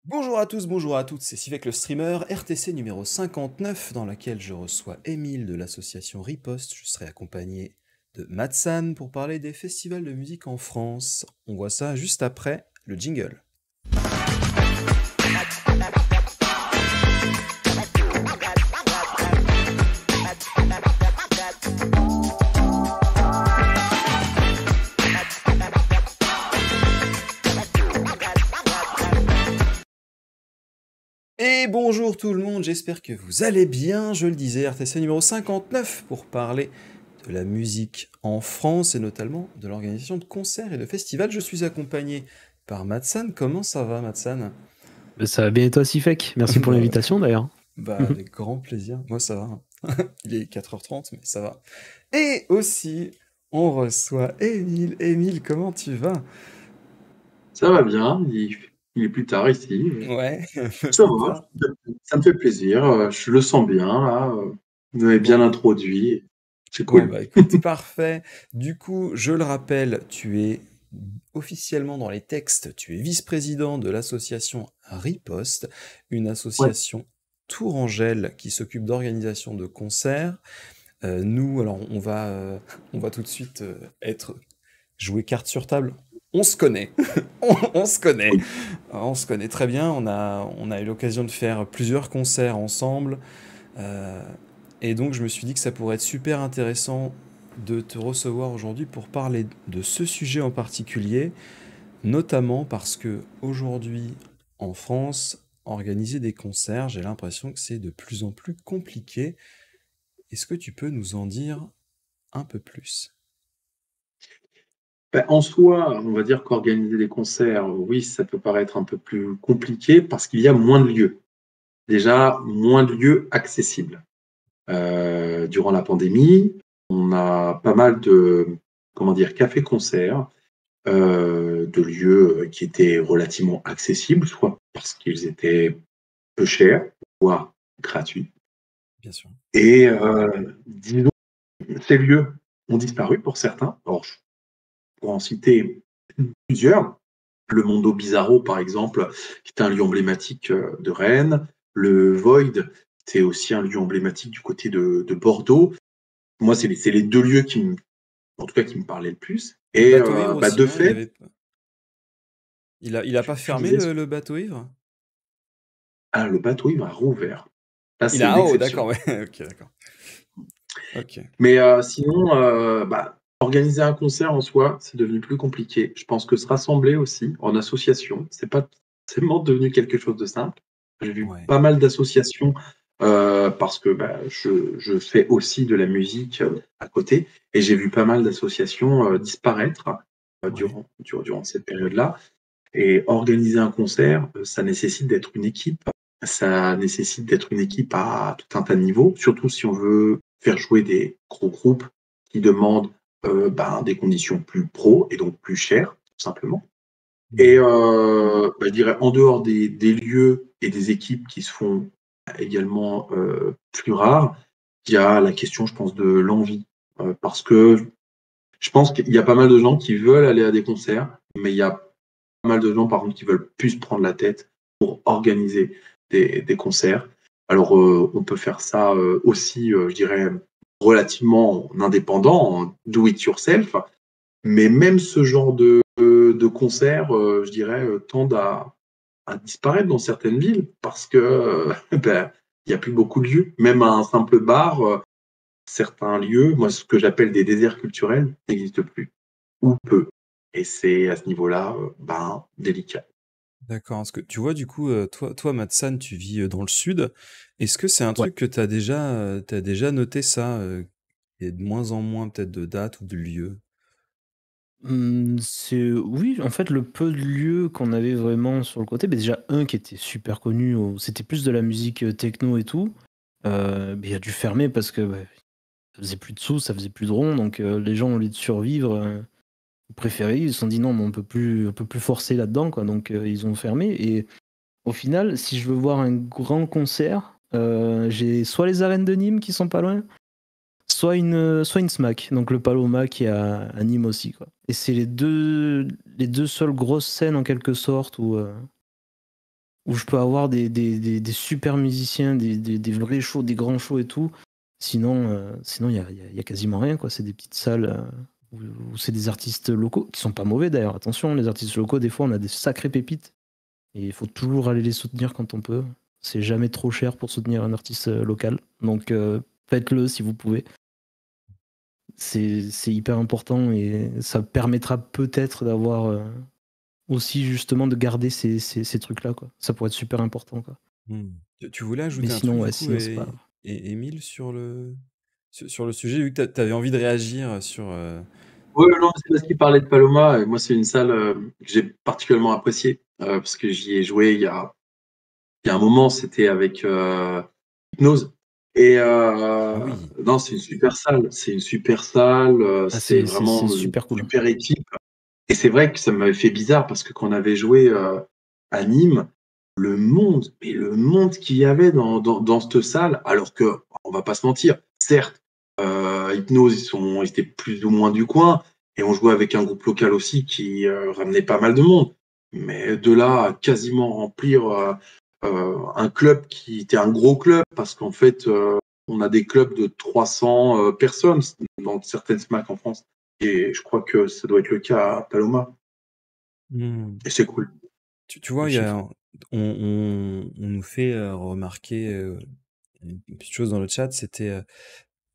Bonjour à tous, bonjour à toutes, c'est Sivek le streamer, RTC numéro 59, dans laquelle je reçois Émile de l'association Riposte. Je serai accompagné de Matsan pour parler des festivals de musique en France. On voit ça juste après le jingle. Et bonjour tout le monde, j'espère que vous allez bien. Je le disais, RTC numéro 59 pour parler de la musique en France et notamment de l'organisation de concerts et de festivals. Je suis accompagné par Matsan. Comment ça va, Matsan? Ça va bien et toi, Sifek? Merci pour Bah, l'invitation d'ailleurs. avec grand plaisir. Moi, ça va. Il est 4h30, mais ça va. Et aussi, on reçoit Émile. Émile, comment tu vas? Ça va bien, il est plus tard ici. Ouais, un peu Ça plus va, tard. ça me fait plaisir. Je le sens bien, là. Vous m'avez bien Bon, introduit. C'est bon, cool. bah écoute, parfait. Du coup, je le rappelle, tu es officiellement dans les textes, tu es vice-président de l'association Riposte, une Ouais. association tourangelle qui s'occupe d'organisation de concerts. Nous, alors on va tout de suite être jouer carte sur table. On se connaît, on se connaît, Oui. on se connaît très bien. On a eu l'occasion de faire plusieurs concerts ensemble, euh, et donc je me suis dit que ça pourrait être super intéressant de te recevoir aujourd'hui pour parler de ce sujet en particulier, notamment parce que aujourd'hui en France, organiser des concerts, j'ai l'impression que c'est de plus en plus compliqué. Est-ce que tu peux nous en dire un peu plus? Ben, en soi, on va dire qu'organiser des concerts, oui, ça peut paraître un peu plus compliqué parce qu'il y a moins de lieux. Déjà, moins de lieux accessibles. Durant la pandémie, on a pas mal de, comment dire, cafés-concerts, de lieux qui étaient relativement accessibles, soit parce qu'ils étaient peu chers, voire gratuits. Bien sûr. Et disons, ces lieux ont disparu pour certains. Alors, je pourrais en citer plusieurs. Le Mondo Bizarro, par exemple, qui est un lieu emblématique de Rennes. Le Void, c'est aussi un lieu emblématique du côté de Bordeaux. Moi, c'est les deux lieux en tout cas, qui me parlaient le plus. Le Et bateau ivre bah, aussi, de non? fait, Il a pas tu fermé disais, le bateau ivre? ah, le bateau, il m'a rouvert. Là, Il c'est a, une ah, oh, d'accord, exception. ouais, ok, d'accord. Ok. Mais sinon, bah, organiser un concert en soi, c'est devenu plus compliqué. Je pense que se rassembler aussi en association, c'est pas forcément devenu quelque chose de simple. J'ai vu Ouais. pas mal d'associations parce que bah, je fais aussi de la musique à côté et j'ai vu pas mal d'associations disparaître Ouais. durant cette période-là. Et organiser un concert, ça nécessite d'être une équipe. Ça nécessite d'être une équipe à tout un tas de niveaux, surtout si on veut faire jouer des gros groupes qui demandent ben, des conditions plus pro et donc plus chères, tout simplement. Et Mhm. bah, je dirais en dehors des lieux et des équipes qui se font également plus rares, il y a la question, je pense, de l'envie. Parce que je pense qu'il y a pas mal de gens qui veulent aller à des concerts, mais il y a pas mal de gens, par contre, qui veulent plus se prendre la tête pour organiser des concerts. Alors, on peut faire ça aussi, je dirais, relativement en indépendant, en do it yourself, mais même ce genre de concerts, je dirais, tendent à disparaître dans certaines villes parce que ben, il n'y a plus beaucoup de lieux. Même un simple bar, certains lieux, moi, ce que j'appelle des déserts culturels, n'existent plus ou peu. Et c'est à ce niveau-là, ben, délicat. D'accord. Parce que tu vois, du coup, toi, Matsan, tu vis dans le sud. Est-ce que c'est un Ouais. truc que t'as déjà noté ça, il y a de moins en moins peut-être de dates ou de lieux? Oui, en fait, le peu de lieux qu'on avait vraiment sur le côté, déjà un qui était super connu, c'était plus de la musique techno et tout. Il a dû fermer parce que ça faisait plus de sous, ça faisait plus de ronds, donc les gens, au lieu de survivre, préféraient, ils se sont dit non, mais on peut plus forcer là-dedans, quoi. Donc ils ont fermé. Et au final, si je veux voir un grand concert, j'ai soit les arènes de Nîmes qui sont pas loin, soit une SMAC, donc le Paloma qui est à Nîmes aussi, quoi. Et c'est les deux seules grosses scènes en quelque sorte où où je peux avoir des super musiciens, des vrais shows, des grands shows et tout. Sinon, il y a quasiment rien, quoi. C'est des petites salles où c'est des artistes locaux, qui sont pas mauvais d'ailleurs. Attention, les artistes locaux, des fois, on a des sacrées pépites. Et il faut toujours aller les soutenir quand on peut. C'est jamais trop cher pour soutenir un artiste local. Donc faites-le si vous pouvez. C'est hyper important et ça permettra peut-être d'avoir aussi justement de garder ces trucs-là, quoi. Ça pourrait être super important, quoi. Tu voulais Mais ajouter un truc sinon, du ouais, coup, sinon c'est pas. Émile, sur le sujet, vu que tu avais envie de réagir sur... Oui, non, c'est parce qu'il parlait de Paloma. Et moi, c'est une salle que j'ai particulièrement appréciée parce que j'y ai joué il y a un moment, c'était avec Hypnose. Et Ah oui. non, c'est une super salle. C'est une super salle. Ah, C'est c'est vraiment une super cool. super équipe. Et c'est vrai que ça m'avait fait bizarre parce que quand on avait joué à Nîmes, mais le monde qu'il y avait dans cette salle, alors que, on va pas se mentir, certes, Hypnose, ils étaient plus ou moins du coin, et on jouait avec un groupe local aussi qui ramenait pas mal de monde. Mais de là à quasiment remplir un club qui était un gros club, parce qu'en fait, on a des clubs de 300 personnes dans certaines SMAC en France. Et je crois que ça doit être le cas à Paloma. Et c'est cool. Tu vois, Le chiffre. on nous fait remarquer une petite chose dans le chat, c'était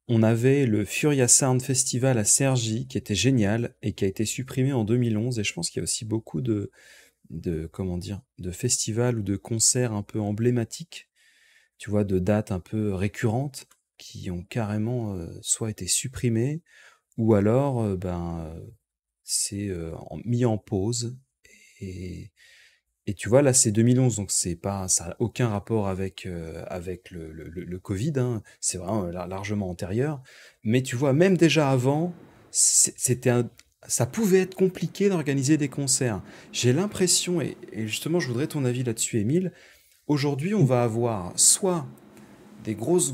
on avait le Furia Sound Festival à Cergy qui était génial et qui a été supprimé en 2011, et je pense qu'il y a aussi beaucoup comment dire, de festivals ou de concerts un peu emblématiques, tu vois, de dates un peu récurrentes qui ont carrément soit été supprimées ou alors c'est mis en pause. Et tu vois, là, c'est 2011, donc c'est pas, ça n'a aucun rapport avec le Covid, hein. C'est vraiment largement antérieur. Mais tu vois, même déjà avant, ça pouvait être compliqué d'organiser des concerts. J'ai l'impression, et justement, je voudrais ton avis là-dessus, Émile, aujourd'hui, on va avoir soit des grosses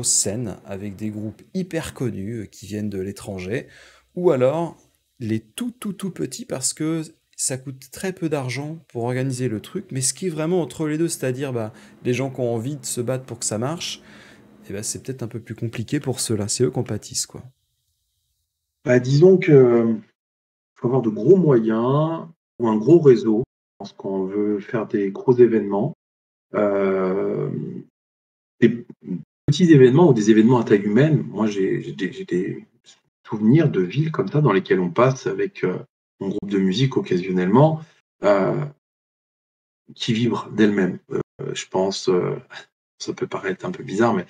scènes avec des groupes hyper connus qui viennent de l'étranger, ou alors les tout petits parce que ça coûte très peu d'argent pour organiser le truc, mais ce qui est vraiment entre les deux, c'est-à-dire les gens qui ont envie de se battre pour que ça marche, c'est peut-être un peu plus compliqué pour ceux-là, c'est eux qui en pâtissent, quoi. Bah, disons que faut avoir de gros moyens ou un gros réseau. Je pense qu'on veut faire des gros événements. Euh, des petits événements ou des événements à taille humaine. Moi, j'ai des souvenirs de villes comme ça dans lesquelles on passe avec mon groupe de musique occasionnellement, euh, qui vibrent d'elles-mêmes. Je pense, ça peut paraître un peu bizarre, mais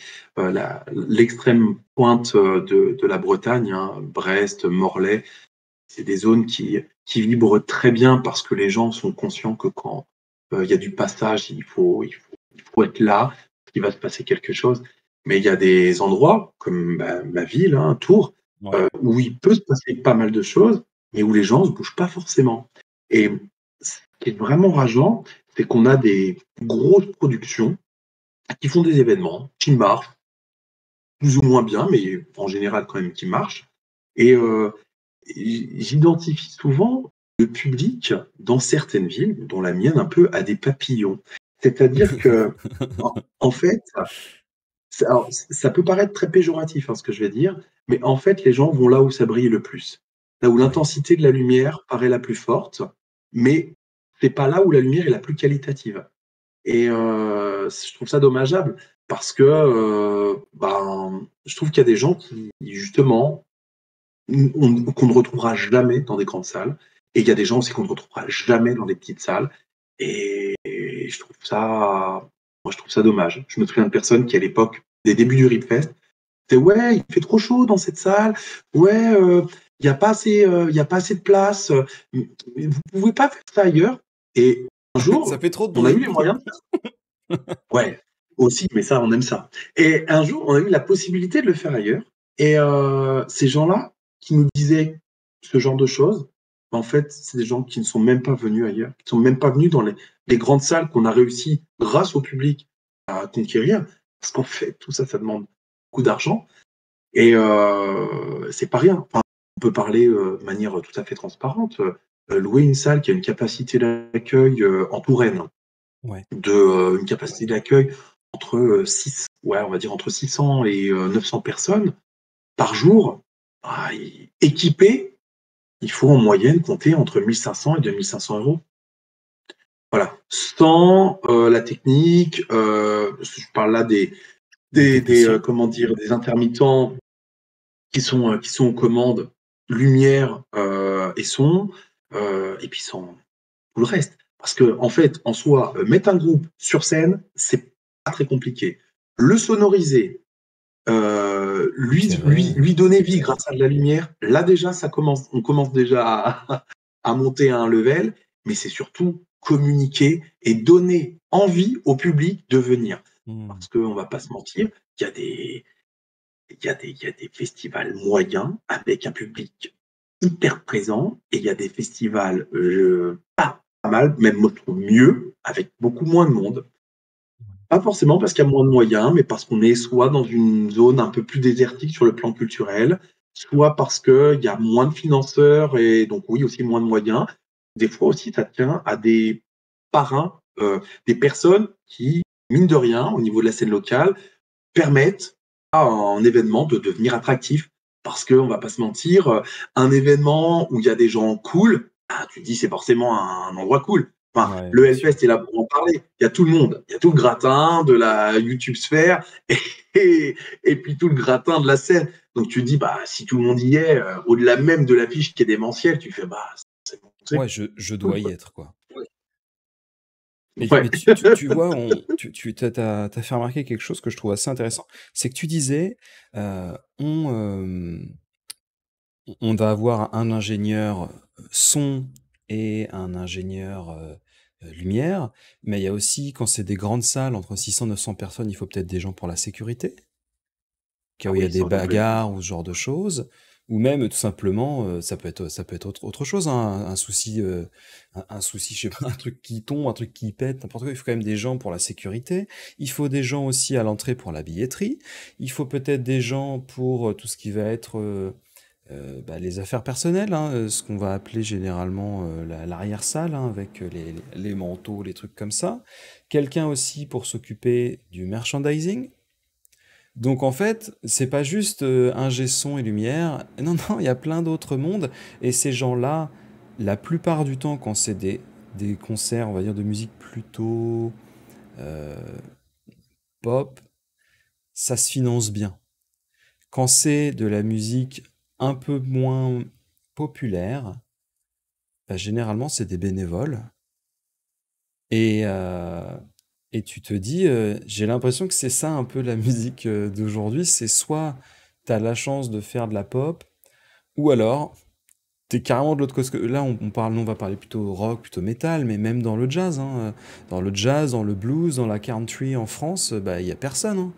l'extrême pointe de la Bretagne, hein, Brest, Morlaix, c'est des zones qui vibrent très bien parce que les gens sont conscients que quand il y a du passage, il faut être là, qu'il va se passer quelque chose. Mais il y a des endroits, comme ma ville, hein, Tours, Ouais. où il peut se passer pas mal de choses, mais où les gens ne se bougent pas forcément. Et ce qui est vraiment rageant, c'est qu'on a des grosses productions qui font des événements, qui marchent plus ou moins bien, mais en général quand même qui marchent. Et j'identifie souvent le public dans certaines villes, dont la mienne un peu, à des papillons. C'est-à-dire que, en fait, alors, ça peut paraître très péjoratif, hein, ce que je vais dire, mais en fait, les gens vont là où ça brille le plus, là où Ouais. l'intensité de la lumière paraît la plus forte, mais c'est pas là où la lumière est la plus qualitative. Et je trouve ça dommageable parce que je trouve qu'il y a des gens qui, justement, qu'on ne retrouvera jamais dans des grandes salles. Et il y a des gens aussi qu'on ne retrouvera jamais dans des petites salles. Et je trouve ça dommage. Je me souviens de personnes qui, à l'époque des débuts du Ripfest, disaient ouais, il fait trop chaud dans cette salle. Ouais, il n'y a pas assez, il y a pas assez de place. Vous pouvez pas faire ça ailleurs. Et un Ça jour, fait trop de on a eu bruit. les moyens. Ouais, aussi, mais ça, on aime ça. Et un jour, on a eu la possibilité de le faire ailleurs. Et ces gens-là qui nous disaient ce genre de choses, en fait, c'est des gens qui ne sont même pas venus ailleurs, qui ne sont même pas venus dans les grandes salles qu'on a réussi, grâce au public, à conquérir. Parce qu'en fait, tout ça, ça demande beaucoup d'argent. Et c'est pas rien. Enfin, on peut parler de manière tout à fait transparente. Louer une salle qui a une capacité d'accueil en Touraine, Ouais. une capacité d'accueil entre 6, ouais, on va dire entre 600 et 900 personnes par jour, équipées, il faut en moyenne compter entre 1500 et 2500 euros. Voilà. Sans la technique, je parle là Des techniciens. comment dire, des intermittents qui sont aux commandes, lumière et son, et puis sans tout le reste. Parce que en fait, en soi, mettre un groupe sur scène, c'est pas très compliqué. Le sonoriser, C'est vrai. lui donner vie grâce à de la lumière, là déjà, on commence déjà à monter à un level, mais c'est surtout communiquer et donner envie au public de venir. Mmh. Parce qu'on va pas se mentir, il y a il y a des festivals moyens avec un public hyper présent et il y a des festivals pas mal, même moi je trouve mieux, avec beaucoup moins de monde. Pas forcément parce qu'il y a moins de moyens, mais parce qu'on est soit dans une zone un peu plus désertique sur le plan culturel, soit parce qu'il y a moins de financeurs et donc oui, aussi moins de moyens. Des fois aussi, ça tient à des parrains, des personnes qui, mine de rien, au niveau de la scène locale, permettent à un événement de devenir attractif. Parce qu'on va pas se mentir, un événement où il y a des gens cool, ah, tu te dis c'est forcément un endroit cool. Enfin, Ouais, le bien sûr. Hellfest est là pour en parler. Il y a tout le monde. Il y a tout le gratin de la YouTube sphère et puis tout le gratin de la scène. Donc tu te dis, bah, si tout le monde y est, au-delà même de l'affiche qui est démentielle, tu fais, bah, c'est bon, c'est Ouais, je cool, dois y quoi. être, quoi. Ouais. Mais tu vois, t'as fait remarquer quelque chose que je trouve assez intéressant. C'est que tu disais, euh, on, euh, on va avoir un ingénieur son et un ingénieur lumière, mais il y a aussi, quand c'est des grandes salles, entre 600 et 900 personnes, il faut peut-être des gens pour la sécurité, cas Ah où il y a oui, des sans complètement. bagarres ou ce genre de choses, ou même tout simplement, ça peut être autre chose, hein, un souci, un souci, je sais pas, un truc qui tombe, un truc qui pète, n'importe quoi. Il faut quand même des gens pour la sécurité. Il faut des gens aussi à l'entrée pour la billetterie. Il faut peut-être des gens pour tout ce qui va être bah, les affaires personnelles, hein, ce qu'on va appeler généralement l'arrière-salle, hein, avec les manteaux, les trucs comme ça. Quelqu'un aussi pour s'occuper du merchandising. Donc en fait, c'est pas juste ingé son et lumière. Non, non, il y a plein d'autres mondes. Et ces gens-là, la plupart du temps, quand c'est des concerts, on va dire, de musique plutôt euh, pop, ça se finance bien. Quand c'est de la musique un peu moins populaire, bah, généralement, c'est des bénévoles. Et, euh, et tu te dis, j'ai l'impression que c'est ça un peu la musique d'aujourd'hui. C'est soit tu as la chance de faire de la pop, ou alors t'es carrément de l'autre côté. Là, on parle, nous, on va parler plutôt rock, plutôt métal, mais même dans le jazz, hein, dans le jazz, dans le blues, dans la country en France, bah il y a personne, hein.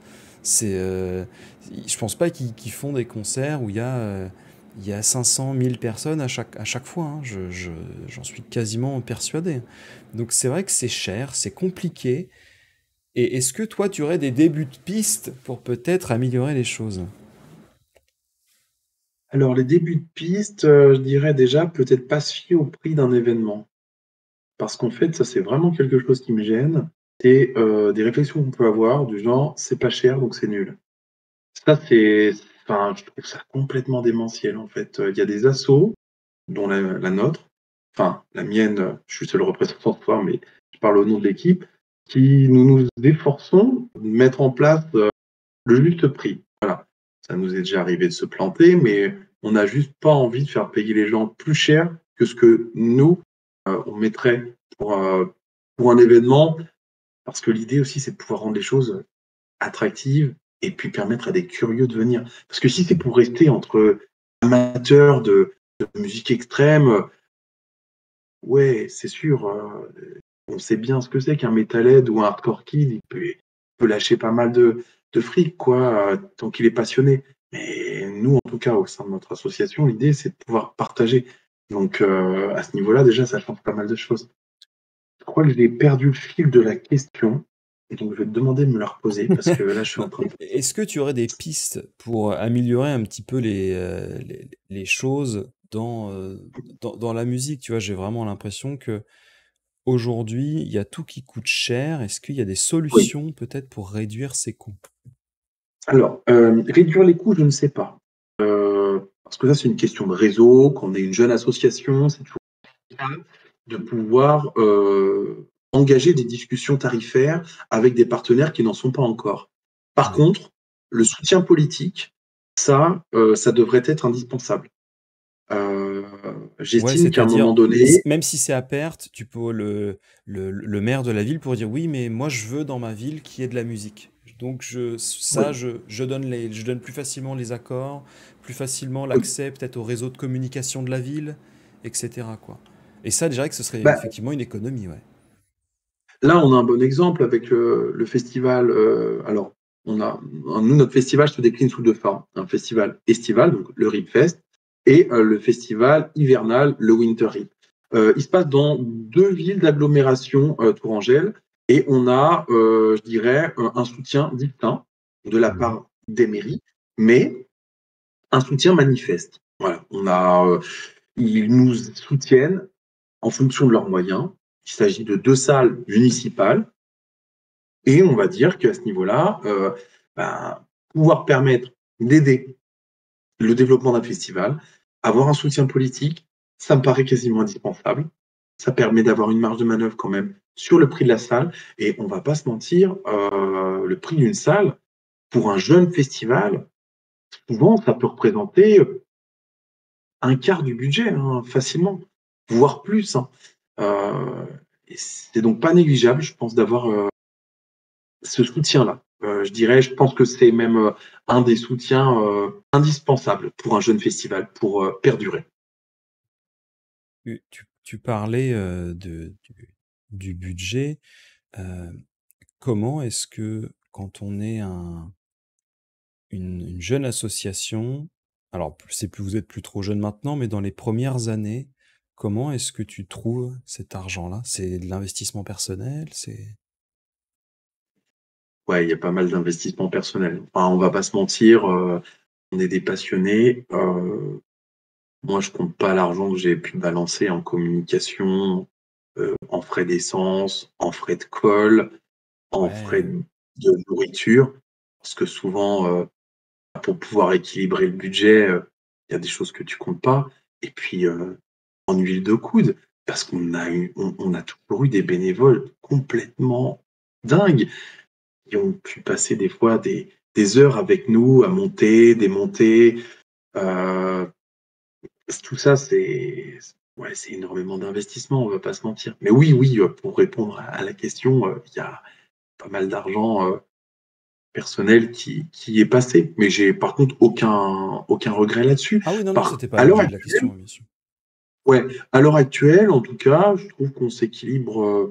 C'est, je pense pas qu'ils font des concerts où il y a 500 000 personnes à chaque fois, hein. J'en suis quasiment persuadé. Donc c'est vrai que c'est cher, c'est compliqué. Et est-ce que toi, tu aurais des débuts de piste pour peut-être améliorer les choses? Alors, les débuts de piste, je dirais déjà peut-être pas se fier au prix d'un événement. Parce qu'en fait, ça, c'est vraiment quelque chose qui me gêne. C'est des réflexions qu'on peut avoir du genre, c'est pas cher, donc c'est nul. Ça, enfin, je trouve ça complètement démentiel, en fait. Il y a des assos, dont la nôtre, enfin, la mienne, je suis seul représentant ce soir, mais je parle au nom de l'équipe, qui nous efforçons de mettre en place le juste prix. Voilà. Ça nous est déjà arrivé de se planter, mais on n'a juste pas envie de faire payer les gens plus cher que ce que nous, on mettrait pour un événement, parce que l'idée aussi, c'est de pouvoir rendre les choses attractives et puis permettre à des curieux de venir. Parce que si c'est pour rester entre amateurs de musique extrême, ouais, c'est sûr, on sait bien ce que c'est qu'un metalhead ou un hardcore kid, peut lâcher pas mal de fric, quoi, tant qu'il est passionné. Mais nous, en tout cas, au sein de notre association, l'idée, c'est de pouvoir partager. Donc, à ce niveau-là, déjà, ça change pas mal de choses. Je crois que j'ai perdu le fil de la question, et donc je vais te demander de me la reposer, parce que là, je suis en Non, train de... est-ce que tu aurais des pistes pour améliorer un petit peu les choses dans la musique? Tu vois, j'ai vraiment l'impression que aujourd'hui, il y a tout qui coûte cher. Est-ce qu'il y a des Oui. solutions peut-être pour réduire ces coûts? Alors, réduire les coûts, je ne sais pas. Parce que ça, c'est une question de réseau. Quand on est une jeune association, c'est toujours bien de pouvoir engager des discussions tarifaires avec des partenaires qui n'en sont pas encore. Par Ouais. contre, le soutien politique, ça devrait être indispensable. Euh, Ouais, J'estime qu'à un moment c'est-à-dire, donné, même si c'est à perte, tu peux le maire de la ville pour dire oui, mais moi je veux dans ma ville qu'il y ait de la musique. Donc oui, je donne plus facilement les accords, plus facilement oui. l'accès peut-être au réseau de communication de la ville, etc., quoi. Et ça, je dirais que ce serait Bah, effectivement une économie, ouais. là, on a un bon exemple avec le festival. Alors, nous, notre festival se décline sous deux formes. Un festival estival, donc le Ripfest, et le festival hivernal, le Winter Rip. Il se passe dans deux villes d'agglomération tourangelle et on a, je dirais, un soutien distinct de la Mhm. part des mairies, mais un soutien manifeste. Voilà, ils nous soutiennent en fonction de leurs moyens. Il s'agit de deux salles municipales et on va dire qu'à ce niveau-là, ben, pouvoir permettre d'aider le développement d'un festival, avoir un soutien politique, ça me paraît quasiment indispensable. Ça permet d'avoir une marge de manœuvre quand même sur le prix de la salle. Et on ne va pas se mentir, le prix d'une salle, pour un jeune festival, souvent, ça peut représenter un quart du budget, hein, facilement, voire plus. Hein. Euh, et c'est donc pas négligeable, je pense, d'avoir ce soutien-là. Je dirais, je pense que c'est même un des soutiens indispensables pour un jeune festival, pour perdurer. Tu parlais du budget. Euh, Comment est-ce que quand on est une jeune association, alors vous êtes plus trop jeune maintenant, mais dans les premières années, comment est-ce que tu trouves cet argent-là? C'est de l'investissement personnel, c'est... Ouais, il y a pas mal d'investissements personnels. Enfin, on va pas se mentir, on est des passionnés. Moi, je compte pas l'argent que j'ai pu balancer en communication, en frais d'essence, en frais de colle, en frais Ouais, de nourriture, parce que souvent, pour pouvoir équilibrer le budget, il y a des choses que tu comptes pas. Et puis, en huile de coude, parce on a toujours eu des bénévoles complètement dingues qui ont pu passer des fois des heures avec nous à monter, démonter. Euh, Tout ça, c'est énormément d'investissement, on va pas se mentir. Mais oui, oui, pour répondre à la question, il y a pas mal d'argent personnel qui est passé. Mais j'ai par contre aucun regret là-dessus. ah oui, non, non, c'était pas À l'heure l'objet de la actuelle, question, bien sûr. ouais, à l'heure actuelle, en tout cas, je trouve qu'on s'équilibre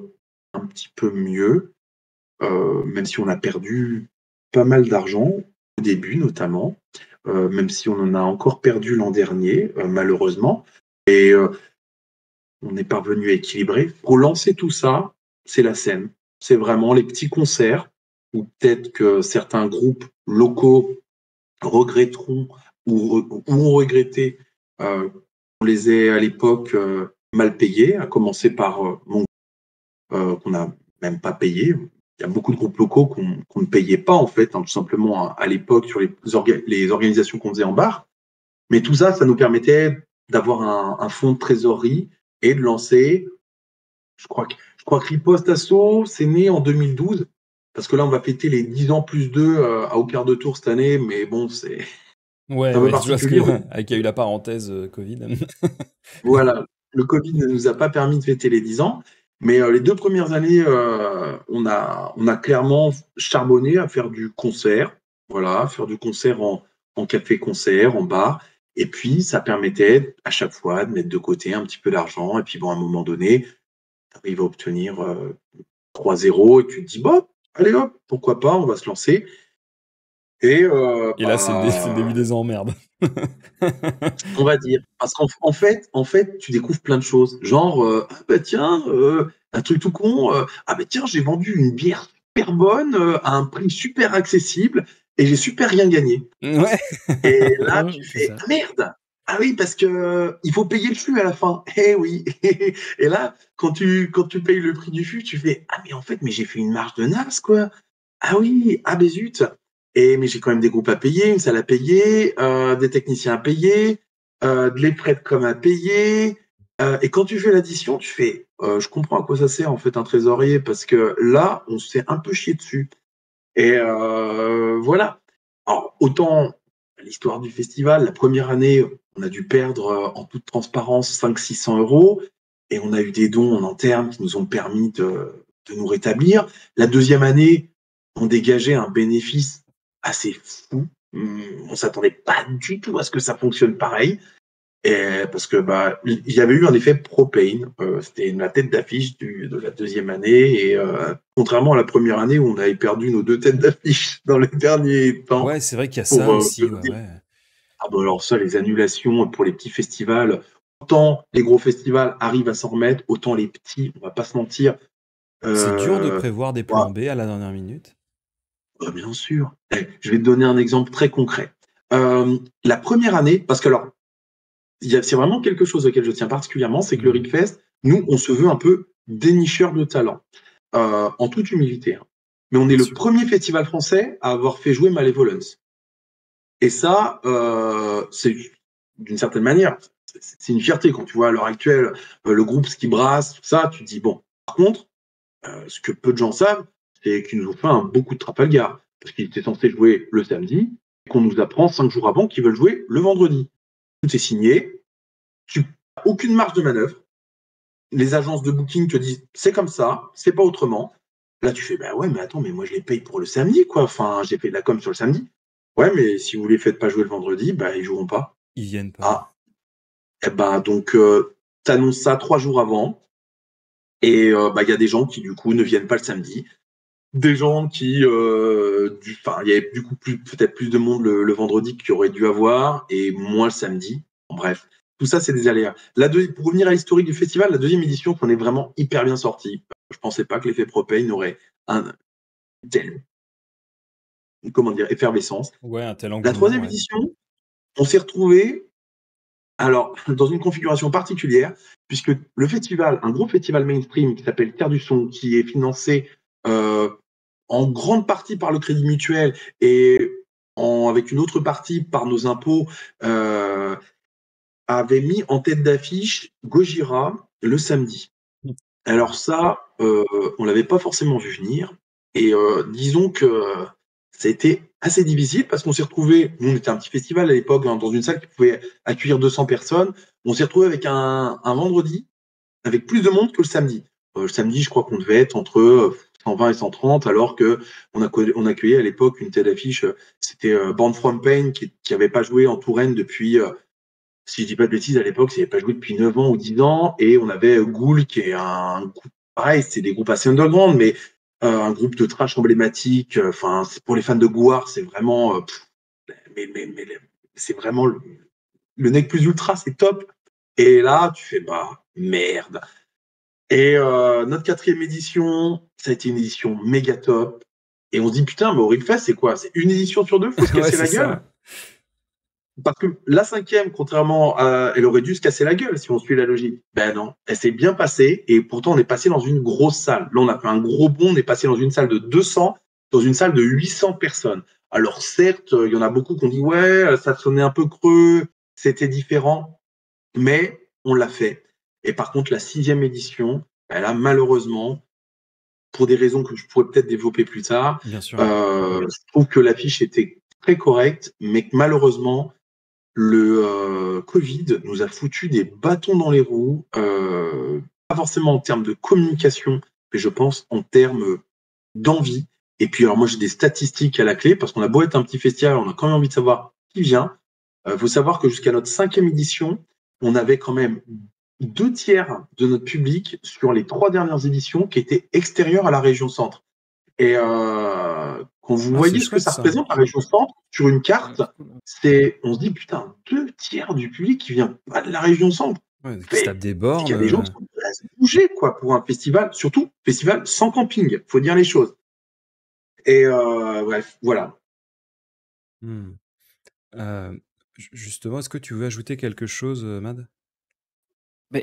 un petit peu mieux, même si on a perdu pas mal d'argent au début notamment, même si on en a encore perdu l'an dernier, malheureusement. Et on est parvenu à équilibrer. Pour lancer tout ça, c'est la scène. C'est vraiment les petits concerts où peut-être que certains groupes locaux regretteront ou ont regretté qu'on les ait à l'époque mal payés, à commencer par mon qu'on n'a même pas payé. Il y a beaucoup de groupes locaux qu'on ne payait pas, en fait, hein, tout simplement à l'époque sur les organisations qu'on faisait en bar. Mais tout ça, ça nous permettait d'avoir un fonds de trésorerie et de lancer. Je crois que Riposte Asso, c'est né en 2012. Parce que là, on va fêter les 10 ans plus 2 à Au quart de tour cette année. Mais bon, c'est Ouais, un peu ouais, je vois ce que... particulier. Avec, il y a eu la parenthèse Covid. Voilà, le Covid ne nous a pas permis de fêter les 10 ans, mais les 2 premières années, on a clairement charbonné à faire du concert, voilà, faire du concert en café-concert, en bar, et puis ça permettait à chaque fois de mettre de côté un petit peu d'argent, et puis bon, à un moment donné, tu arrives à obtenir 3-0, et tu te dis, bon, allez hop, pourquoi pas, on va se lancer. Et Et là, c'est le début des emmerdes. on va dire. Parce qu'en fait, tu découvres plein de choses. Genre, ah bah tiens, un truc tout con, ah bah tiens, j'ai vendu une bière super bonne à un prix super accessible et j'ai super rien gagné. Ouais. Et là, Ouais, tu c'est fais, ça. ah merde! Ah oui, parce que il faut payer le fût à la fin. Eh oui. Et là, quand tu payes le prix du fût, tu fais ah mais en fait mais j'ai fait une marge de naze quoi. Ah oui, ah ben zut. Et mais j'ai quand même des groupes à payer, une salle à payer, des techniciens à payer, de les frais de com à payer. Et quand tu fais l'addition, tu fais je comprends à quoi ça sert en fait un trésorier parce que là on se fait un peu chier dessus. Et voilà. Alors, autant l'histoire du festival, la première année, on a dû perdre en toute transparence 500-600 € et on a eu des dons en interne qui nous ont permis de nous rétablir. La deuxième année, on dégageait un bénéfice assez fou. On s'attendait pas du tout à ce que ça fonctionne pareil. Et parce que bah il y avait eu un effet propane, c'était la tête d'affiche de la deuxième année et contrairement à la première année où on avait perdu nos deux têtes d'affiche dans les derniers temps Ouais, c'est vrai qu'il y a ça pour aussi, ouais, ouais. ah bah alors ça les annulations pour les petits festivals, autant les gros festivals arrivent à s'en remettre, autant les petits, on va pas se mentir, C'est dur de euh, prévoir des ouais, plans B à la dernière minute. bah, bien sûr. Je vais te donner un exemple très concret. La première année, parce que alors c'est vraiment quelque chose auquel je tiens particulièrement, c'est que le Rickfest, nous, on se veut un peu dénicheur de talent, en toute humilité, hein. Mais on est Bien le sûr. premier festival français à avoir fait jouer Malevolence. Et ça, c'est d'une certaine manière, c'est une fierté quand tu vois à l'heure actuelle le groupe ce qui brasse, tout ça, tu te dis bon. Par contre, ce que peu de gens savent, c'est qu'ils nous ont fait un beaucoup de Trafalgar, parce qu'ils étaient censés jouer le samedi, et qu'on nous apprend 5 jours avant qu'ils veulent jouer le vendredi. Tout est signé, tu n'as aucune marge de manœuvre. Les agences de booking te disent c'est comme ça, c'est pas autrement. Là, tu fais bah ouais, mais attends, mais moi je les paye pour le samedi, quoi. Enfin, j'ai fait de la com sur le samedi. Ouais, mais si vous les faites pas jouer le vendredi, bah ils joueront pas. Ils viennent pas. Ah, et ben donc t'annonces ça 3 jours avant, et bah il y a des gens qui du coup ne viennent pas le samedi. Des gens qui, enfin, il y avait du coup peut-être plus de monde le vendredi qu'il y aurait dû avoir et moins le samedi. En bref, tout ça, c'est des aléas. Pour revenir à l'historique du festival, la deuxième édition, on est vraiment hyper bien sorti. Je pensais pas que l'effet propane aurait un tel, comment dire, effervescence. Ouais, un tel La engouement, troisième ouais. édition, on s'est retrouvé alors dans une configuration particulière, puisque le festival, un gros festival mainstream qui s'appelle Terre du Son, qui est financé euh, en grande partie par le Crédit Mutuel et avec une autre partie par nos impôts, avait mis en tête d'affiche Gojira le samedi. Alors ça, on l'avait pas forcément vu venir. Et disons que ça a été assez difficile parce qu'on s'est retrouvé, nous on était un petit festival à l'époque, dans une salle qui pouvait accueillir 200 personnes. On s'est retrouvé avec un vendredi avec plus de monde que le samedi. Le samedi, je crois qu'on devait être entre 120 et 130, alors que on accueillait à l'époque une telle affiche. C'était Born From Pain qui avait pas joué en Touraine depuis, si je dis pas de bêtises, à l'époque, ça n'avait pas joué depuis 9 ans ou 10 ans. Et on avait Ghoul, qui est un groupe, pareil, c'est des groupes assez underground, mais un groupe de trash emblématique. Enfin, pour les fans de Gouard, c'est vraiment, mais c'est vraiment le nec plus ultra, c'est top. Et là, tu fais, bah, merde. Et notre quatrième édition, ça a été une édition méga top. Et on se dit, putain, mais au Rickfest, c'est quoi? C'est une édition sur deux, faut se Ouais, casser c'est la gueule. ça. Parce que la cinquième, contrairement à, elle aurait dû se casser la gueule si on suit la logique. Ben non, elle s'est bien passée et pourtant on est passé dans une grosse salle. Là, on a fait un gros bond, on est passé dans une salle de 200, dans une salle de 800 personnes. Alors certes, il y en a beaucoup qui ont dit ouais, ça sonnait un peu creux, c'était différent, mais on l'a fait. Et par contre, la sixième édition, elle a malheureusement, pour des raisons que je pourrais peut-être développer plus tard, Bien sûr. je trouve que l'affiche était très correcte, mais que malheureusement, le Covid nous a foutu des bâtons dans les roues, pas forcément en termes de communication, mais je pense en termes d'envie. Et puis alors moi j'ai des statistiques à la clé, parce qu'on a beau être un petit festival, on a quand même envie de savoir qui vient. Faut savoir que jusqu'à notre cinquième édition, on avait quand même 2 tiers de notre public sur les 3 dernières éditions qui étaient extérieurs à la région centre. Et quand vous Ah, c'est voyez ce que chouette ça ça. représente, la région centre, sur une Ouais, carte, c'est cool. on se dit, putain, 2 tiers du public qui vient pas de la région centre. Ouais, qui se tape des C'est qu'il y bornes. a des gens qui sont prêts à se bouger, quoi, pour un festival, surtout festival sans camping, faut dire les choses. Et bref, voilà. Hmm. Euh, Justement, est-ce que tu veux ajouter quelque chose, Mad?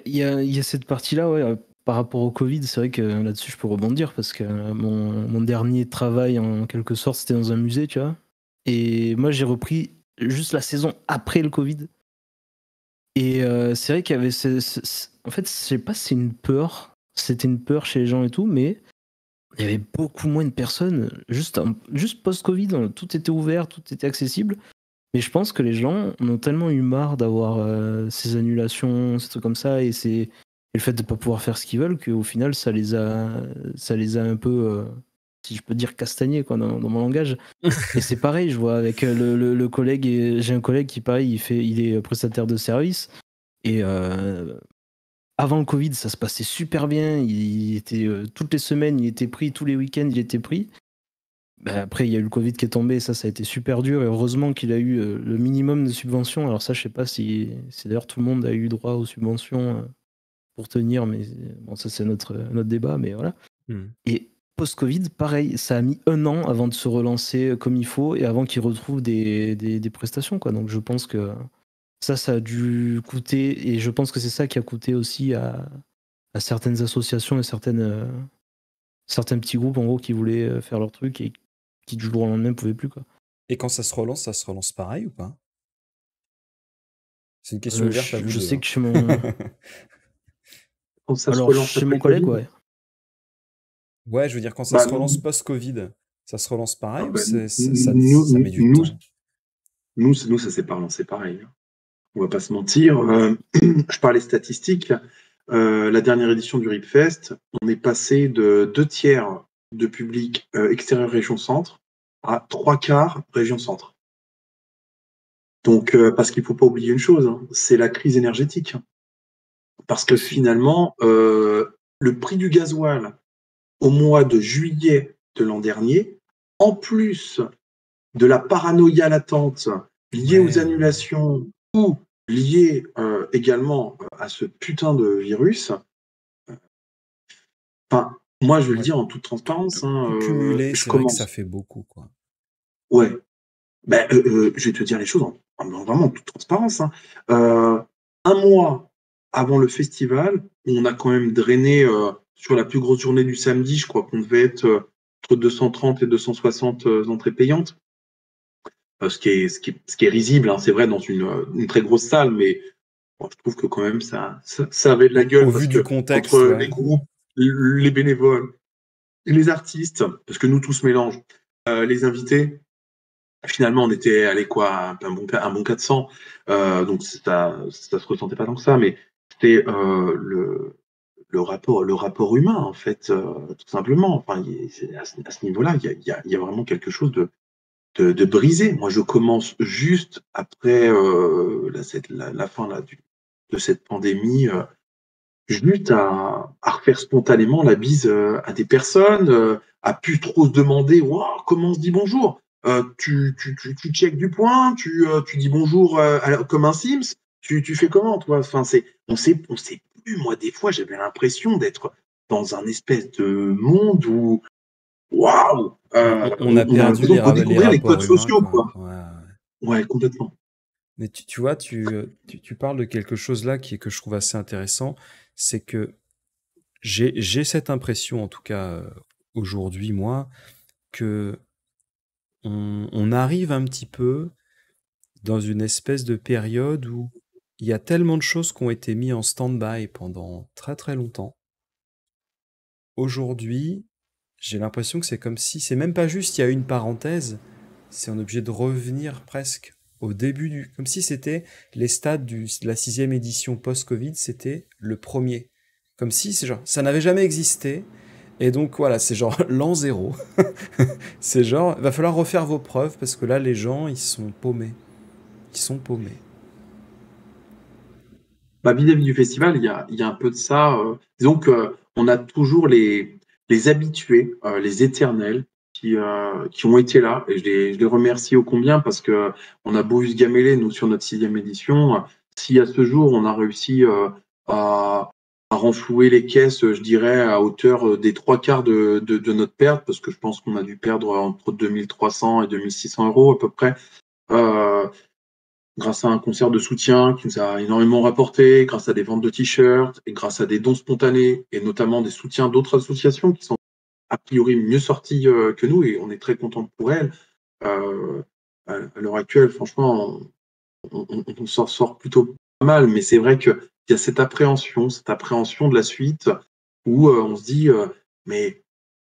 Il y a cette partie-là, ouais, par rapport au Covid, c'est vrai que là-dessus, je peux rebondir parce que mon dernier travail, en quelque sorte, c'était dans un musée, tu vois. Et moi, j'ai repris juste la saison après le Covid. Et c'est vrai qu'il y avait en fait, je sais pas si c'est une peur, c'était une peur chez les gens et tout, mais il y avait beaucoup moins de personnes. Juste post-Covid, tout était ouvert, tout était accessible. Mais je pense que les gens en ont tellement eu marre d'avoir ces annulations, ces trucs comme ça, et le fait de ne pas pouvoir faire ce qu'ils veulent, qu'au final, ça les a un peu, si je peux dire, castagnés quoi, dans mon langage. Et c'est pareil, je vois avec le collègue, j'ai un collègue qui, pareil, il est prestataire de service, et avant le Covid, ça se passait super bien. Il était toutes les semaines, il était pris, tous les week-ends, il était pris. Bah, après, il y a eu le Covid qui est tombé, ça a été super dur. Et heureusement qu'il a eu le minimum de subventions. Alors ça, je sais pas si d'ailleurs tout le monde a eu droit aux subventions pour tenir, mais bon, ça c'est notre débat, mais voilà. Et post-Covid, pareil, ça a mis 1 an avant de se relancer comme il faut et avant qu'il retrouve des prestations, quoi. Donc je pense que ça a dû coûter, et je pense que c'est ça qui a coûté aussi à certaines associations et certains petits groupes en gros qui voulaient faire leur truc et qui du jour au lendemain pouvaient plus, quoi. Et quand ça se relance pareil ou pas? C'est une question ouverte à vous Je deux, sais hein. que chez mon Quand ça se alors relance chez après mon le collègue, Covid, ouais. Ouais, je veux dire, quand ça bah, se relance post-Covid, ça se relance pareil ou bah, ça met du temps? nous, ça s'est pas relancé pareil, hein. On va pas se mentir. Je parlais statistiques. La dernière édition du RIPFest, on est passé de 2 tiers de public extérieur région centre à 3 quarts région centre. Donc, parce qu'il faut pas oublier une chose, hein, c'est la crise énergétique. Parce que Aussi. finalement, le prix du gasoil au mois de juillet de l'an dernier, en plus de la paranoïa latente liée aux Ouais, ouais. annulations ou liée également à ce putain de virus, enfin, moi je vais le Ouais, dire en toute transparence, hein, tout cumulé, je c'est vrai que ça commence. fait beaucoup, quoi. Ouais, ben, je vais te dire les choses vraiment en toute transparence, hein. Un mois avant le festival, on a quand même drainé sur la plus grosse journée du samedi, je crois qu'on devait être entre 230 et 260 entrées payantes. Ce qui est risible, hein, c'est vrai, dans une très grosse salle, mais bon, je trouve que quand même ça avait de la Au gueule vu parce du que contexte, entre ouais. les groupes, les bénévoles, les artistes, parce que nous tous se mélange, les invités, finalement on était allé quoi, un bon 400, donc ça se ressentait pas tant que ça, mais c'était le rapport humain en fait, tout simplement. Enfin, à ce niveau-là, il y a vraiment quelque chose de briser. Moi, je commence juste après la fin là, de cette pandémie, juste à refaire spontanément la bise à des personnes, à plus trop se demander wow, comment on se dit bonjour. Tu checkes du point, tu dis bonjour comme un Sims, tu fais comment, toi? Enfin, on sait plus. Moi, des fois, j'avais l'impression d'être dans un espèce de monde où waouh, On a on a perdu l'impression de les redécouvrir les codes rapports humains, sociaux, quoi. quoi. Ouais, ouais. Ouais, complètement. Mais tu vois, tu parles de quelque chose là que je trouve assez intéressant, c'est que j'ai cette impression, en tout cas aujourd'hui, moi, que on arrive un petit peu dans une espèce de période où il y a tellement de choses qui ont été mises en stand-by pendant très très longtemps. Aujourd'hui, j'ai l'impression que c'est comme si, c'est même pas juste il y a une parenthèse, c'est on est obligé de revenir presque au début comme si c'était les stades de la 6e édition post-Covid, c'était le premier. Comme si c'est genre, ça n'avait jamais existé, et donc voilà, c'est genre l'an zéro. C'est genre, va falloir refaire vos preuves, parce que là, les gens, ils sont paumés. Ils sont paumés. Bah, vis-à-vis du festival, il y a un peu de ça. Disons qu'on a toujours les habitués, les éternels, qui ont été là. Et je les remercie ô combien parce que on a beau se gameler, nous, sur notre 6e édition. Si à ce jour, on a réussi à renflouer les caisses, je dirais, à hauteur des 3 quarts de notre perte, parce que je pense qu'on a dû perdre entre 2300 et 2600 euros à peu près. Euh, grâce à un concert de soutien qui nous a énormément rapporté, grâce à des ventes de t-shirts et grâce à des dons spontanés et notamment des soutiens d'autres associations qui sont a priori mieux sorties que nous et on est très content pour elles. À l'heure actuelle, franchement, on s'en sort plutôt pas mal, mais c'est vrai qu'il y a cette appréhension de la suite où on se dit mais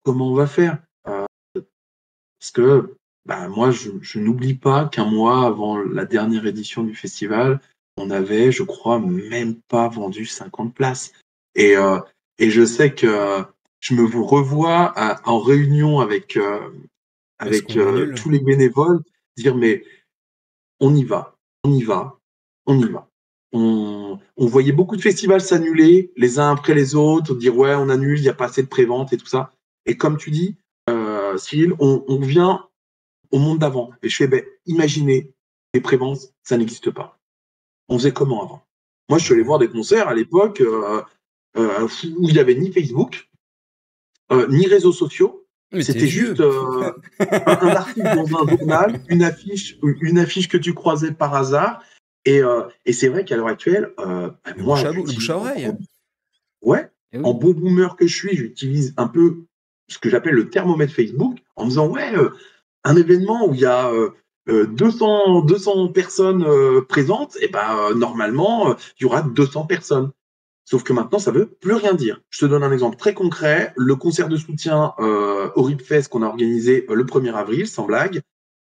comment on va faire parce que bah, moi, je n'oublie pas qu'un mois avant la dernière édition du festival, on avait, je crois, même pas vendu 50 places. Et, euh, et je sais que je me vous revois en réunion Est-ce avec qu'on annule? tous les bénévoles, dire mais on y va, on y va, on y va. On voyait beaucoup de festivals s'annuler les uns après les autres, dire ouais, on annule, il n'y a pas assez de prévente et tout ça. Et comme tu dis, Cyril, on vient au monde d'avant. Et je fais, ben, imaginez, les préventes, ça n'existe pas. On faisait comment avant? Moi, je suis allé voir des concerts à l'époque où il n'y avait ni Facebook, ni réseaux sociaux. Mais t'es C'était juste vieux! un article dans un journal, une affiche que tu croisais par hasard. Et c'est vrai qu'à l'heure actuelle, ben, Le moi, le bouche à j'utilise oreille. ouais, Eh en oui. beau boomer que je suis, j'utilise un peu ce que j'appelle le thermomètre Facebook en me disant ouais, un événement où il y a 200 personnes présentes, et ben normalement il y aura 200 personnes. Sauf que maintenant ça veut plus rien dire. Je te donne un exemple très concret. Le concert de soutien au RIPFest qu'on a organisé le 1er avril, sans blague,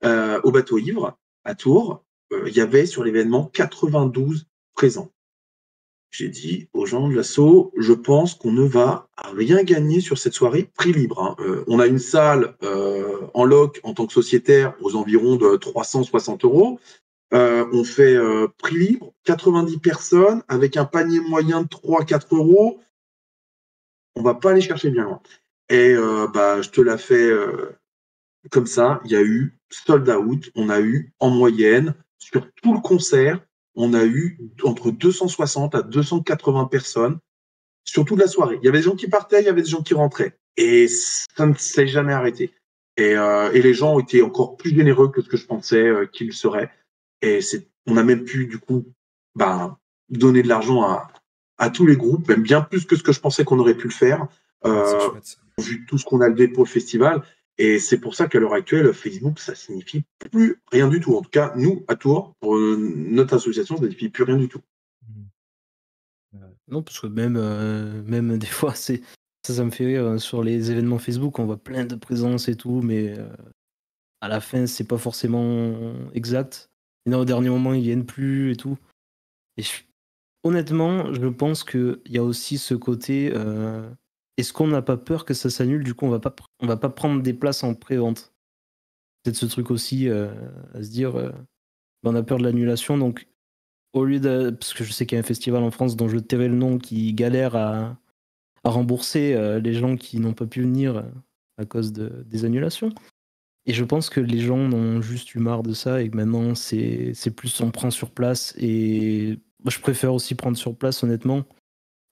au Bateau Ivre à Tours, il y avait sur l'événement 92 présents. J'ai dit aux gens de l'assaut, je pense qu'on ne va rien gagner sur cette soirée prix libre. Hein. On a une salle en loc en tant que sociétaire aux environs de 360 euros. On fait prix libre, 90 personnes avec un panier moyen de 3-4 euros. On va pas aller chercher bien loin. Et bah, je te la fais comme ça. Il y a eu sold out. On a eu en moyenne sur tout le concert, on a eu entre 260 à 280 personnes sur toute la soirée. Il y avait des gens qui partaient, il y avait des gens qui rentraient. Et ça ne s'est jamais arrêté. Et les gens ont été encore plus généreux que ce que je pensais qu'ils le seraient. Et on a même pu, du coup, bah, donner de l'argent à tous les groupes, même bien plus que ce que je pensais qu'on aurait pu le faire, Ah, c'est euh, chouette. vu tout ce qu'on a levé pour le festival. Et c'est pour ça qu'à l'heure actuelle, Facebook, ça signifie plus rien du tout. En tout cas, nous, à Tours, pour notre association, ça signifie plus rien du tout. Non, parce que même des fois, ça me fait rire. Sur les événements Facebook, on voit plein de présences et tout, mais à la fin, c'est pas forcément exact. Et non, au dernier moment, ils viennent plus et tout. Et honnêtement, je pense qu'il y a aussi ce côté. Est-ce qu'on n'a pas peur que ça s'annule? Du coup, on va pas prendre des places en pré-vente. Peut-être ce truc aussi à se dire, on a peur de l'annulation, donc au lieu de. Parce que je sais qu'il y a un festival en France dont je tairai le nom qui galère à rembourser les gens qui n'ont pas pu venir à cause des annulations. Et je pense que les gens en ont juste eu marre de ça et que maintenant c'est plus on prend sur place. Et moi, je préfère aussi prendre sur place, honnêtement,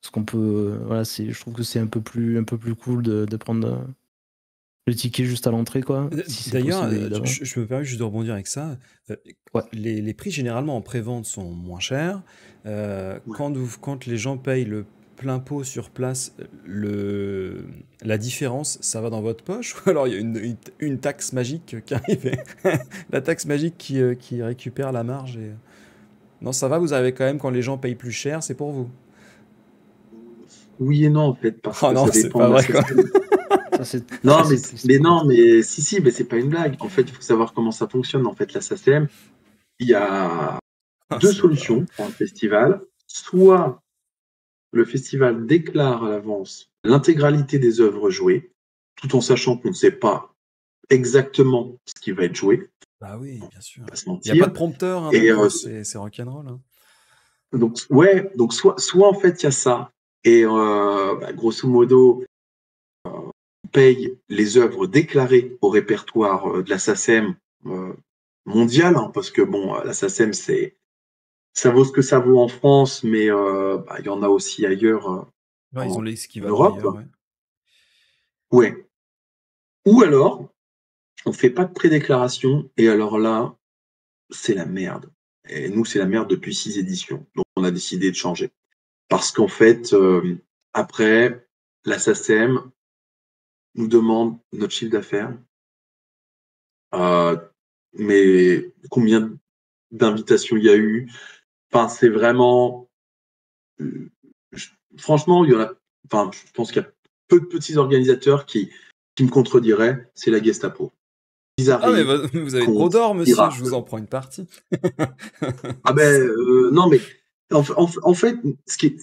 parce qu'on peut. Voilà, je trouve que c'est un peu plus cool de prendre le ticket juste à l'entrée, quoi, si c'est D'ailleurs, possible évidemment. je me permets juste de rebondir avec ça. Euh, Ouais. les prix généralement en pré-vente sont moins chers. Ouais. Quand les gens payent le plein pot sur place, la différence, ça va dans votre poche? Ou alors il y a une taxe magique qui arrive, la taxe magique qui récupère la marge Non, ça va, vous avez quand même, quand les gens payent plus cher, c'est pour vous. Oui et non, en fait, parce Oh que non, ça c'est dépend pas de vrai quoi. l'association. Ça, Non, c'est triste mais par non, contre. mais si, mais c'est pas une blague. En fait, il faut savoir comment ça fonctionne. En fait, la SACEM, il y a Ah, deux c'est pas vrai. solutions pour un festival. Soit le festival déclare à l'avance l'intégralité des œuvres jouées, tout en sachant qu'on ne sait pas exactement ce qui va être joué, Bah oui, on va bien sûr. pas se Il n'y a pas de mentir. prompteur, hein, Et donc c'est rock'n'roll. Hein. donc, ouais, donc soit en fait il y a ça, et bah, grosso modo, on paye les œuvres déclarées au répertoire de la SACEM mondiale, hein, parce que bon, la SACEM, ça vaut ce que ça vaut en France, mais bah, il y en a aussi ailleurs Ouais, ils ont en l'équivalent Europe. ailleurs, ouais. Ouais. Ou alors, on fait pas de prédéclaration, et alors là, c'est la merde. Et nous, c'est la merde depuis 6 éditions. Donc, on a décidé de changer. Parce qu'en fait, après, la SACEM nous demande notre chiffre d'affaires. Mais combien d'invitations il y a eu? Enfin, c'est vraiment. Franchement, il y en a. Enfin, je pense qu'il y a peu de petits organisateurs qui me contrediraient. C'est la Gestapo. Ils Ah, mais arrivent, vous avez trop comptent, d'or, ils monsieur, je vous en raflent. prends une partie. Ah ben non, mais en fait, c'est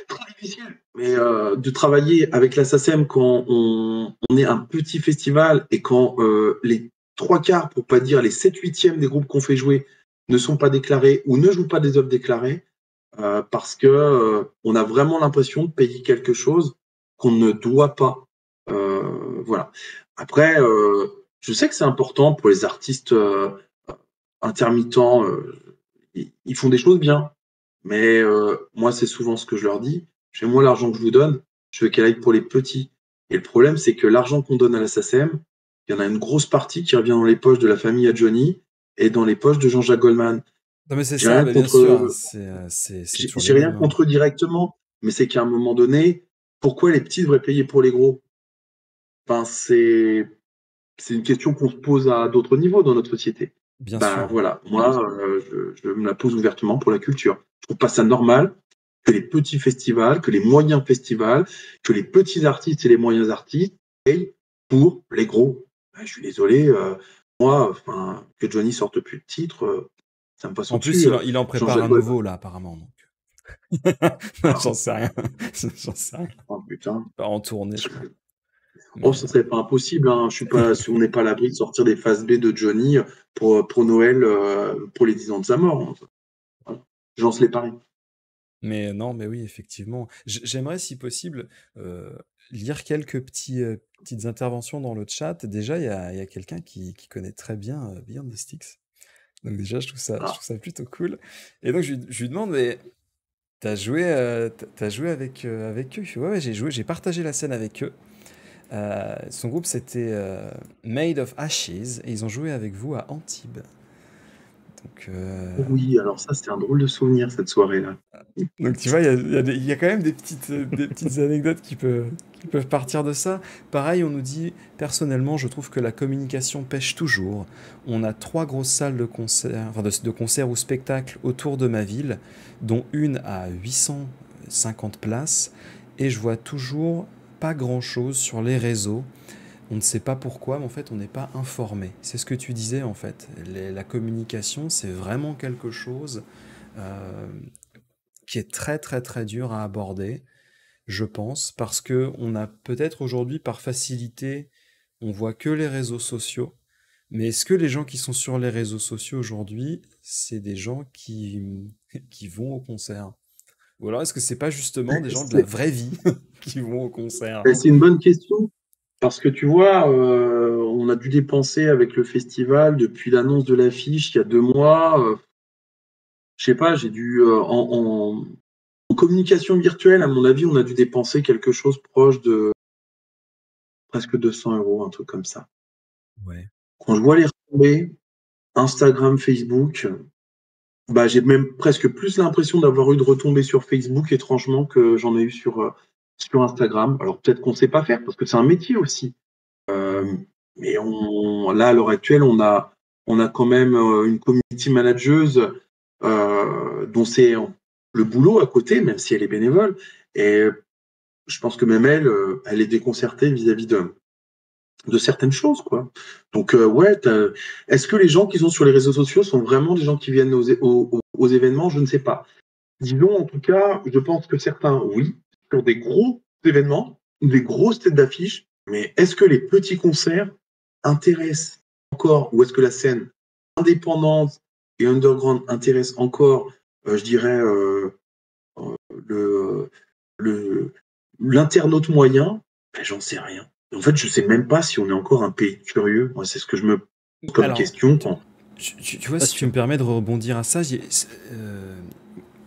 très difficile, mais de travailler avec la SACEM quand on est un petit festival et quand les trois quarts, pour pas dire les 7/8 des groupes qu'on fait jouer, ne sont pas déclarés ou ne jouent pas des œuvres déclarées, parce que on a vraiment l'impression de payer quelque chose qu'on ne doit pas. Voilà. Après, je sais que c'est important pour les artistes intermittents. Ils font des choses bien. Mais moi, c'est souvent ce que je leur dis. Moi, l'argent que je vous donne, je veux qu'elle aille pour les petits. Et le problème, c'est que l'argent qu'on donne à la SACEM, il y en a une grosse partie qui revient dans les poches de la famille à Johnny et dans les poches de Jean-Jacques Goldman. Non, mais c'est J'ai ça, rien bah, bien sûr, contre, c'est toujours les j'ai rien mêmes, hein. contre eux directement, mais c'est qu'à un moment donné, pourquoi les petits devraient payer pour les gros? Enfin, c'est une question qu'on se pose à d'autres niveaux dans notre société. Bien Ben sûr. voilà, moi, je me la pose ouvertement pour la culture. Je trouve pas ça normal que les petits festivals, que les moyens festivals, que les petits artistes et les moyens artistes payent pour les gros. Ben, je suis désolé, moi, enfin, que Johnny sorte plus de titres, ça me passe En plus, au-dessus. il en prépare Jean-Jacques un Goldman. nouveau, là, apparemment. Donc. Ah, J'en sais rien. J'en sais rien. oh, putain. Pas en tournée, je crois. Oh, Mais ça serait pas impossible, hein. Je suis pas, on n'est pas à l'abri de sortir des phases B de Johnny pour Noël, pour les 10 ans de sa mort, hein. Voilà. J'en sais les paris. non, mais oui, effectivement. J'aimerais, si possible, lire quelques petites interventions dans le chat. Déjà, il y a quelqu'un qui connaît très bien Beyond the Sticks. Donc déjà, je Ah. trouve ça plutôt cool. Et donc, je lui demande, mais t'as joué avec eux? Il fait, ouais, ouais, j'ai joué, j'ai partagé la scène avec eux. Son groupe, c'était Made of Ashes, et ils ont joué avec vous à Antibes. Donc, Oui, alors ça, c'était un drôle de souvenir, cette soirée-là. Donc tu vois, il y a quand même des petites anecdotes qui peuvent partir de ça. Pareil, on nous dit, personnellement, je trouve que la communication pêche toujours. On a 3 grosses salles de concert, enfin de concert ou spectacles autour de ma ville, dont une à 850 places, et je vois toujours pas grand-chose sur les réseaux. On ne sait pas pourquoi, mais en fait, on n'est pas informé. C'est ce que tu disais, en fait. La communication, c'est vraiment quelque chose euh, qui est très très très dur à aborder, je pense, parce que on a peut-être aujourd'hui par facilité, on voit que les réseaux sociaux, mais est-ce que les gens qui sont sur les réseaux sociaux aujourd'hui, c'est des gens qui vont au concert? Ou alors est-ce que c'est pas justement des gens de la C'est vraie vie qui vont au concert? c'est une bonne question, parce que tu vois, on a dû dépenser avec le festival depuis l'annonce de l'affiche il y a 2 mois. Je sais pas, j'ai dû, en communication virtuelle, à mon avis, on a dû dépenser quelque chose proche de presque 200 €, un truc comme ça. Ouais. Quand je vois les retombées, Instagram, Facebook, bah, j'ai même presque plus l'impression d'avoir eu de retombées sur Facebook, étrangement, que j'en ai eu sur Instagram. Alors peut-être qu'on sait pas faire, parce que c'est un métier aussi. Mm. Mais là, à l'heure actuelle, on a quand même une community manageuse dont c'est le boulot à côté, même si elle est bénévole. Et je pense que même elle, elle est déconcertée vis-à-vis de certaines choses, quoi. Donc, ouais, est-ce que les gens qui sont sur les réseaux sociaux sont vraiment des gens qui viennent aux événements? Je ne sais pas. Disons, en tout cas, je pense que certains, oui, sur des gros événements, des grosses têtes d'affiche, mais est-ce que les petits concerts intéressent encore, ou est-ce que la scène indépendante et underground intéresse encore, je dirais, le, le, l'internaute moyen? Ben, j'en sais rien. En fait, je sais même pas si on est encore un pays curieux. Moi, c'est ce que je me pose comme Alors, question. tu vois, Pas si tu me sûr. permets de rebondir à ça,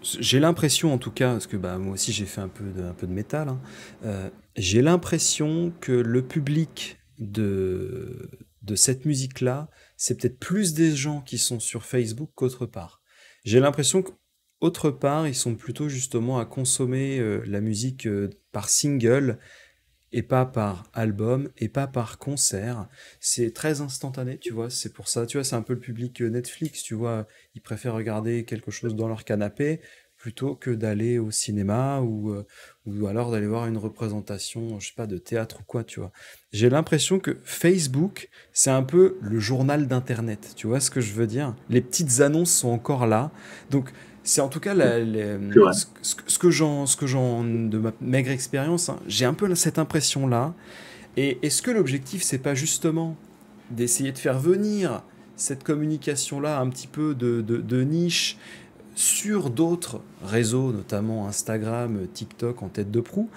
j'ai l'impression, en tout cas, parce que bah, moi aussi j'ai fait un peu de métal, hein, j'ai l'impression que le public de cette musique-là, c'est peut-être plus des gens qui sont sur Facebook qu'autre part. J'ai l'impression qu'autre part, ils sont plutôt justement à consommer la musique par single et pas par album et pas par concert. C'est très instantané, tu vois. C'est pour ça, tu vois, c'est un peu le public Netflix, tu vois. Ils préfèrent regarder quelque chose dans leur canapé plutôt que d'aller au cinéma ou alors d'aller voir une représentation, je sais pas, de théâtre ou quoi, tu vois. J'ai l'impression que Facebook, c'est un peu le journal d'Internet, tu vois ce que je veux dire? Les petites annonces sont encore là. Donc, c'est en tout cas C'est vrai. ce que j'en, de ma maigre expérience, hein, j'ai un peu cette impression-là. Et est-ce que l'objectif, c'est pas justement d'essayer de faire venir cette communication-là un petit peu de niche sur d'autres réseaux, notamment Instagram, TikTok en tête de proue?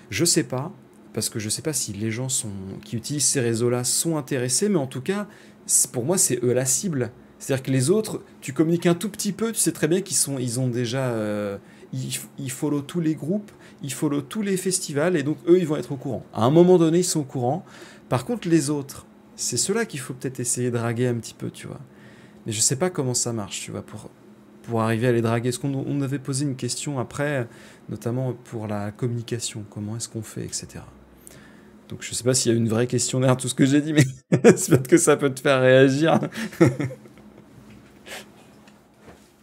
Je sais pas, parce que je sais pas si les gens qui utilisent ces réseaux-là sont intéressés, mais en tout cas, pour moi, c'est eux la cible. C'est-à-dire que les autres, tu communiques un tout petit peu, tu sais très bien ils ont déjà, ils follow tous les groupes, ils follow tous les festivals, et donc eux, ils vont être au courant. À un moment donné, ils sont au courant. Par contre, les autres, c'est ceux-là qu'il faut peut-être essayer de draguer un petit peu, tu vois. Mais je sais pas comment ça marche, tu vois, pour arriver à les draguer. Est-ce qu'on avait posé une question après, notamment pour la communication, comment est-ce qu'on fait, etc. Donc je sais pas s'il y a une vraie question derrière tout ce que j'ai dit, mais peut-être que ça peut te faire réagir.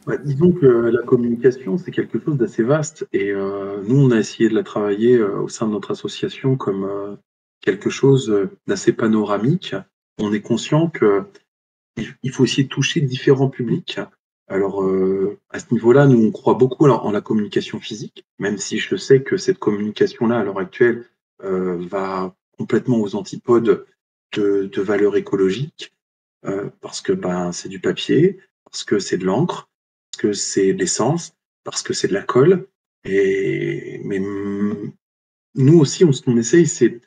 Ouais, disons que la communication, c'est quelque chose d'assez vaste et nous, on a essayé de la travailler au sein de notre association comme quelque chose d'assez panoramique. On est conscient que il faut essayer de toucher différents publics. Alors, à ce niveau-là, nous, on croit beaucoup en la communication physique, même si je sais que cette communication-là, à l'heure actuelle, va complètement aux antipodes de valeurs écologiques, parce que ben, c'est du papier, parce que c'est de l'encre, parce que c'est de l'essence, parce que c'est de la colle. Mais nous aussi, ce qu'on essaye, c'est,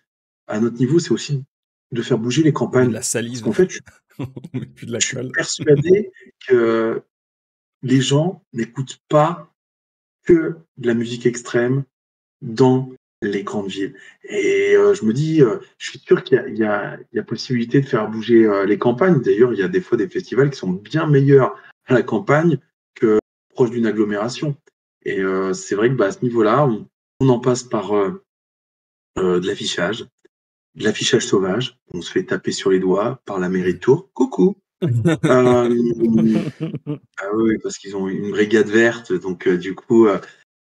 à notre niveau, c'est aussi de faire bouger les On met de campagnes. la Parce salive, qu'en fait, on met plus de la je suis colle. persuadé que les gens n'écoutent pas que de la musique extrême dans les grandes villes. Et je me dis, je suis sûr qu'il y a possibilité de faire bouger les campagnes. D'ailleurs, il y a des fois des festivals qui sont bien meilleurs à la campagne que proche d'une agglomération. Et c'est vrai que bah, à ce niveau-là, on en passe par de l'affichage sauvage. On se fait taper sur les doigts par la mairie de Tours. Coucou. Ah oui, parce qu'ils ont une brigade verte, donc du coup,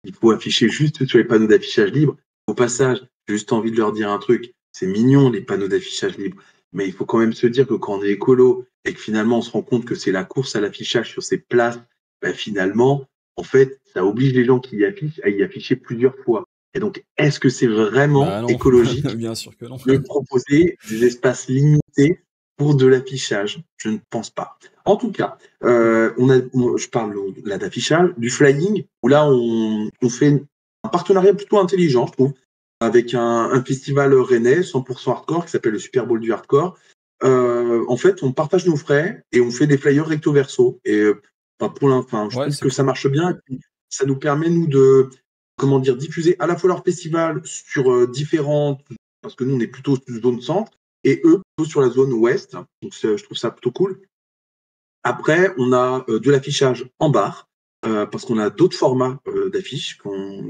il faut afficher juste sur les panneaux d'affichage libre. Au passage, j'ai juste envie de leur dire un truc, c'est mignon les panneaux d'affichage libre, mais il faut quand même se dire que quand on est écolo et que finalement on se rend compte que c'est la course à l'affichage sur ces places, ben, finalement, en fait, ça oblige les gens qui y affichent à y afficher plusieurs fois. Et donc, est-ce que c'est vraiment Bah non, écologique bien sûr que non. de proposer des espaces limités pour de l'affichage? Je ne pense pas. En tout cas, je parle là d'affichage, du flying, où là on fait un partenariat plutôt intelligent, je trouve, avec un festival rennais 100% hardcore qui s'appelle le Super Bowl du hardcore. En fait, on partage nos frais et on fait des flyers recto verso. Et pour l'instant, je Ouais, trouve c'est que ça cool. marche bien. Et puis, ça nous permet nous de comment dire diffuser à la fois leur festival sur différentes, parce que nous on est plutôt sur zone centre et eux plutôt sur la zone ouest. Donc je trouve ça plutôt cool. Après, on a de l'affichage en bar, parce qu'on a d'autres formats d'affiches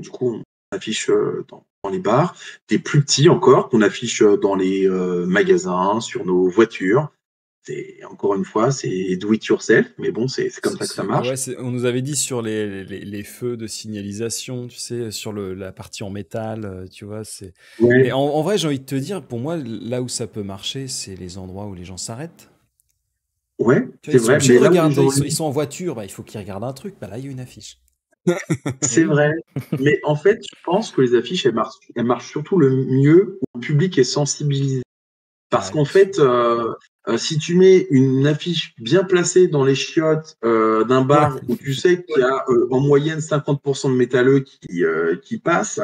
du coup, on affiche dans les bars, des plus petits encore, qu'on affiche dans les magasins, sur nos voitures. Encore une fois, c'est do it yourself, mais bon, c'est comme ça que ça Ouais, marche. on nous avait dit sur les feux de signalisation, tu sais, sur la partie en métal, tu vois, c'est... Mais Ouais, en vrai, j'ai envie de te dire, pour moi, là où ça peut marcher, c'est les endroits où les gens s'arrêtent. ouais, Tu vois, c'est ils sont vrai, obligés de mais là où les regarder, gens ils sont en voiture, bah, il faut qu'ils regardent un truc, bah là, il y a une affiche. c'est Oui. vrai, mais en fait, je pense que les affiches, elles marchent surtout le mieux où le public est sensibilisé. Parce Ouais, qu'en bien sûr. fait, si tu mets une affiche bien placée dans les chiottes d'un Ouais. bar où tu sais qu'il y a en moyenne 50% de métalleux qui passent,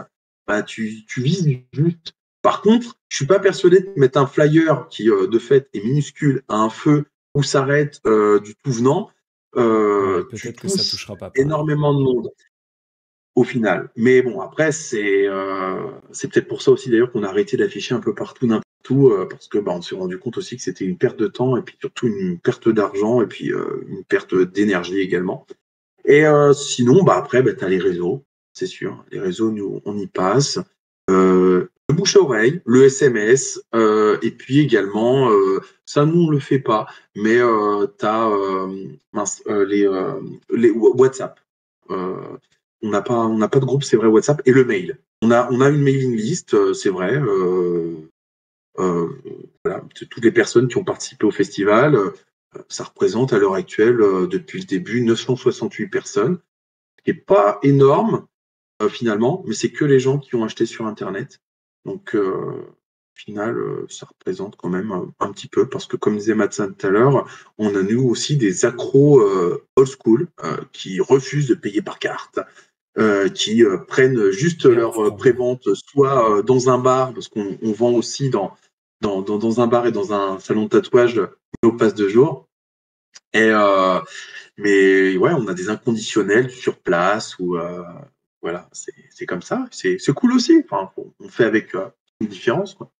bah tu vises juste. Par contre, je suis pas persuadé de mettre un flyer qui, de fait, est minuscule à un feu où s'arrête du tout venant, Ouais, tu peut-être que ça touches touchera pas pareil. énormément de monde au final. Mais bon, après, c'est peut-être pour ça aussi d'ailleurs qu'on a arrêté d'afficher un peu partout, n'importe où, parce que bah, on s'est rendu compte aussi que c'était une perte de temps et puis surtout une perte d'argent et puis une perte d'énergie également. Et sinon, après, tu as les réseaux, c'est sûr. Les réseaux, nous, on y passe. Le bouche à oreille, le SMS, et puis également, ça, nous, on le fait pas, mais tu as les WhatsApp. On n'a pas de groupe, c'est vrai, WhatsApp, et le mail. On a une mailing list, c'est vrai. Euh, voilà, toutes les personnes qui ont participé au festival, ça représente à l'heure actuelle, depuis le début, 968 personnes, ce qui n'est pas énorme finalement, mais c'est que les gens qui ont acheté sur Internet. Donc, au final, ça représente quand même un petit peu, parce que comme disait Matson tout à l'heure, on a nous aussi des accros old school qui refusent de payer par carte. Qui prennent juste Et on leur comprend bien. prévente, soit dans un bar, parce qu'on vend aussi dans un bar et dans un salon de tatouage nos passes de jour. Et, mais ouais, on a des inconditionnels sur place ou voilà, c'est comme ça. C'est cool aussi. Enfin, on fait avec une différence, quoi.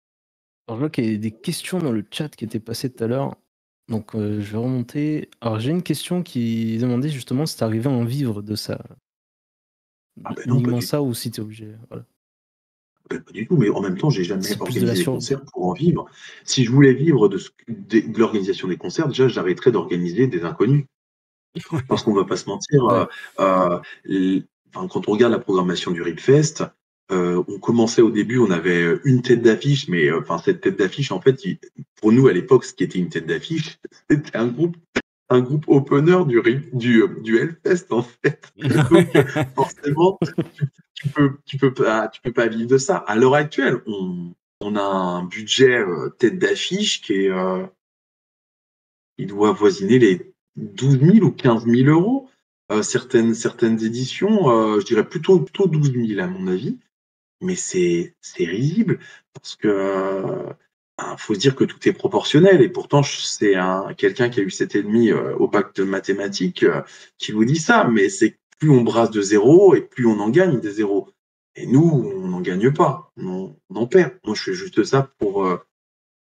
Alors, je vois qu'il y a des questions dans le chat qui étaient passées tout à l'heure. Donc, je vais remonter. Alors, j'ai une question qui demandait justement si t'arrivais à en vivre de ça. Ah ben non, pas Uniquement du tout. ça ou si t'es obligé. Voilà. Ben, pas du tout. Mais en même temps, j'ai jamais C'est plus de la organisé des sur. concerts pour en vivre. Si je voulais vivre de l'organisation des concerts, déjà, j'arrêterais d'organiser des inconnus. Parce qu'on va pas se mentir, Ouais. enfin, quand on regarde la programmation du Ripfest, on commençait au début, on avait une tête d'affiche, mais enfin cette tête d'affiche, en fait, pour nous à l'époque, ce qui était une tête d'affiche, c'était un groupe opener du Hellfest, en fait. Donc forcément, tu peux pas vivre de ça. À l'heure actuelle, on a un budget tête d'affiche il doit avoisiner les 12 000 ou 15 000 euros. Certaines éditions, je dirais plutôt 12 000 à mon avis, mais c'est risible parce que faut se dire que tout est proportionnel et pourtant c'est quelqu'un qui a eu 7,5 au bac de mathématiques qui vous dit ça, mais c'est plus on brasse de zéro et plus on en gagne des zéros. Et nous, on n'en gagne pas, on en perd. Moi, je fais juste ça pour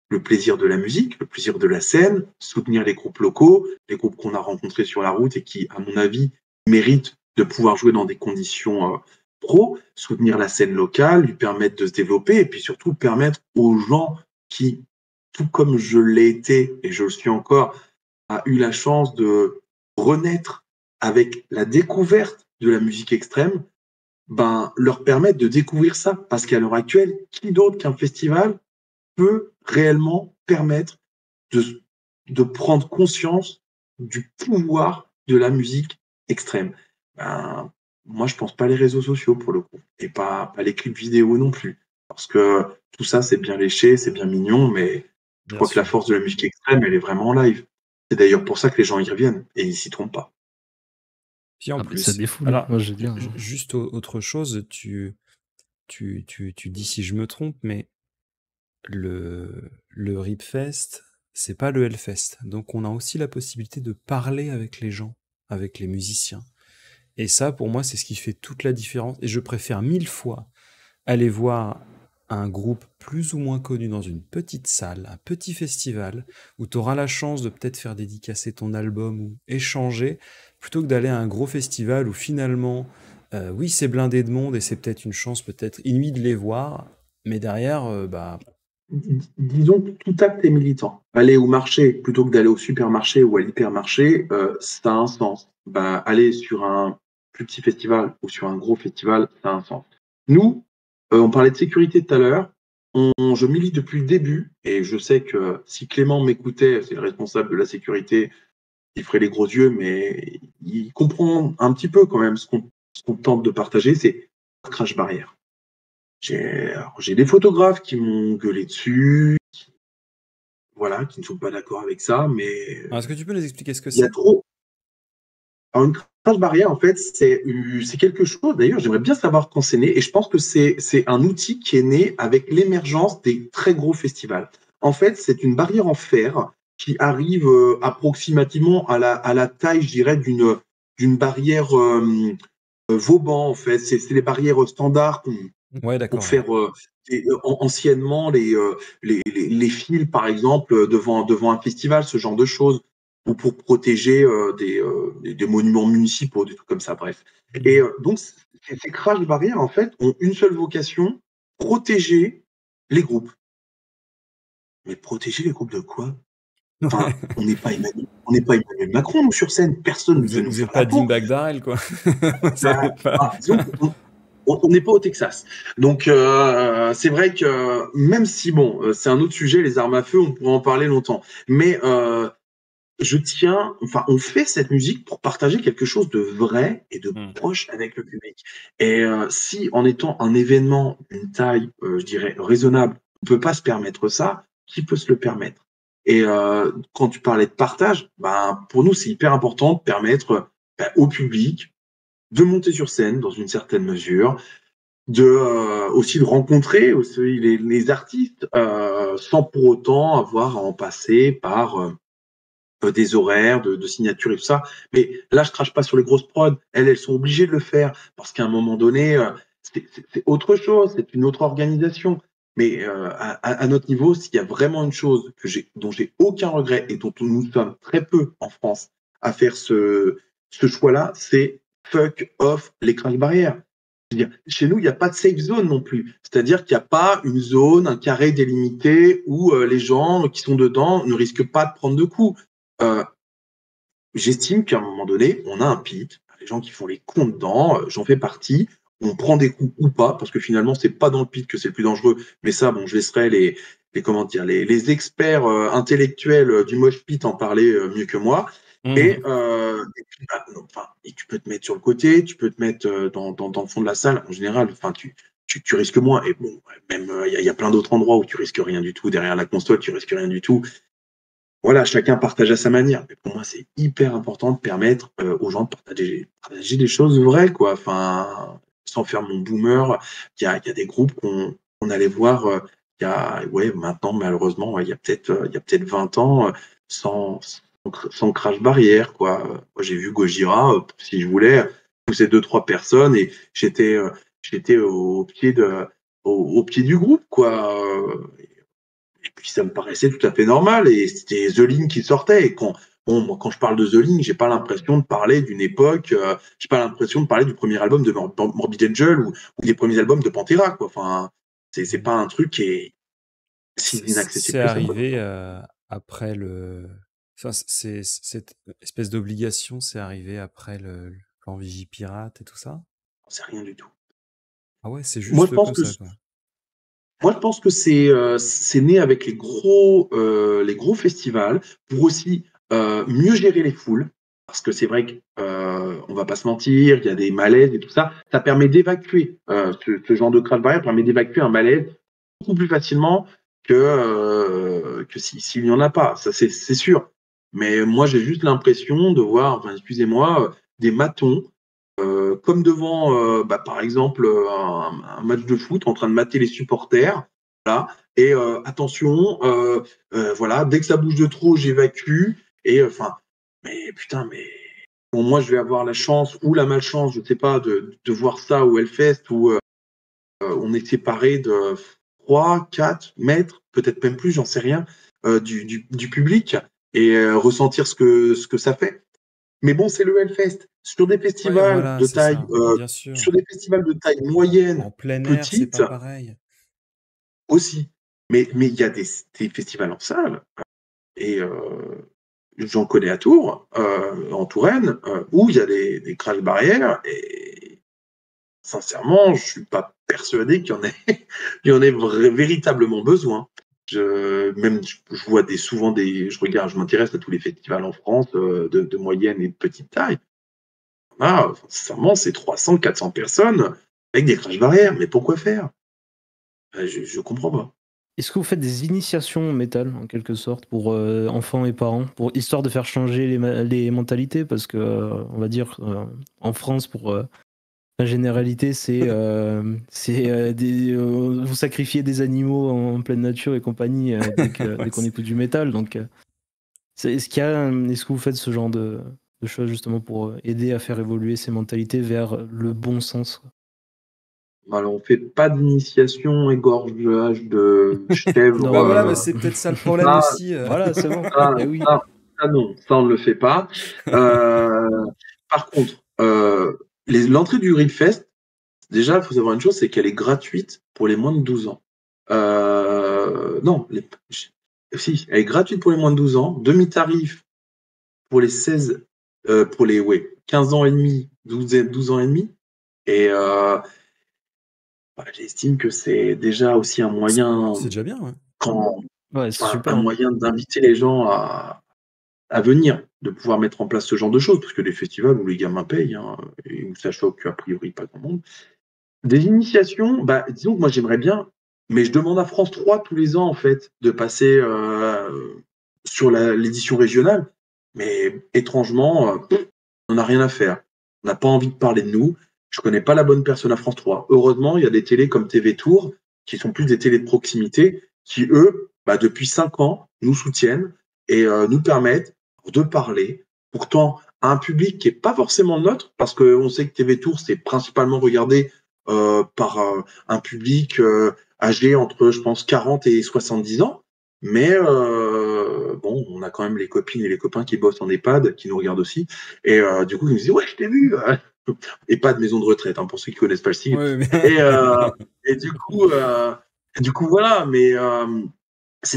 le plaisir de la musique, le plaisir de la scène, soutenir les groupes locaux, les groupes qu'on a rencontrés sur la route et qui, à mon avis, méritent de pouvoir jouer dans des conditions pro, soutenir la scène locale, lui permettre de se développer et puis surtout permettre aux gens qui, tout comme je l'ai été et je le suis encore, a eu la chance de renaître avec la découverte de la musique extrême, ben, leur permettre de découvrir ça. Parce qu'à l'heure actuelle, qui d'autre qu'un festival peut réellement permettre de, de prendre conscience du pouvoir de la musique extrême. Ben, moi, je pense pas les réseaux sociaux pour le coup, et pas les clips vidéo non plus, parce que tout ça, c'est bien léché, c'est bien mignon, mais je Bien crois que la sûr. force de la musique extrême, elle est vraiment en live. C'est d'ailleurs pour ça que les gens y reviennent, et ils s'y trompent pas. Puis en Ah, bah, ça plus, défoule, hein, alors, moi je veux dire. juste autre chose, tu dis si je me trompe, mais le Ripfest, c'est pas le Hellfest. Donc on a aussi la possibilité de parler avec les gens, avec les musiciens. Et ça, pour moi, c'est ce qui fait toute la différence. Et je préfère 1000 fois aller voir un groupe plus ou moins connu dans une petite salle, un petit festival, où tu auras la chance de peut-être faire dédicacer ton album ou échanger, plutôt que d'aller à un gros festival où finalement, oui, c'est blindé de monde et c'est peut-être une chance peut-être inouïe de les voir, mais derrière, bah, Disons que tout acte est militant. Aller au marché plutôt que d'aller au supermarché ou à l'hypermarché, ça a un sens. Bah, aller sur un plus petit festival ou sur un gros festival, ça a un sens. Nous, on parlait de sécurité tout à l'heure. Je milite depuis le début et je sais que si Clément m'écoutait, c'est le responsable de la sécurité, il ferait les gros yeux, mais il comprend un petit peu quand même ce qu'on tente de partager, c'est crash barrière. J'ai des photographes qui m'ont gueulé dessus, voilà, qui ne sont pas d'accord avec ça, mais alors, est-ce que tu peux nous expliquer ce que il y a c'est? trop. Alors, une crash barrière, en fait, c'est quelque chose, d'ailleurs, j'aimerais bien savoir quand c'est né, et je pense que c'est un outil qui est né avec l'émergence des très gros festivals. En fait, c'est une barrière en fer qui arrive approximativement à la taille, je dirais, d'une barrière Vauban, en fait. C'est les barrières standards Ouais, pour d'accord, ouais. faire anciennement les fils, par exemple, devant un festival, ce genre de choses. ou pour protéger des monuments municipaux, des trucs comme ça, bref. Et donc, ces crash barrières, en fait, ont une seule vocation, protéger les groupes. Mais protéger les groupes de quoi? Enfin, on n'est pas Emmanuel Macron, nous, sur scène. Personne ne veut nous Vous faire êtes la pas Dim peau. Bagdarel, quoi. Vous savez Bah, pas. disons on n'est pas au Texas. Donc, c'est vrai que même si, bon, c'est un autre sujet, les armes à feu, on pourrait en parler longtemps. Mais on fait cette musique pour partager quelque chose de vrai et de proche avec le public. Et si, en étant un événement d'une taille, je dirais, raisonnable, on peut pas se permettre ça, qui peut se le permettre? Et quand tu parlais de partage, ben, pour nous, c'est hyper important de permettre au public de monter sur scène dans une certaine mesure, aussi de rencontrer aussi les artistes sans pour autant avoir à en passer par des horaires de signature et tout ça. Mais là, je crache pas sur les grosses prods. Elles sont obligées de le faire parce qu'à un moment donné, c'est autre chose, c'est une autre organisation. Mais à notre niveau, s'il y a vraiment une chose dont j'ai aucun regret et dont nous sommes très peu en France à faire ce choix-là, c'est fuck off les crash barrières. C'est-à-dire, chez nous, il n'y a pas de safe zone non plus. C'est-à-dire qu'il n'y a pas une zone, un carré délimité où les gens qui sont dedans ne risquent pas de prendre de coups. Euh, J'estime qu'à un moment donné, on a un pit. Les gens qui font les cons dedans, j'en fais partie. On prend des coups ou pas, parce que finalement, c'est pas dans le pit que c'est le plus dangereux. Mais ça, bon, je laisserai comment dire, les experts intellectuels du mosh pit en parler mieux que moi. Et puis, bah, non, enfin, et tu peux te mettre sur le côté, tu peux te mettre dans le fond de la salle. En général, enfin, tu risques moins. Et bon, même il y a plein d'autres endroits où tu risques rien du tout. Derrière la console, tu risques rien du tout. Voilà, chacun partage à sa manière. Mais pour moi, c'est hyper important de permettre aux gens de partager des choses vraies, quoi. Enfin, sans faire mon boomer, il y a des groupes qu'on allait voir ouais, maintenant, malheureusement, ouais, il y a peut-être 20 ans, sans crash barrière, quoi. Moi, j'ai vu Gojira, si je voulais, pousser 2-3 personnes et j'étais au pied du groupe, quoi. Et puis ça me paraissait tout à fait normal et c'était The Link qui sortait. Et moi, quand je parle de The Link, j'ai pas l'impression de parler d'une époque, j'ai pas l'impression de parler du premier album de Morbid Angel ou des premiers albums de Pantera, quoi. Enfin, c'est pas un truc qui est si inaccessible C'est que ça, quoi. arrivé après le. Enfin, cette espèce d'obligation, c'est arrivé après le plan Vigipirate et tout ça? C'est rien du tout. Ah ouais, c'est Moi, je juste pense comme que ça, quoi. Moi, je pense que c'est né avec les gros festivals pour aussi mieux gérer les foules. Parce que c'est vrai que on va pas se mentir, il y a des malaises et tout ça. Ça permet d'évacuer ce genre de crash barrière permet d'évacuer un malaise beaucoup plus facilement que s'il n'y en a pas. Ça, c'est sûr. Mais moi, j'ai juste l'impression de voir, enfin, excusez-moi, des matons comme devant, par exemple, un match de foot en train de mater les supporters. Voilà. Et attention, voilà, dès que ça bouge de trop, j'évacue. Et enfin, mais putain, mais bon, moi, je vais avoir la chance ou la malchance, je ne sais pas, de voir ça au Hellfest où on est séparé de 3, 4 mètres, peut-être même plus, j'en sais rien, du public et ressentir ce que ça fait. Mais bon, c'est le Hellfest. Ouais, voilà, c'est ça, bien sûr. Sur des festivals de taille moyenne En ou plein air, c'est petite pas pareil. aussi. Mais il y a des festivals en salle, et j'en connais à Tours, en Touraine, où il y a des crash barrières, et sincèrement, je suis pas persuadé qu'il y en ait, il y en ait véritablement besoin. Je vois je m'intéresse à tous les festivals en France de moyenne et de petite taille. Sincèrement, c'est 300, 400 personnes avec des crash barrières. Mais pourquoi faire? Je comprends pas. Est-ce que vous faites des initiations au métal, en quelque sorte, pour enfants et parents, histoire de faire changer les mentalités? Parce que, on va dire, en France, pour la généralité, vous sacrifiez des animaux en pleine nature et compagnie dès qu'on écoute du métal. Donc, est-ce que vous faites ce genre de choses justement pour aider à faire évoluer ces mentalités vers le bon sens, quoi? Alors, on fait pas d'initiation, égorgeage de chèvre. Non, Bah voilà, bah c'est peut-être ça le problème ça, aussi. voilà, c'est bon. ça, Eh oui. ça, ça non, ça on ne le fait pas. Par contre, l'entrée du Ribfest, déjà, il faut savoir une chose, c'est qu'elle est gratuite pour les moins de 12 ans. Non, si, elle est gratuite pour les moins de 12 ans, demi-tarif pour les 16, pour les 15 ans et demi, 12 ans et demi. Et j'estime que c'est déjà aussi un moyen, C'est déjà bien, ouais. C'est super. un moyen d'inviter les gens à venir, de pouvoir mettre en place ce genre de choses, parce que les festivals où les gamins payent, et où ça choque a priori pas grand monde. Des initiations, disons que moi j'aimerais bien, mais je demande à France 3 tous les ans en fait de passer sur l'édition régionale, mais étrangement, on n'a rien à faire. On n'a pas envie de parler de nous. Je connais pas la bonne personne à France 3. Heureusement, il y a des télés comme TV Tour, qui sont plus des télés de proximité, qui eux, depuis 5 ans, nous soutiennent et nous permettent de parler. Pourtant, à un public qui est pas forcément le nôtre, parce qu'on sait que TV Tour, c'est principalement regardé par un public âgé entre, je pense, 40 et 70 ans. Mais bon, on a quand même les copines et les copains qui bossent en EHPAD, qui nous regardent aussi. Et du coup, ils nous disent, ouais, je t'ai vu. EHPAD, maison de retraite, pour ceux qui connaissent pas le style. Ouais, mais... et du coup, voilà. Mais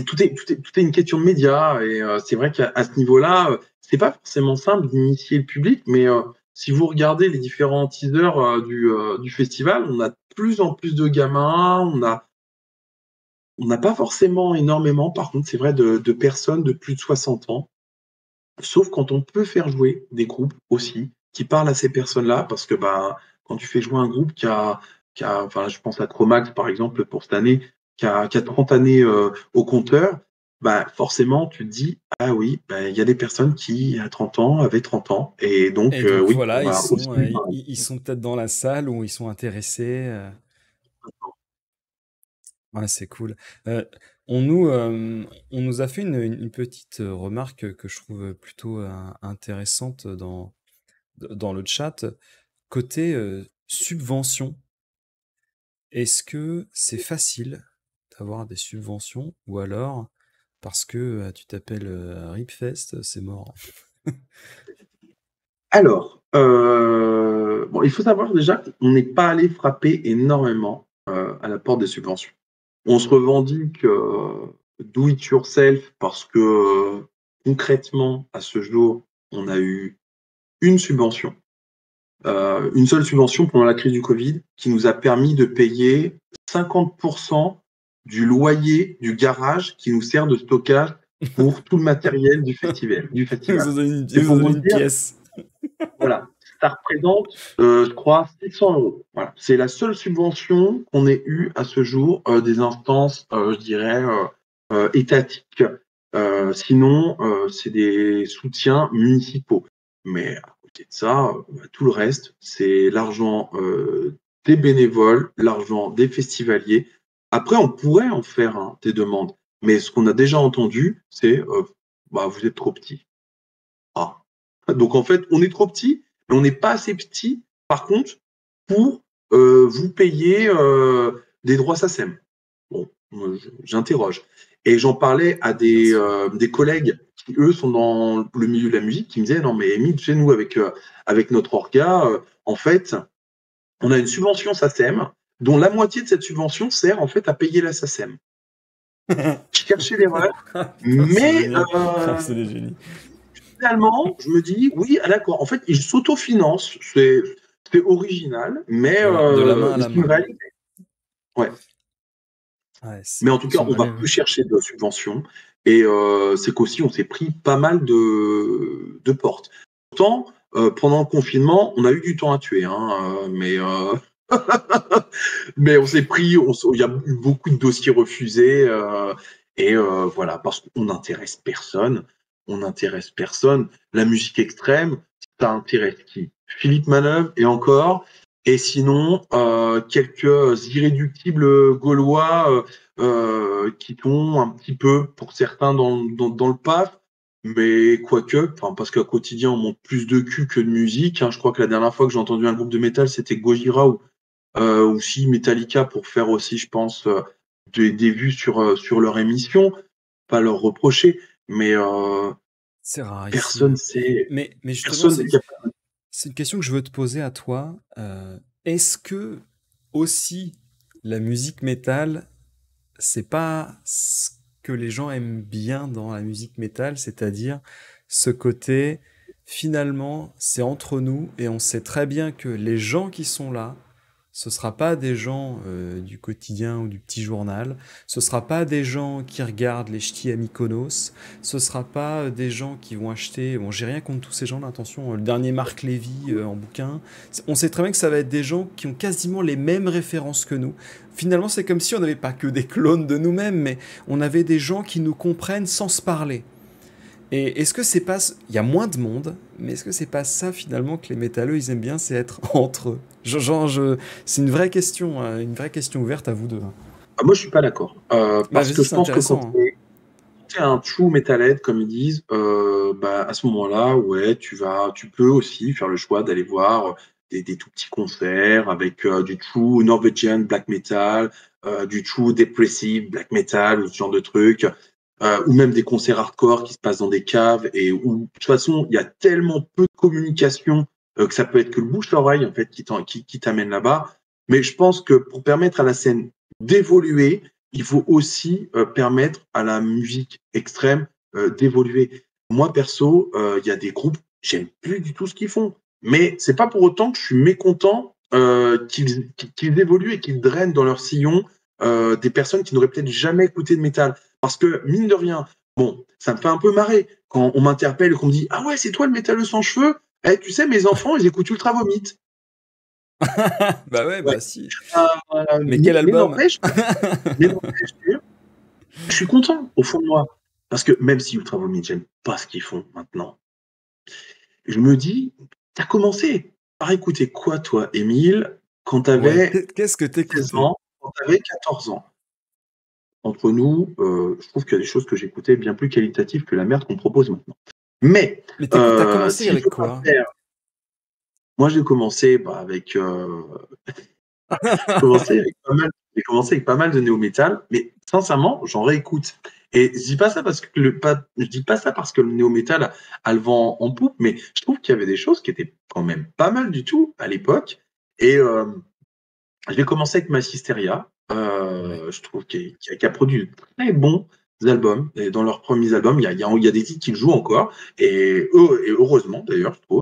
tout est une question de médias. Et c'est vrai qu'à ce niveau-là, c'est pas forcément simple d'initier le public, mais si vous regardez les différents teasers du festival, on a de plus en plus de gamins, on n'a pas forcément énormément, par contre, c'est vrai, de personnes de plus de 60 ans, sauf quand on peut faire jouer des groupes aussi, qui parlent à ces personnes-là, parce que quand tu fais jouer un groupe qui a enfin, je pense à Chromax, par exemple, pour cette année, qui a 30 années au compteur, forcément, tu te dis, ah oui, il y a des personnes qui, à 30 ans, avaient 30 ans, et donc, Et donc oui, voilà, on va aussi... ils sont peut-être dans la salle ou ils sont intéressés. Ouais, c'est cool. On nous a fait une petite remarque que je trouve plutôt intéressante dans le chat. Côté subvention, est-ce que c'est facile d'avoir des subventions ou alors parce que tu t'appelles Ripfest, c'est mort? Alors, bon, il faut savoir déjà qu'on n'est pas allé frapper énormément à la porte des subventions. On se revendique do it yourself parce que concrètement, à ce jour, on a eu une subvention, une seule subvention pendant la crise du Covid qui nous a permis de payer 50% du loyer du garage qui nous sert de stockage pour tout le matériel du festival. Ils vous ont donné C'est pour vous une dire, pièce. voilà, ça représente, je crois, 600 euros. Voilà. C'est la seule subvention qu'on ait eue à ce jour des instances, je dirais, étatiques. Sinon, c'est des soutiens municipaux. Mais à côté de ça, tout le reste, c'est l'argent des bénévoles, l'argent des festivaliers. Après, on pourrait en faire des demandes. Mais ce qu'on a déjà entendu, c'est vous êtes trop petit. Ah. Donc en fait, on est trop petit, mais on n'est pas assez petit, par contre, pour vous payer des droits SACEM. Bon, j'interroge. Et j'en parlais à des collègues qui, eux, sont dans le milieu de la musique, qui me disaient, non mais Émile, chez nous, avec notre orga, en fait, on a une subvention SACEM, dont la moitié de cette subvention sert en fait à payer la SACEM. Je cherchais l'erreur, mais C'est des génies. finalement, je me dis, oui, d'accord. En fait, ils s'autofinancent. C'est original, mais De la main à la c'est une main. réalité. Ouais. Ouais, Mais en tout cas, on va plus chercher de subventions. Et c'est qu'aussi, on s'est pris pas mal de portes. Pourtant, pendant le confinement, on a eu du temps à tuer. Mais mais on s'est pris, il y a eu beaucoup de dossiers refusés. Et voilà, parce qu'on n'intéresse personne. On n'intéresse personne. La musique extrême, ça intéresse qui? Philippe Manœuvre et encore. Et sinon, quelques irréductibles gaulois qui tombent un petit peu pour certains dans le PAF. Mais quoique, parce qu'au quotidien, on monte plus de cul que de musique. Je crois que la dernière fois que j'ai entendu un groupe de métal, c'était Gojira ou aussi Metallica pour faire aussi, je pense, des vues sur leur émission. Pas leur reprocher, mais C'est Personne rarissime. sait, Mais justement, personne n'est capable. c'est une question que je veux te poser à toi. Est-ce que aussi la musique métal, c'est pas ce que les gens aiment bien dans la musique métal, c'est-à-dire ce côté, finalement, c'est entre nous et on sait très bien que les gens qui sont là, ce sera pas des gens du quotidien ou du petit journal, ce sera pas des gens qui regardent les ch'tis à Mykonos, ce sera pas des gens qui vont acheter, bon j'ai rien contre tous ces gens-là, attention, le dernier Marc Lévy en bouquin, on sait très bien que ça va être des gens qui ont quasiment les mêmes références que nous. Finalement, c'est comme si on n'avait pas que des clones de nous-mêmes, mais on avait des gens qui nous comprennent sans se parler. Et est-ce que c'est pas... Il y a moins de monde, mais est-ce que c'est pas ça finalement que les métalleux, ils aiment bien, c'est être entre eux? C'est une vraie question ouverte à vous deux. Ah, moi, je suis pas d'accord. Bah Parce que vas-y, je c'est pense que quand intéressant, hein. tu es un true metalhead, comme ils disent, bah, à ce moment-là, ouais, tu peux aussi faire le choix d'aller voir des tout petits concerts avec du true Norwegian black metal, du true depressive black metal, ou ce genre de trucs, ou même des concerts hardcore qui se passent dans des caves et où, de toute façon, il y a tellement peu de communication que ça peut être que le bouche-oreille, en fait, qui t'amène là-bas. Mais je pense que pour permettre à la scène d'évoluer, il faut aussi permettre à la musique extrême d'évoluer. Moi, perso, il y a des groupes, j'aime plus du tout ce qu'ils font. Mais c'est pas pour autant que je suis mécontent qu'ils évoluent et qu'ils drainent dans leur sillon des personnes qui n'auraient peut-être jamais écouté de métal. Parce que, mine de rien, bon, ça me fait un peu marrer quand on m'interpelle et qu'on me dit « Ah ouais, c'est toi le métalleux sans cheveux ?» Eh, tu sais, mes enfants, ils écoutent Ultra Vomit. Bah ouais, Ouais. bah si. Mais Mais, quel mais album? n'empêche, mais n'empêche que je suis content au fond de moi. Parce que même si Ultra Vomit, j'aime pas ce qu'ils font maintenant, je me dis, t'as commencé par écouter quoi, toi, Émile, quand Ouais, t'avais qu'est-ce que 16 t'écoutais? ans, quand t'avais 14 ans? Entre nous, je trouve qu'il y a des choses que j'écoutais bien plus qualitatives que la merde qu'on propose maintenant. Mais Mais t'as commencé si je avec dois quoi? faire, moi j'ai commencé avec j'ai commencé avec pas mal de néo-metal, mais sincèrement, j'en réécoute. Et je dis pas ça parce que le néo-metal a le vent en poupe, mais je trouve qu'il y avait des choses qui étaient quand même pas mal du tout à l'époque. Et j'ai commencé avec Massisteria. Ouais. Je trouve qu'il a produit de très bons albums. Et dans leurs premiers albums, il y a des titres qui jouent encore. Et heureusement, d'ailleurs, je trouve.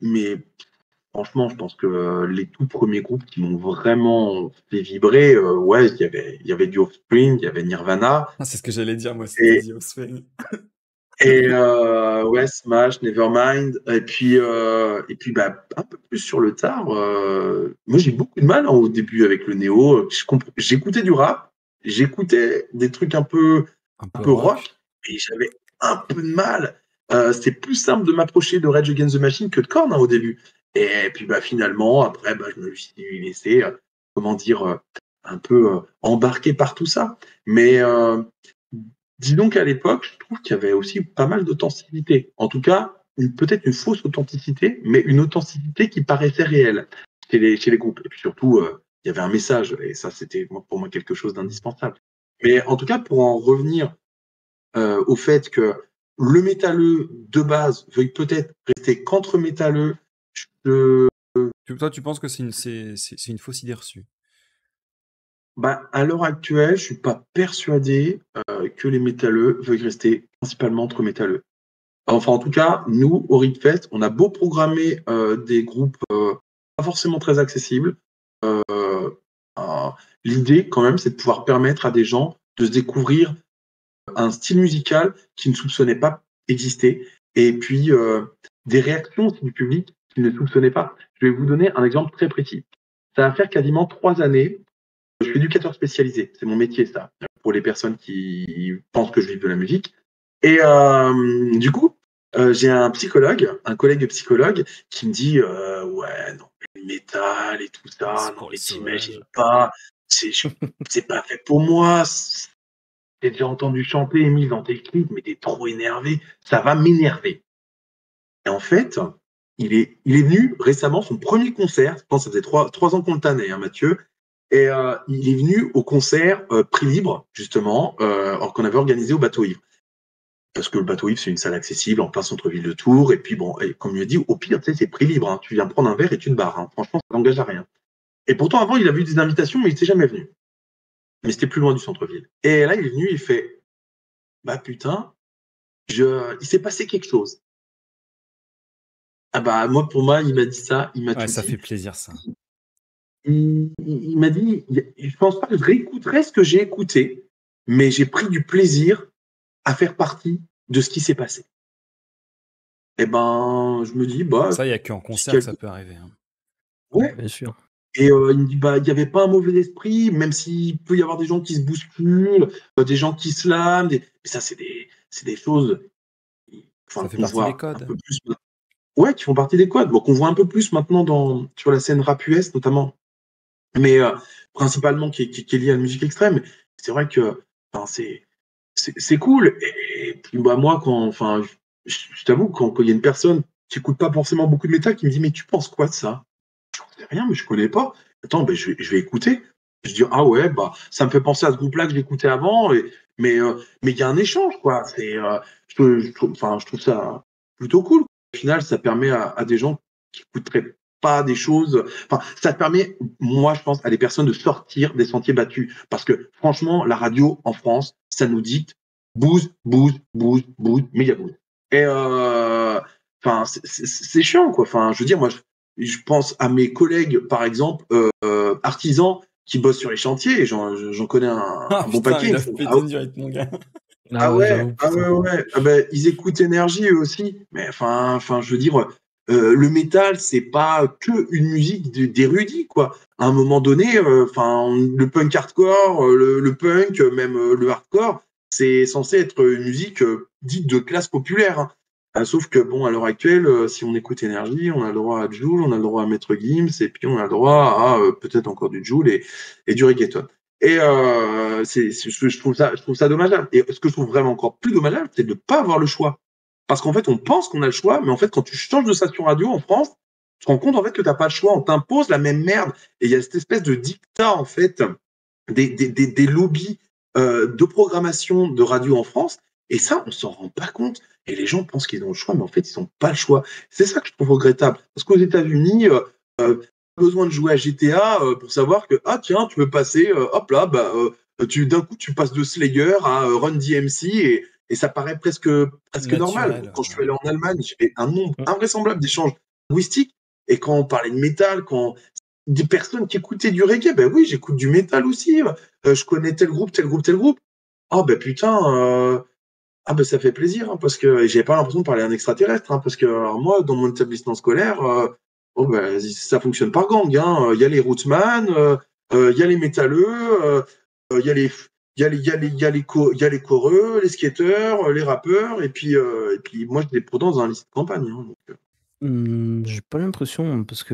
Mais franchement, je pense que les tout premiers groupes qui m'ont vraiment fait vibrer, ouais, il y avait du Offspring, il y avait Nirvana, Ah, c'est ce que j'allais dire, moi, c'était et, The Offspring. ouais, Smash, Nevermind, et puis bah, un peu plus sur le tard. Moi, j'ai beaucoup de mal au début avec le néo. J'écoutais du rap, j'écoutais des trucs Un un peu peu rock. rock, et j'avais un peu de mal. C'était plus simple de m'approcher de Rage Against the Machine que de Korn, hein, au début. Et puis bah, finalement, après, bah, je me suis laissé, comment dire, un peu embarqué par tout ça. Mais dis donc qu'à l'époque, je trouve qu'il y avait aussi pas mal d'authenticité. En tout cas, peut-être une fausse authenticité, mais une authenticité qui paraissait réelle chez les groupes. Et puis surtout, il y avait un message, et ça, c'était pour moi quelque chose d'indispensable. Mais en tout cas, pour en revenir au fait que le métalleux de base veuille peut-être rester qu'entre métalleux, je, Toi, tu penses que c'est une fausse idée reçue? bah, à l'heure actuelle, je suis pas persuadé que les métalleux veuillent rester principalement entre métalleux. Enfin, en tout cas, nous, au Ritfest, on a beau programmer des groupes pas forcément très accessibles. euh, euh, L'idée, quand même, c'est de pouvoir permettre à des gens de se découvrir un style musical qu'ils ne soupçonnaient pas exister, et puis des réactions aussi du public qu'ils ne soupçonnaient pas. Je vais vous donner un exemple très précis. Ça va faire quasiment 3 années. Je suis éducateur spécialisé, c'est mon métier, ça, pour les personnes qui pensent que je vis de la musique. Et du coup, j'ai un collègue psychologue, qui me dit ouais, non, mais le métal et tout ça, C'est non, pour les mais t'imagines sauvages. pas, c'est c'est pas fait pour moi. J'ai déjà entendu chanter Émile dans tes clips, mais t'es trop énervé, ça va m'énerver. Et en fait, il est venu récemment, son premier concert, je pense que ça faisait 3 ans qu'on le tannait, hein, Mathieu, et il est venu au concert Prix Libre, justement, qu'on avait organisé au Bateau Ivre. parce que le Bateau Ivre, c'est une salle accessible en plein centre-ville de Tours. Et puis bon, et comme il a dit, au pire, tu sais, c'est prix libre. Hein. Tu viens prendre un verre et tu te barres. Hein. Franchement, ça n'engage à rien. Et pourtant, avant, il avait eu des invitations, mais il n'était jamais venu. Mais c'était plus loin du centre-ville. Et là, il est venu, il fait, bah putain, il s'est passé quelque chose. Ah bah moi, pour moi, il m'a dit ça, il m'a Ouais, tout ça dit. fait plaisir, ça. Il m'a dit, je pense pas que je réécouterai ce que j'ai écouté, mais j'ai pris du plaisir à faire partie de ce qui s'est passé. Et ben, je me dis, bah, Ça, il n'y a qu'en si concert que ça quelqu'un... peut arriver. Hein. Ouais. Bien sûr. Et il me dit, bah, il n'y avait pas un mauvais esprit, même s'il peut y avoir des gens qui se bousculent, des gens qui se lament. Mais ça, c'est des choses Ça fait qu'on partie des voit un codes. peu plus. Ouais, qui font partie des codes. Bon, qu'on voit un peu plus maintenant sur la scène rap US, notamment. Mais principalement qui est lié à la musique extrême. C'est vrai que c'est cool. Et puis, bah, moi, je t'avoue, quand il y a une personne qui écoute pas forcément beaucoup de métal qui me dit, mais tu penses quoi de ça? J'en sais rien, mais je connais pas. Attends, ben, je vais écouter. Je dis, ah ouais, bah, ça me fait penser à ce groupe-là que j'écoutais avant. Mais il y a un échange, quoi. Je trouve ça plutôt cool. Au final, ça permet à des gens qui écouteraient pas des choses. Enfin, ça permet, moi, je pense, à des personnes de sortir des sentiers battus. Parce que, franchement, la radio en France, ça nous dicte bouse, bouse, bouse, bouse, méga bouse. Et c'est chiant, quoi. Enfin, je veux dire, moi, je pense à mes collègues, par exemple, artisans qui bossent sur les chantiers, et j'en connais Ah un bon putain, paquet. il Ils a me font, pété direct, mon gars. ah Ouais, ouais, j'avoue, ah putain. ouais, ouais. Ah ben, ils écoutent Énergie eux aussi. Mais je veux dire, le métal, c'est pas que une musique d'érudit, quoi. À un moment donné, le punk hardcore, le punk, même le hardcore, c'est censé être une musique dite de classe populaire. Hein. Sauf que bon, à l'heure actuelle, si on écoute Énergie, on a le droit à Jul, on a le droit à Maître Gims, et puis on a le droit à peut-être encore du Jul et du reggaeton. Et je trouve ça dommageable. Et ce que je trouve vraiment encore plus dommageable, c'est de ne pas avoir le choix. Parce qu'en fait, on pense qu'on a le choix, mais en fait, quand tu changes de station radio en France, tu te rends compte en fait que tu n'as pas le choix. On t'impose la même merde. Et il y a cette espèce de dictat en fait des lobbies de programmation de radio en France. Et ça, on s'en rend pas compte. Et les gens pensent qu'ils ont le choix, mais en fait, ils n'ont pas le choix. C'est ça que je trouve regrettable. Parce qu'aux États-Unis, besoin de jouer à GTA pour savoir que ah tiens tu peux passer hop là d'un coup tu passes de Slayer à Run DMC et ça paraît presque normal. Naturel. Quand je suis allé en Allemagne, j'ai fait un nombre Mm. invraisemblable d'échanges linguistiques et quand on parlait de métal, quand des personnes qui écoutaient du reggae, ben oui j'écoute du métal aussi, je connais tel groupe, tel groupe, tel groupe. Ah ben putain, ah ben ça fait plaisir hein, parce que j'ai pas l'impression de parler à un extraterrestre hein, parce que alors, moi dans mon établissement scolaire oh ben, ça fonctionne par gang hein. Il y a les rootsman, il y a les métalleux, il y a les il y a les choreux, les skateurs, les rappeurs et puis moi j'étais pourtant dans un lycée de campagne hein, donc, J'ai pas l'impression, parce que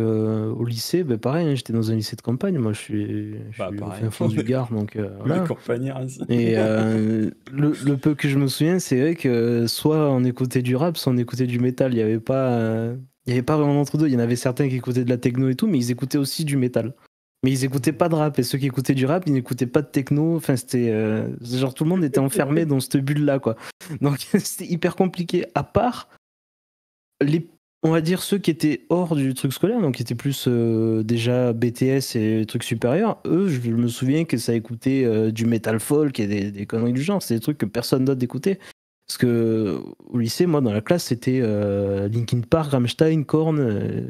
au lycée, bah, pareil, hein, j'étais dans un lycée de campagne. Moi, je suis au fin Pareil. fond du Gard, donc On est voilà. campagnards ici. Et le peu que je me souviens, c'est vrai que soit on écoutait du rap, soit on écoutait du métal. Il y avait pas vraiment d'entre-deux. Il y en avait certains qui écoutaient de la techno et tout, mais ils écoutaient aussi du métal. Mais ils écoutaient pas de rap. Et ceux qui écoutaient du rap, ils n'écoutaient pas de techno. Enfin, c'était genre tout le monde était enfermé dans cette bulle-là, quoi. Donc c'était hyper compliqué. À part on va dire ceux qui étaient hors du truc scolaire, donc qui étaient plus déjà BTS et trucs supérieurs, eux, je me souviens que ça écoutait du metal folk et des conneries du genre. C'est des trucs que personne d'autre écoutait. Parce que au lycée, moi, dans la classe, c'était Linkin Park, Rammstein, Korn.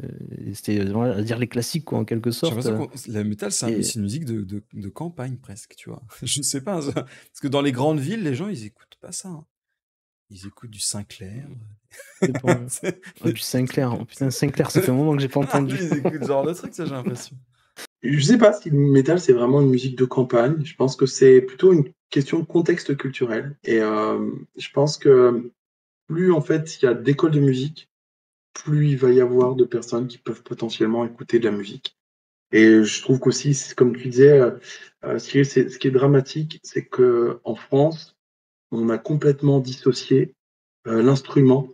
C'était, on va dire, les classiques, quoi, en quelque J'ai sorte. l'impression que la métal, c'est Et une musique de campagne presque, tu vois. Je ne sais pas. Parce que dans les grandes villes, les gens, ils écoutent pas ça. Hein. Ils écoutent du Sinclair. c'est bon. Du Sinclair. Oh, putain, Sinclair, ça fait un moment que j'ai pas entendu. Ils écoutent ce genre de truc, ça, j'ai l'impression. je sais pas si le métal c'est vraiment une musique de campagne. Je pense que c'est plutôt une question de contexte culturel et je pense que plus en fait il y a d'écoles de musique, plus il va y avoir de personnes qui peuvent potentiellement écouter de la musique. Et je trouve qu'aussi, comme tu disais, ce qui est dramatique, c'est que en France, on a complètement dissocié l'instrument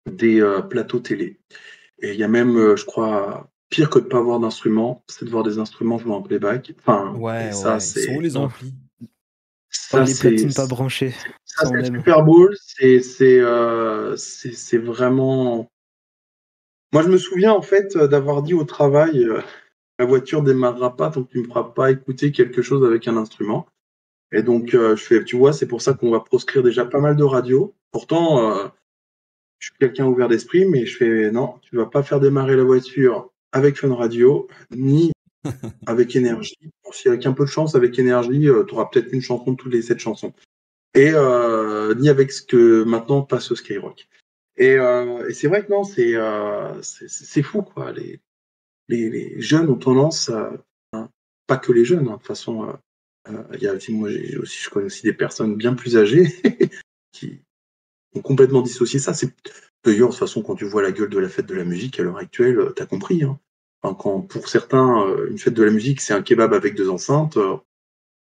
des plateaux télé. Et il y a même, je crois, pire que de ne pas avoir d'instrument, c'est de voir des instruments jouer en playback. Enfin, et Ouais, ça, ouais. Ils sont où les Oh, amplis? oh, ça, les platines pas branchées. Ça, Ça, c'est on le aime. Super Bowl, c'est vraiment. Moi, je me souviens en fait d'avoir dit au travail, la voiture démarrera pas tant que tu me feras pas écouter quelque chose avec un instrument. Et donc, je fais, tu vois, c'est pour ça qu'on va proscrire déjà pas mal de radios. Pourtant, je suis quelqu'un ouvert d'esprit, mais je fais, non, tu vas pas faire démarrer la voiture avec Fun Radio, ni avec énergie. Bon, si avec un peu de chance, avec énergie, tu auras peut-être une chanson de toutes les 7 chansons. Et ni avec ce que maintenant passe au Skyrock. Et c'est vrai que non, c'est fou, quoi. Les jeunes ont tendance à, pas que les jeunes, hein, de toute façon, il y a aussi, moi, je connais aussi des personnes bien plus âgées qui ont complètement dissocié ça. D'ailleurs, de toute façon, quand tu vois la gueule de la fête de la musique à l'heure actuelle, t'as compris, hein. Enfin, quand pour certains, une fête de la musique, c'est un kebab avec 2 enceintes,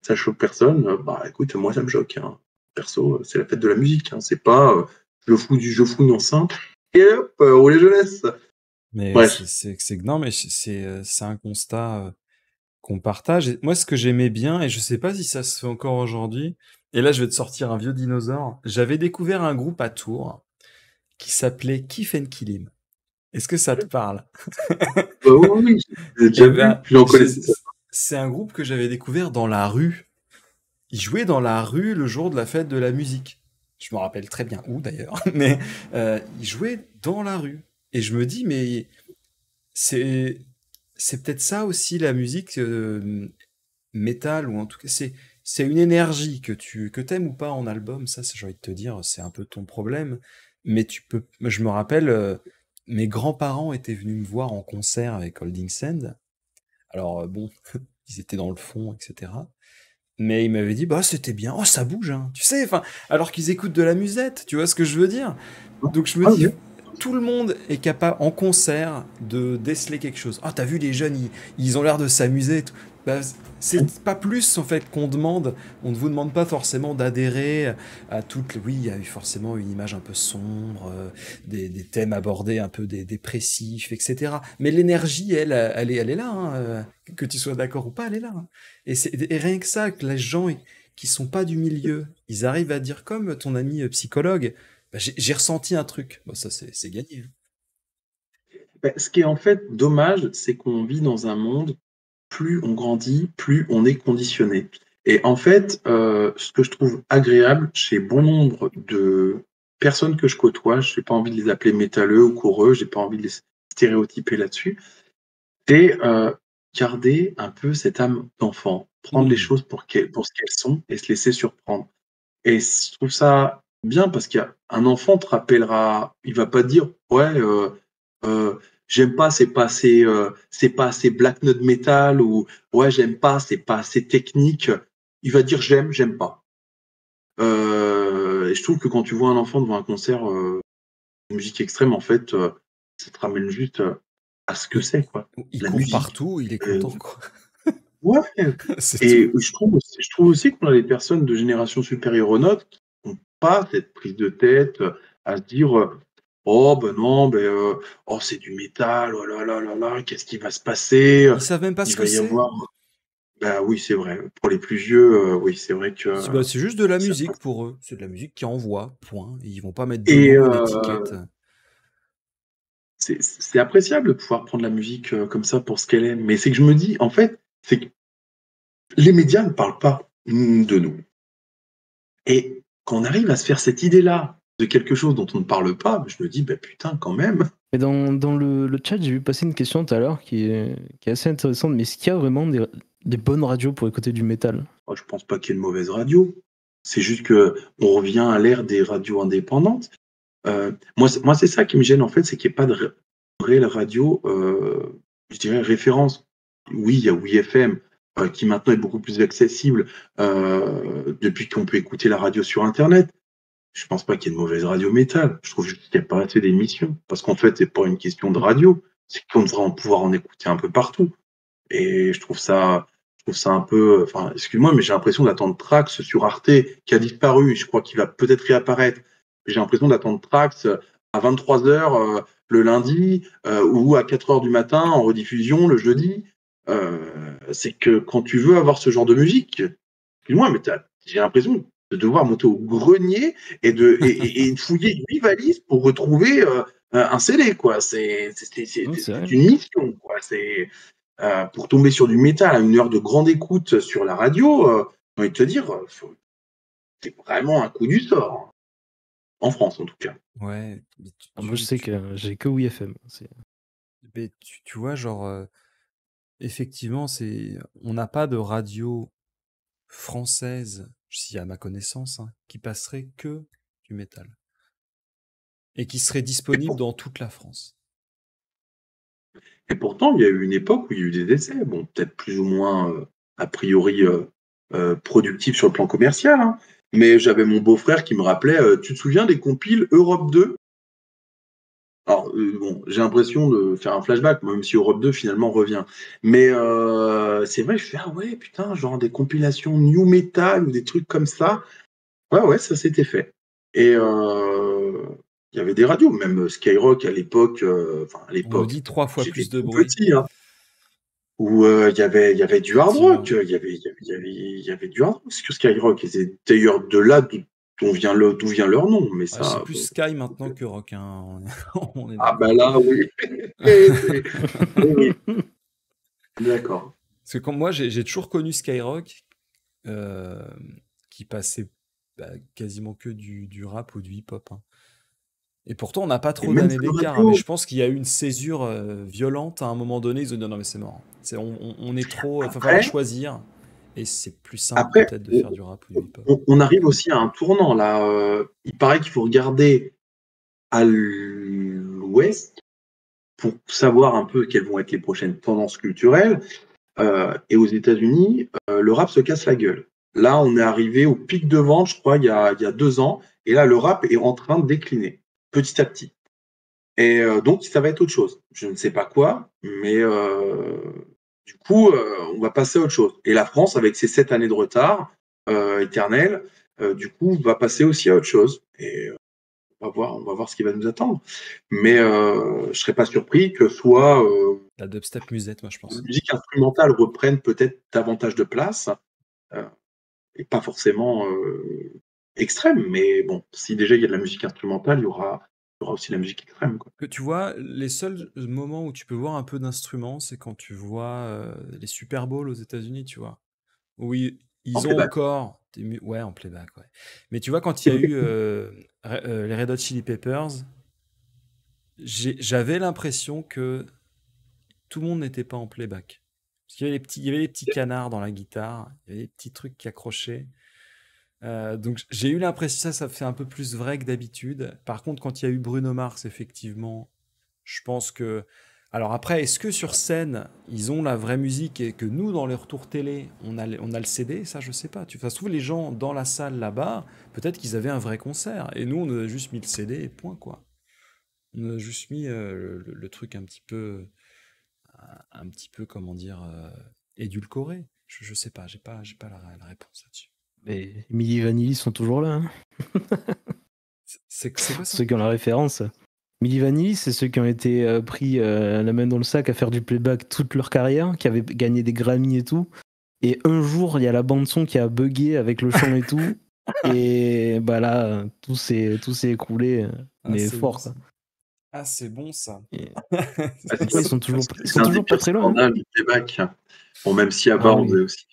ça choque personne. Bah écoute, moi ça me choque, hein. Perso, c'est la fête de la musique, hein. C'est pas je fous une enceinte et hop, on les jeunesse. Mais Bref. non, mais c'est un constat qu'on partage. Et moi, ce que j'aimais bien, et je sais pas si ça se fait encore aujourd'hui, et là, je vais te sortir un vieux dinosaure. J'avais découvert un groupe à Tours qui s'appelait Kif and Kilim. Est-ce que ça te parle? Oui, oui, j'ai déjà Eh vu, ben, j'en connaissais ça. c'est un groupe que j'avais découvert dans la rue. Ils jouaient dans la rue le jour de la fête de la musique. Je me rappelle très bien où d'ailleurs, mais ils jouaient dans la rue. Et je me dis, mais c'est c'est peut-être ça aussi la musique métal, ou en tout cas c'est une énergie que t'aimes ou pas en album. Ça, j'ai envie de te dire, c'est un peu ton problème. Mais je me rappelle, mes grands-parents étaient venus me voir en concert avec Holding Sand. Alors bon, ils étaient dans le fond, etc. Mais ils m'avaient dit, bah c'était bien, oh ça bouge, hein. Tu sais, enfin, alors qu'ils écoutent de la musette, tu vois ce que je veux dire? Donc je me Ah, dis, oui. tout le monde est capable en concert de déceler quelque chose. Ah, t'as vu les jeunes, ils ont l'air de s'amuser, et tout. Bah, c'est pas plus en fait qu'on demande. On ne vous demande pas forcément d'adhérer à toutes les. Oui, il y a eu forcément une image un peu sombre, des thèmes abordés un peu dépressifs, etc. Mais l'énergie, elle est là, hein, que tu sois d'accord ou pas, elle est là, hein. Et rien que ça, que les gens qui sont pas du milieu, ils arrivent à dire comme ton ami psychologue. Bah, j'ai ressenti un truc. Bon, ça, c'est gagné, hein. Bah, ce qui est en fait dommage, c'est qu'on vit dans un monde, plus on grandit, plus on est conditionné. Et en fait, ce que je trouve agréable chez bon nombre de personnes que je côtoie, je n'ai pas envie de les appeler métalleux ou coureux, j'ai pas envie de les stéréotyper là-dessus, c'est garder un peu cette âme d'enfant, prendre les Mmh. choses pour ce qu'elles sont et se laisser surprendre. Et je trouve ça bien parce qu'un enfant te rappellera, il va pas dire ouais, j'aime pas, c'est pas assez black note metal ou ouais, j'aime pas, c'est pas assez technique. Il va dire j'aime pas. Et je trouve que quand tu vois un enfant devant un concert de musique extrême, en fait, ça te ramène juste à ce que Il, c'est, quoi. il La court musique. partout, il est Euh, content, quoi. ouais. C'est Et tout. je trouve aussi qu'on a des personnes de génération supérieure aux nôtres qui n'ont pas cette prise de tête à se dire oh ben non, ben oh c'est du métal, oh là là là là, qu'est-ce qui va se passer? Ils savent même pas Il ce que va y c'est. avoir. Bah oui, c'est vrai. Pour les plus vieux, oui, c'est vrai que Bah, c'est juste de la ça musique passe. pour eux. C'est de la musique qui envoie, point. Et ils vont pas mettre Et dedans une étiquette. c'est appréciable de pouvoir prendre la musique comme ça pour ce qu'elle est. Mais c'est que je me dis, en fait, c'est que les médias ne parlent pas de nous. Et quand on arrive à se faire cette idée-là de quelque chose dont on ne parle pas, je me dis, bah putain, quand même. Et dans le chat, j'ai vu passer une question tout à l'heure qui est assez intéressante. Mais est-ce qu'il y a vraiment des bonnes radios pour écouter du métal? Moi, je pense pas qu'il y ait de mauvaise radio. C'est juste que on revient à l'ère des radios indépendantes. Moi, c'est ça qui me gêne, en fait, c'est qu'il n'y ait pas de réelle radio, je dirais, référence. Oui, il y a WeFM, qui maintenant est beaucoup plus accessible depuis qu'on peut écouter la radio sur Internet. Je pense pas qu'il y ait de mauvaise radio métal. Je trouve juste qu'il n'y a pas assez d'émissions. Parce qu'en fait, c'est pas une question de radio, c'est qu'on devrait en pouvoir en écouter un peu partout. Et je trouve ça un peu, enfin, excuse-moi, mais j'ai l'impression d'attendre Trax sur Arte, qui a disparu. Je crois qu'il va peut-être réapparaître. J'ai l'impression d'attendre Trax à 23h le lundi ou à 4h du matin en rediffusion le jeudi. C'est que quand tu veux avoir ce genre de musique, excuse-moi, mais j'ai l'impression de devoir monter au grenier et de fouiller 8 valises pour retrouver un CD, quoi. C'est vrai. C'est une mission, quoi. Pour tomber sur du métal à une heure de grande écoute sur la radio, j'ai envie de te dire, c'est vraiment un coup du sort, hein. En France, en tout cas. Ouais, mais Moi, je sais que j'ai que WFM. tu vois, genre, effectivement, on n'a pas de radio française, si à ma connaissance, hein, qui passerait que du métal et qui serait Et, disponible pour- dans toute la France. et pourtant, il y a eu une époque où il y a eu des essais, bon, peut-être plus ou moins, a priori, productifs sur le plan commercial, hein. Mais j'avais mon beau-frère qui me rappelait, tu te souviens des compiles Europe 2? Alors, bon, j'ai l'impression de faire un flashback, même si Europe 2 finalement revient. Mais c'est vrai, je fais, ah ouais, putain, genre des compilations new metal ou des trucs comme ça. Ouais, ouais, ça s'était fait. Et il y avait des radios, même Skyrock à l'époque, enfin à On nous l'époque, dit 3 fois j'étais plus de tout bruit, petit, hein, où il y avait du hard rock, effectivement. il y avait du hard rock sur Skyrock. Et c'est d'ailleurs de là d'où vient leur nom. Mais Ouais, c'est ça, plus bon. Sky maintenant que Rock, hein, on est Ah d'accord. bah là, oui. Oui, oui, d'accord. Parce que moi, j'ai toujours connu Skyrock, euh, qui passait quasiment que du rap ou du hip-hop, hein. Et pourtant, on n'a pas Et trop même d'années Fun d'écart, hein, mais Radio. je pense qu'il y a eu une césure violente à un moment donné. Ils ont dit non, mais c'est mort. On est trop. Il va falloir Après, choisir. Et c'est plus simple après peut-être de faire du rap ou du hip-hop. on arrive aussi à un tournant là. Il paraît qu'il faut regarder à l'ouest pour savoir un peu quelles vont être les prochaines tendances culturelles. Et aux États-Unis, le rap se casse la gueule. Là, on est arrivé au pic de vente, je crois, il y a 2 ans. Et là, le rap est en train de décliner petit à petit. Et donc, ça va être autre chose. Je ne sais pas quoi, mais du coup, on va passer à autre chose. Et la France, avec ses 7 années de retard éternel, du coup, va passer aussi à autre chose. Et on va voir ce qui va nous attendre. Mais je serais pas surpris que soit La dubstep musette, moi, je la pense. musique instrumentale reprenne peut-être davantage de place, euh, et pas forcément extrême. Mais bon, si déjà il y a de la musique instrumentale, il y aura aussi la musique extrême, quoi. Que tu vois, les seuls moments où tu peux voir un peu d'instruments, c'est quand tu vois les Super Bowls aux États-Unis, tu vois. Oui, En ils ont playback. encore ouais, en playback, ouais. Mais tu vois, quand il y a eu les Red Hot Chili Peppers, j'avais l'impression que tout le monde n'était pas en playback. Parce qu'il y avait il y avait les petits canards dans la guitare, il y avait des petits trucs qui accrochaient. Donc j'ai eu l'impression ça fait un peu plus vrai que d'habitude. Par contre, quand il y a eu Bruno Mars, effectivement, je pense que. Alors après, est-ce que sur scène, ils ont la vraie musique et que nous, dans les retours télé, on a le CD? Ça, je sais pas. Ça se trouve, les gens dans la salle là-bas, peut-être qu'ils avaient un vrai concert. Et nous, on a juste mis le CD et point, quoi. On a juste mis le truc un petit peu, comment dire, édulcoré. Je sais pas, j'ai pas la réponse là-dessus. Mais Milli Vanilli sont toujours là, hein. C'est quoi ça? Ceux qui ont la référence. Milli Vanilli, c'est ceux qui ont été pris la main dans le sac à faire du playback toute leur carrière, qui avaient gagné des Grammy et tout. Et un jour, il y a la bande-son qui a bugué avec le chant et tout. Et bah là, tout s'est écroulé, Ah, mais c'est bon fort, ça. quoi. Ah, c'est bon ça. Et- Ah, Ouais, ils sont toujours c'est un des pas pires très loin, hein. scandales du playback. Bon, même si à Ah bord, on oui. faisait aussi.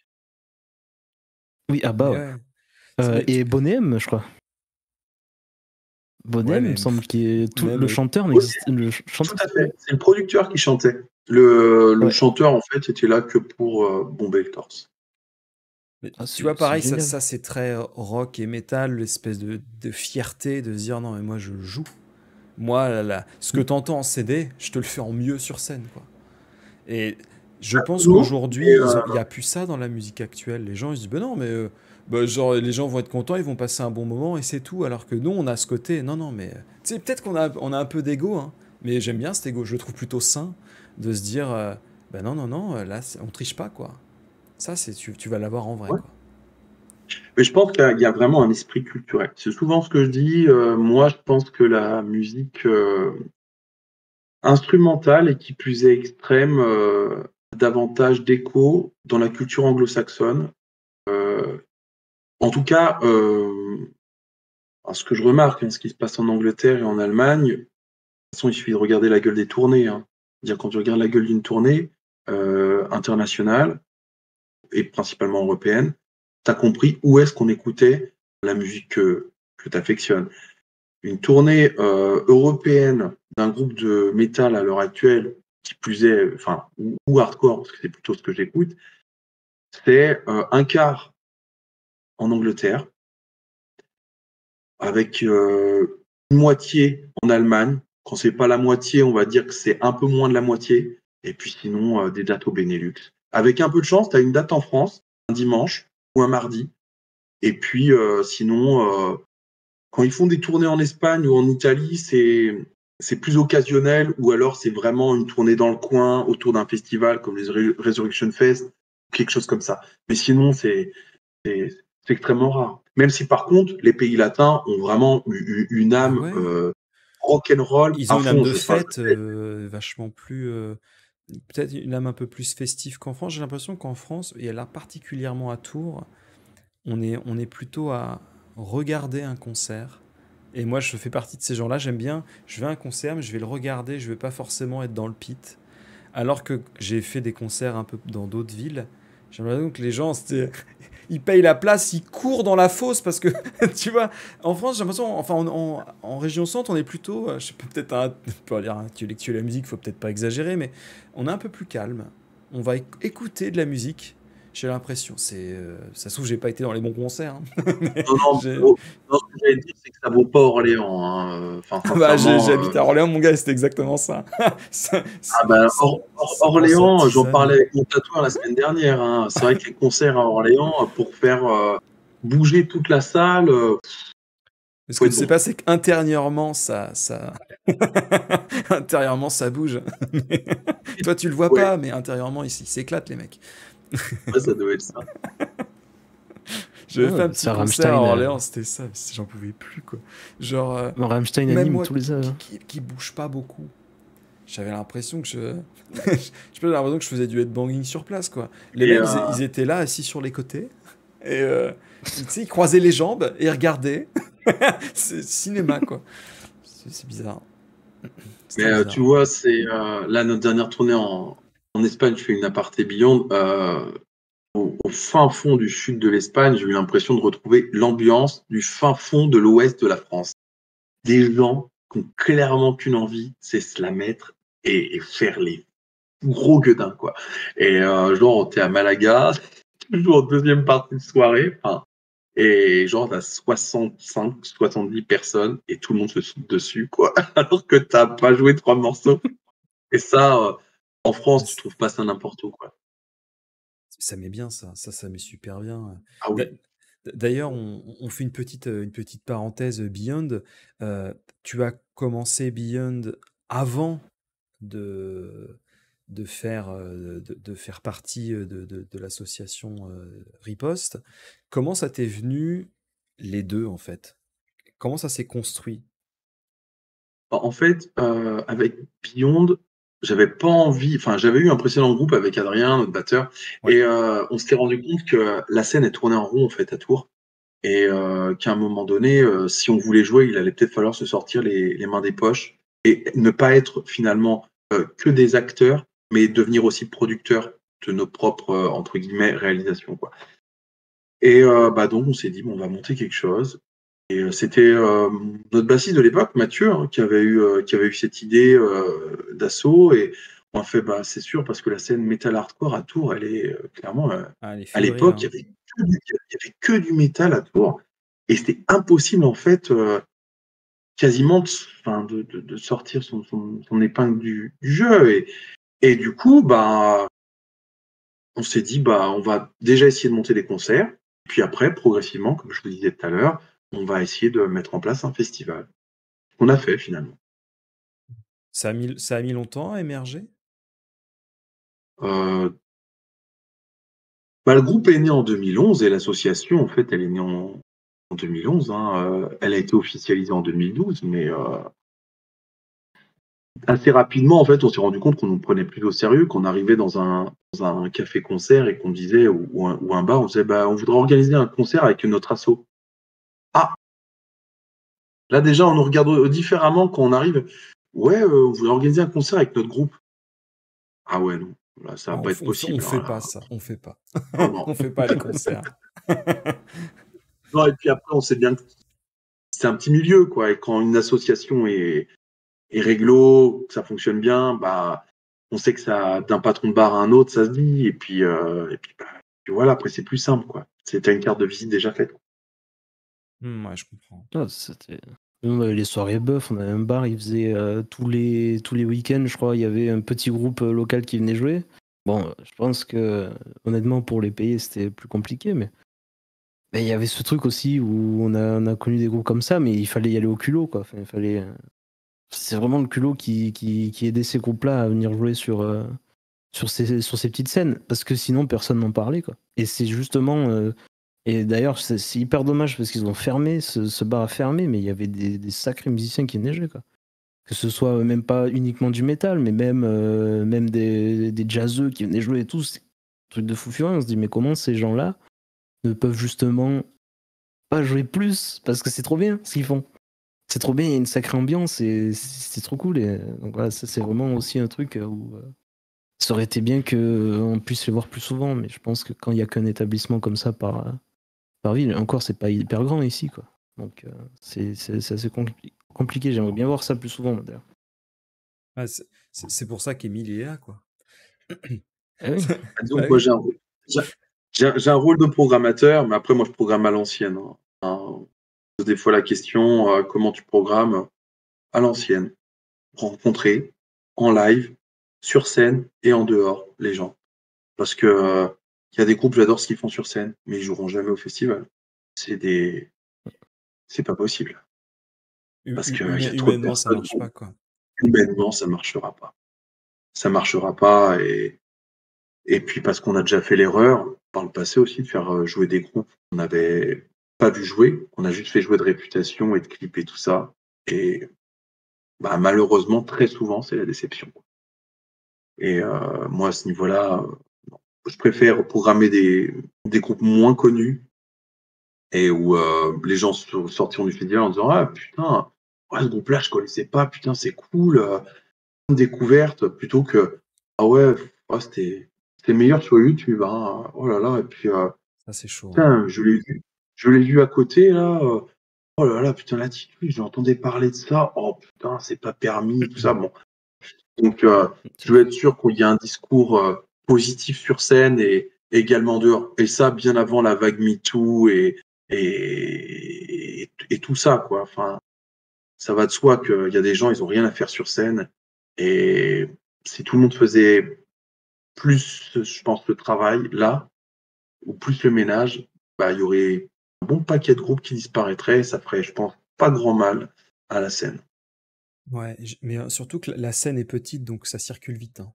Oui, ah bah Mais ouais. ouais. Mais Et Bonnet M, je crois. Bonnet ouais, M, il mais me semble, qui est tout le même chanteur Oui, n'existe. Le tout chanteur. à fait. C'est le producteur qui chantait. Le Ouais. chanteur, en fait, était là que pour bomber le torse. Ah, tu vois, c'est pareil, génial. ça c'est très rock et métal, l'espèce de fierté de se dire non, mais moi je joue. Moi, ce que t'entends en CD, je te le fais en mieux sur scène, quoi. Et je pense Non, qu'aujourd'hui, mais il n'y a plus ça dans la musique actuelle. Les gens, ils se disent, ben non, mais genre, les gens vont être contents, ils vont passer un bon moment et c'est tout. Alors que nous, on a ce côté, non, non, mais tu sais, peut-être on a un peu d'ego, hein, mais j'aime bien cet ego. Je le trouve plutôt sain de se dire, ben non, non, non, là, on triche pas, quoi. Ça, tu vas l'avoir en vrai, ouais. quoi. Mais je pense qu'il y a vraiment un esprit culturel. C'est souvent ce que je dis. Moi, je pense que la musique instrumentale et qui plus est extrême, a davantage d'écho dans la culture anglo-saxonne. En tout cas, ce que je remarque, ce qui se passe en Angleterre et en Allemagne, de toute façon, il suffit de regarder la gueule des tournées. C'est-à-dire, quand tu regardes la gueule d'une tournée internationale, et principalement européenne, tu as compris où est-ce qu'on écoutait la musique que tu affectionnes. Une tournée européenne d'un groupe de métal à l'heure actuelle, qui plus est, ou hardcore, parce que c'est plutôt ce que j'écoute, c'est un quart en Angleterre, avec une moitié en Allemagne. Quand c'est pas la moitié, on va dire que c'est un peu moins de la moitié. Et puis sinon, des dates au Benelux. Avec un peu de chance, tu as une date en France, un dimanche ou un mardi. Et puis sinon, quand ils font des tournées en Espagne ou en Italie, c'est plus occasionnel, ou alors c'est vraiment une tournée dans le coin autour d'un festival comme les Resurrection Fest, quelque chose comme ça. Mais sinon, c'est extrêmement rare. Même si par contre, les pays latins ont vraiment une Ah âme ouais? rock'n'roll Ils à ont une âme fond. de Je sais pas, fête vachement plus. Peut-être une âme un peu plus festive qu'en France. J'ai l'impression qu'en France, et là particulièrement à Tours, on est plutôt à regarder un concert. Et moi, je fais partie de ces gens-là. J'aime bien. Je vais à un concert, mais je vais le regarder. Je vais pas forcément être dans le pit. Alors que j'ai fait des concerts un peu dans d'autres villes. J'ai l'impression que les gens, ils payent la place, ils courent dans la fosse parce que, tu vois, en France, j'ai l'impression, enfin, en région centre, on est plutôt, je sais pas, peut-être pas dire intellectuel la musique, faut peut-être pas exagérer, mais on est un peu plus calme. On va écouter de la musique. J'ai l'impression, ça se trouve, j'ai pas été dans les bons concerts, hein. Mais non, non, j'ai- non, ce que j'allais dire, c'est que ça vaut pas Orléans. Enfin, bah, sincèrement. j'habite à Orléans, mon gars, et c'était exactement ça. Ah ben, Ça commence à Orléans, j'en parlais tisaner. avec mon tatoueur la semaine dernière. C'est vrai que les concerts à Orléans, pour faire bouger toute la salle, Mais ce faut que être tu sais bon. pas, c'est qu'intérieurement, intérieurement, ça bouge. Mais toi, tu le vois Ouais, pas, mais intérieurement, ils s'éclatent, les mecs. ouais, ça doit être ça. J'avais fait un petit Ça, concert à Rammstein, Orléans, c'était ça, j'en pouvais plus, quoi. Genre, Rammstein même anime moi tous les ans. qui bouge pas beaucoup, j'avais l'impression que j'avais l'impression que je faisais du headbanging sur place, quoi. Les Et mecs, ils étaient là, assis sur les côtés, et tu sais, ils croisaient les jambes et ils regardaient. C'est cinéma, quoi. C'est bizarre. mais C'était tu bizarre. vois, c'est là notre dernière tournée en Espagne, je fais une aparté Beyond. Au fin fond du sud de l'Espagne, j'ai eu l'impression de retrouver l'ambiance du fin fond de l'ouest de la France. Des gens qui ont clairement qu'une envie, c'est se la mettre et faire les gros gueudins, quoi. Et genre, t'es à Malaga, toujours en deuxième partie de soirée, et genre, t'as 65, 70 personnes et tout le monde se saute dessus, quoi. Alors que t'as pas joué 3 morceaux. Et ça, en France, Mais tu trouves pas ça n'importe où, quoi. ça met bien ça met super bien. Ah D'a- oui. D'ailleurs, on fait une petite parenthèse Beyond. Tu as commencé Beyond avant de, de faire partie de l'association Riposte. Comment ça t'est venu les deux en fait? Comment ça s'est construit? En fait, avec Beyond, j'avais pas envie. Enfin, j'avais eu un précédent groupe avec Adrien, notre batteur, Ouais. et on s'était rendu compte que la scène est tournée en rond en fait à Tours, et qu'à un moment donné, si on voulait jouer, il allait peut-être falloir se sortir les mains des poches et ne pas être finalement que des acteurs, mais devenir aussi producteurs de nos propres entre guillemets réalisations, quoi. Et bah donc on s'est dit bon, on va monter quelque chose. Et c'était notre bassiste de l'époque, Mathieu, qui avait eu cette idée d'assaut. Et on a fait, bah, c'est sûr, parce que la scène metal hardcore à Tours, elle est clairement, Ah, les à fébrilles, l'époque, hein. il y avait que du métal à Tours. Et c'était impossible, en fait, quasiment de sortir son épingle du jeu. Et du coup, bah, on s'est dit, bah, on va déjà essayer de monter des concerts. Puis après, progressivement, comme je vous disais tout à l'heure, on va essayer de mettre en place un festival. On a fait finalement. Ça a mis longtemps à émerger? Euh, Bah, le groupe est né en 2011 et l'association, en fait, elle est née en 2011. Elle a été officialisée en 2012, mais assez rapidement, en fait, on s'est rendu compte qu'on nous prenait plus au sérieux, qu'on arrivait dans un café-concert et qu'on disait, ou un bar, on disait, bah, on voudrait organiser un concert avec notre asso. Ah, là déjà, on nous regarde différemment quand on arrive. Ouais, on voudrait organiser un concert avec notre groupe. Ah ouais, non, là, ça va pas être On possible. fait Hein, pas là. ça, on fait pas. Non, non. On fait pas les concerts. Non, et puis après, on sait bien que c'est un petit milieu, quoi. Et quand une association est réglo, que ça fonctionne bien, bah, on sait que ça, d'un patron de bar à un autre, ça se dit. Bah, puis voilà, après, c'est plus simple, quoi. T'as une carte de visite déjà faite. Ouais, je comprends. Ah, nous, on avait les soirées bœuf, on avait un bar, il faisait tous les week-ends, je crois, il y avait un petit groupe local qui venait jouer. Bon, je pense que honnêtement pour les payer c'était plus compliqué, mais il y avait ce truc aussi où on a connu des groupes comme ça, mais il fallait y aller au culot, quoi. Enfin, il fallait, c'est vraiment le culot qui aidait ces groupes-là à venir jouer sur ces petites scènes, parce que sinon personne n'en parlait, quoi. Et c'est justement et d'ailleurs c'est hyper dommage parce qu'ils ont fermé, ce bar a fermé, mais il y avait des sacrés musiciens qui venaient jouer, quoi. Que ce soit même pas uniquement du métal, mais même des jazzeux qui venaient jouer et tout, c'est un truc de fou furieux. On se dit mais comment ces gens-là ne peuvent justement pas jouer plus, parce que c'est trop bien ce qu'ils font. C'est trop bien, il y a une sacrée ambiance et c'est trop cool. Et donc voilà, ça c'est vraiment aussi un truc où ça aurait été bien qu'on puisse les voir plus souvent, mais je pense que quand il n'y a qu'un établissement comme ça par ville, encore c'est pas hyper grand ici, quoi. Donc c'est assez compliqué. J'aimerais bien voir ça plus souvent d'ailleurs. Ah, c'est pour ça qu'Émile est là, quoi. Ah oui. Disons Bah que moi, oui. j'ai un rôle de programmateur, mais après, moi, je programme à l'ancienne. Hein. On pose des fois la question, comment tu programmes à l'ancienne, rencontrer en live, sur scène et en dehors les gens. Parce que il y a des groupes, j'adore ce qu'ils font sur scène, mais ils joueront jamais au festival. C'est pas possible. Parce qu'il y a trop de Humainement, ça personnes. marche pas, quoi. Humainement, ça marchera pas. Ça marchera pas et puis parce qu'on a déjà fait l'erreur par le passé aussi de faire jouer des groupes qu'on n'avait pas vu jouer, on a juste fait jouer de réputation et de clips et tout ça. Et bah, malheureusement, très souvent, c'est la déception. Et moi, à ce niveau-là, je préfère programmer des groupes moins connus et où les gens sortiront du festival en disant ah putain, ouais, ce groupe-là, je connaissais pas, putain, c'est cool, une découverte, plutôt que ah ouais, oh, c'était meilleur sur YouTube, hein, oh là là, et puis Ça, c'est chaud. Hein. putain, je l'ai vu à côté là, oh là là, putain, l'attitude, j'entendais parler de ça, oh putain, c'est pas permis, tout ça, bon. Donc, je veux être sûr qu'il y a un discours positif sur scène et également dehors. Et ça, bien avant la vague MeToo et tout ça, quoi. Enfin, ça va de soi qu'il y a des gens, ils ont rien à faire sur scène. Et si tout le monde faisait plus, je pense, le travail là, ou plus le ménage, bah, il y aurait un bon paquet de groupes qui disparaîtraient. Et ça ferait, je pense, pas grand mal à la scène. Ouais, mais surtout que la scène est petite, donc ça circule vite. Hein.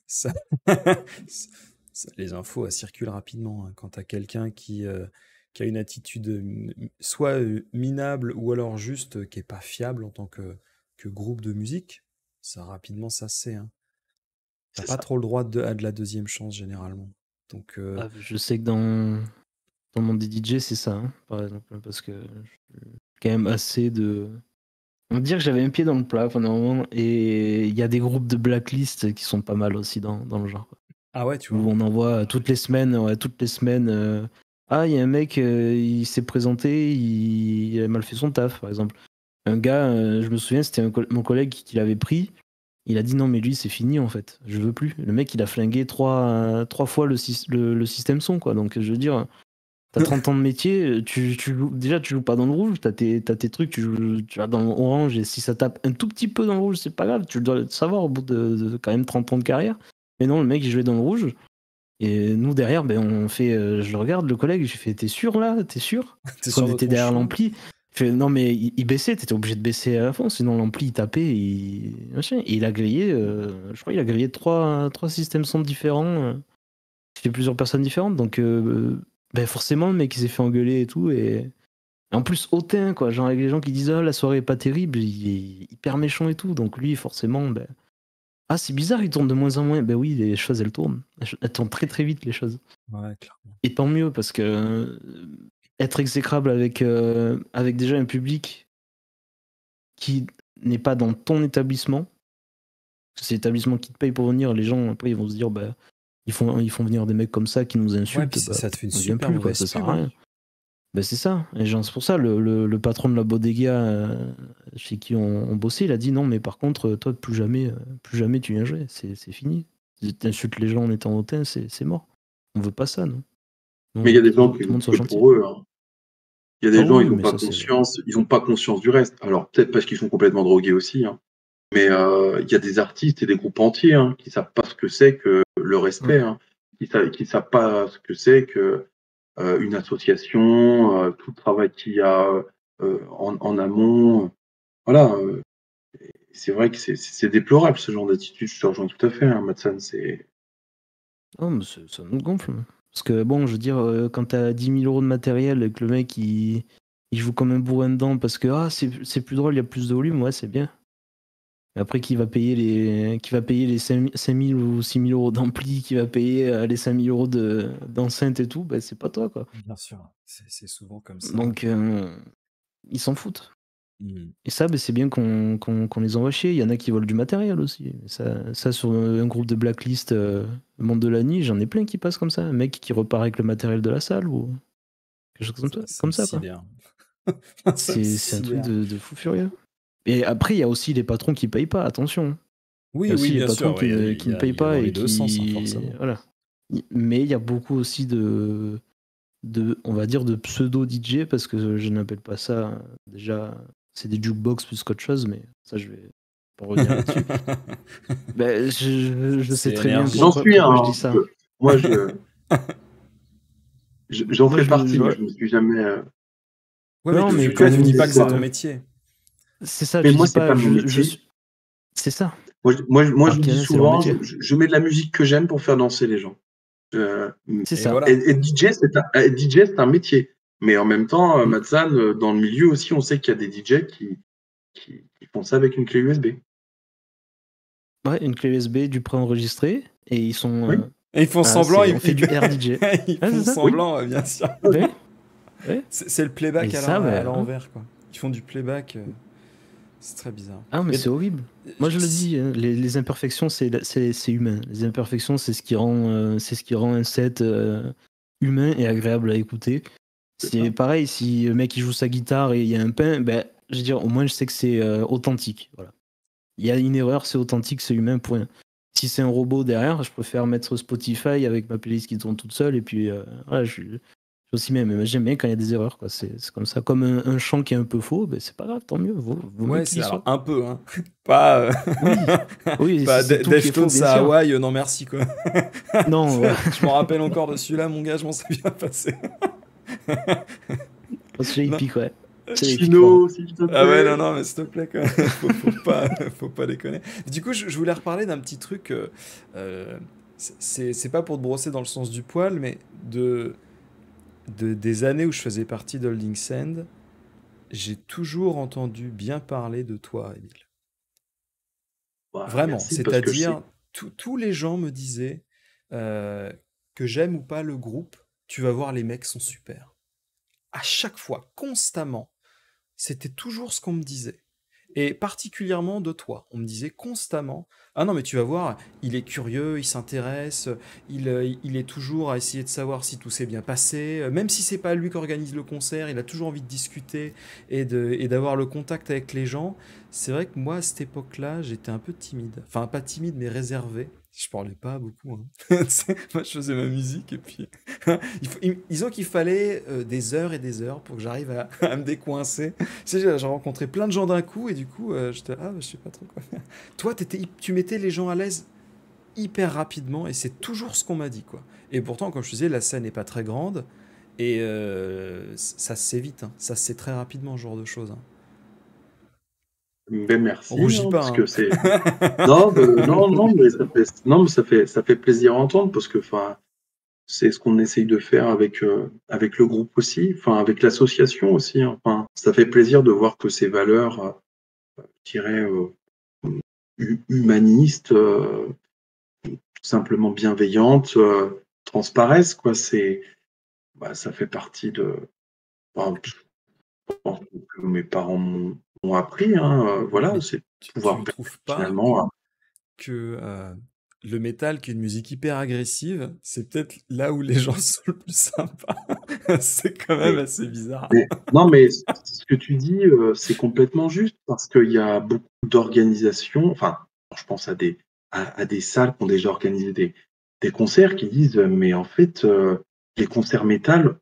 Ça... les infos, elles circulent rapidement. Hein. Quand t'as quelqu'un qui a une attitude soit minable ou alors juste qui est pas fiable en tant que groupe de musique, ça rapidement ça se sait. Hein. T'as C'est pas ça. trop le droit à de la deuxième chance généralement. Donc Je sais que dans le monde des DJ, c'est ça, hein, par exemple, parce que je suis quand même assez de. On va dire que j'avais un pied dans le plat pendant un moment, et il y a des groupes de blacklist qui sont pas mal aussi dans le genre. ah ouais, tu Où vois. on envoie toutes les semaines, ah, il y a un mec, il s'est présenté, il a mal fait son taf, par exemple. Un gars, je me souviens, c'était mon collègue qui l'avait pris. Il a dit non, mais lui, c'est fini en fait. Je veux plus. Le mec, il a flingué trois fois le système son, quoi. Donc, je veux dire, t'as 30 ans de métier, déjà, tu joues pas dans le rouge. T'as tes trucs, tu vas dans l'orange. Et si ça tape un tout petit peu dans le rouge, c'est pas grave. Tu dois le savoir au bout de quand même 30 ans de carrière. Mais non, le mec, il jouait dans le rouge. Et nous, derrière, on fait. Je le regarde, le collègue, je fais t'es sûr là? T'es sûr? T'es Parce sûr qu'on de était ton derrière choix? l'ampli. Il fait non, mais il baissait, t'étais obligé de baisser à fond, sinon l'ampli il tapait. Machin. Et il a grillé, je crois, il a grillé trois systèmes son différents. C'était plusieurs personnes différentes. Donc, forcément, le mec il s'est fait engueuler et tout. Et Et en plus, hautain, quoi. Genre, avec les gens qui disent la soirée est pas terrible, il est hyper méchant et tout. Donc, lui, forcément, ah, c'est bizarre, il tourne de moins en moins. Ben oui, les choses, elles tournent. Elles tournent très très vite, les choses. Ouais, clairement. Et tant mieux, parce que être exécrable avec déjà un public qui n'est pas dans ton établissement, c'est l'établissement qui te paye pour venir, les gens, après, ils vont se dire, ils font venir des mecs comme ça qui nous Ouais, insultent, puis ça te fait une on vient super plus, quoi, mauvaise ça sert pub, à hein. rien. C'est ça. Et genre, c'est pour ça, le patron de la bodega chez qui on bossait, il a dit non, mais par contre, toi, plus jamais tu viens jouer. C'est fini. Si t'insultes les gens en étant hautain, c'est mort. On veut pas ça, non. Mais il y a des gens Tout qui le jouent monde soit que gentil. pour eux. Hein. Il y a des Ah gens, oui, mais ça, c'est. ils ont pas conscience du reste. Alors peut-être parce qu'ils sont complètement drogués aussi. Hein. Mais il y a des artistes et des groupes entiers qui savent pas ce que c'est que le respect, qui savent pas ce que c'est que une association, tout le travail qu'il y a en amont. Voilà, c'est vrai que c'est déplorable ce genre d'attitude. Je te rejoins tout à fait, Matsan. Oh, mais ça nous gonfle. Parce que bon, je veux dire, quand t'as 10 000 euros de matériel et que le mec il joue comme un bourrin dedans parce que c'est plus drôle, il y a plus de volume, ouais, c'est bien. Et après, qui va payer les 5 000 ou 6 000 euros d'ampli, qui va payer les 5 000 euros d'enceinte et tout, c'est pas toi, quoi. Bien sûr, c'est souvent comme ça. Donc, ils s'en foutent. Mhm. Et ça, c'est bien qu'on les envoie chier. Il y en a qui volent du matériel aussi. Ça sur un groupe de blacklist, le monde de la nuit, j'en ai plein qui passent comme ça. Un mec qui repart avec le matériel de la salle ou quelque chose comme ça, quoi. sidère. C'est un truc de fou furieux. Et après, il y a aussi les patrons qui payent pas, attention. Oui, Il y a aussi les bien patrons sûr. qui ne payent pas dans et les deux sens, hein, qui. forcément. Voilà. Mais il y a beaucoup aussi on va dire, de pseudo-DJ, parce que je n'appelle pas ça. Déjà, c'est des jukebox plus qu'autre chose, mais ça, je vais pas revenir là-dessus. Je sais très bien J'en suis pourquoi je dis ça. Moi, j'en fais partie. Ouais. Moi, je me suis jamais. Ouais, non, mais mais tu dis pas que c'est ton métier. C'est ça, mais je moi, dis c'est pas mon je métier. C'est ça. Moi, je dis c'est leur souvent, métier. je mets de la musique que j'aime pour faire danser les gens. C'est ça. Voilà. Et DJ, c'est un métier. Mais en même temps, Matsan, dans le milieu aussi, on sait qu'il y a des DJ qui font ça avec une clé USB. Ouais, une clé USB, du préenregistré, et ils sont. Oui. Et ils font semblant. On fait du RDJ. Ils font semblant, bien sûr. Ouais. C'est le playback Et à l'envers, quoi. Ils font du playback. C'est très bizarre. Ah, mais c'est horrible. Moi, je le dis, les imperfections, c'est humain. Les imperfections, c'est ce qui rend un set humain et agréable à écouter. C'est pareil, si le mec il joue sa guitare et il y a un pain, je veux dire, au moins je sais que c'est authentique. Voilà. Il y a une erreur, c'est authentique, c'est humain, point. Si c'est un robot derrière, je préfère mettre Spotify avec ma playlist qui tourne toute seule et puis voilà, je aussi même, j'aime bien quand il y a des erreurs, quoi. C'est comme ça. Comme un chant qui est un peu faux, c'est pas grave, tant mieux. Ouais, c'est alors un peu, hein. Pas. Oui, pas si Deftones à Hawaï, non merci, quoi. Non, ouais. Je m'en rappelle encore de celui-là, mon gars, je m'en suis bien passé. C'est épique, ouais. Chino, s'il te plaît. Ah ouais, non, mais s'il te plaît, quoi. Faut pas déconner. Du coup, je voulais reparler d'un petit truc. C'est pas pour te brosser dans le sens du poil, mais des années où je faisais partie d'Holding Sand, j'ai toujours entendu bien parler de toi, Émile. Vraiment, c'est-à-dire, tous les gens me disaient que j'aime ou pas le groupe, tu vas voir, les mecs sont super. À chaque fois, constamment, c'était toujours ce qu'on me disait. Et particulièrement de toi. On me disait constamment, ah non mais tu vas voir, il est curieux, il s'intéresse, il est toujours à essayer de savoir si tout s'est bien passé, même si c'est pas lui qui organise le concert, il a toujours envie de discuter et d'avoir le contact avec les gens. C'est vrai que moi, à cette époque-là, j'étais un peu timide. Enfin, pas timide, mais réservé. Je parlais pas beaucoup. Hein. Moi, je faisais ma musique et puis... Disons qu'il fallait des heures et des heures pour que j'arrive à me décoincer. Tu sais, j'ai rencontré plein de gens d'un coup et du coup, j'étais je sais pas trop quoi faire. Toi, tu mettais les gens à l'aise hyper rapidement et c'est toujours ce qu'on m'a dit, quoi. Et pourtant, comme je disais, la scène n'est pas très grande et ça se sait vite. Hein. Ça se sait très rapidement, ce genre de choses. Hein. Ben merci. Rougis pas. Parce hein. que c'est... non, mais ça fait plaisir à entendre parce que, enfin, c'est ce qu'on essaye de faire avec le groupe aussi, enfin avec l'association aussi, hein. Enfin, ça fait plaisir de voir que ces valeurs, je dirais, humanistes, tout simplement bienveillantes, transparaissent, quoi. Ça fait partie de, enfin, je pense que mes parents m'ont appris, hein, voilà, Mais c'est tu pouvoir trouves pas finalement. que le métal, qui est une musique hyper agressive, c'est peut-être là où les gens sont le plus sympas. C'est quand même Mais, assez bizarre. non, mais ce que tu dis, c'est complètement juste parce qu'il y a beaucoup d'organisations. Enfin, je pense à des salles qui ont déjà organisé des concerts qui disent, mais en fait, les concerts métal,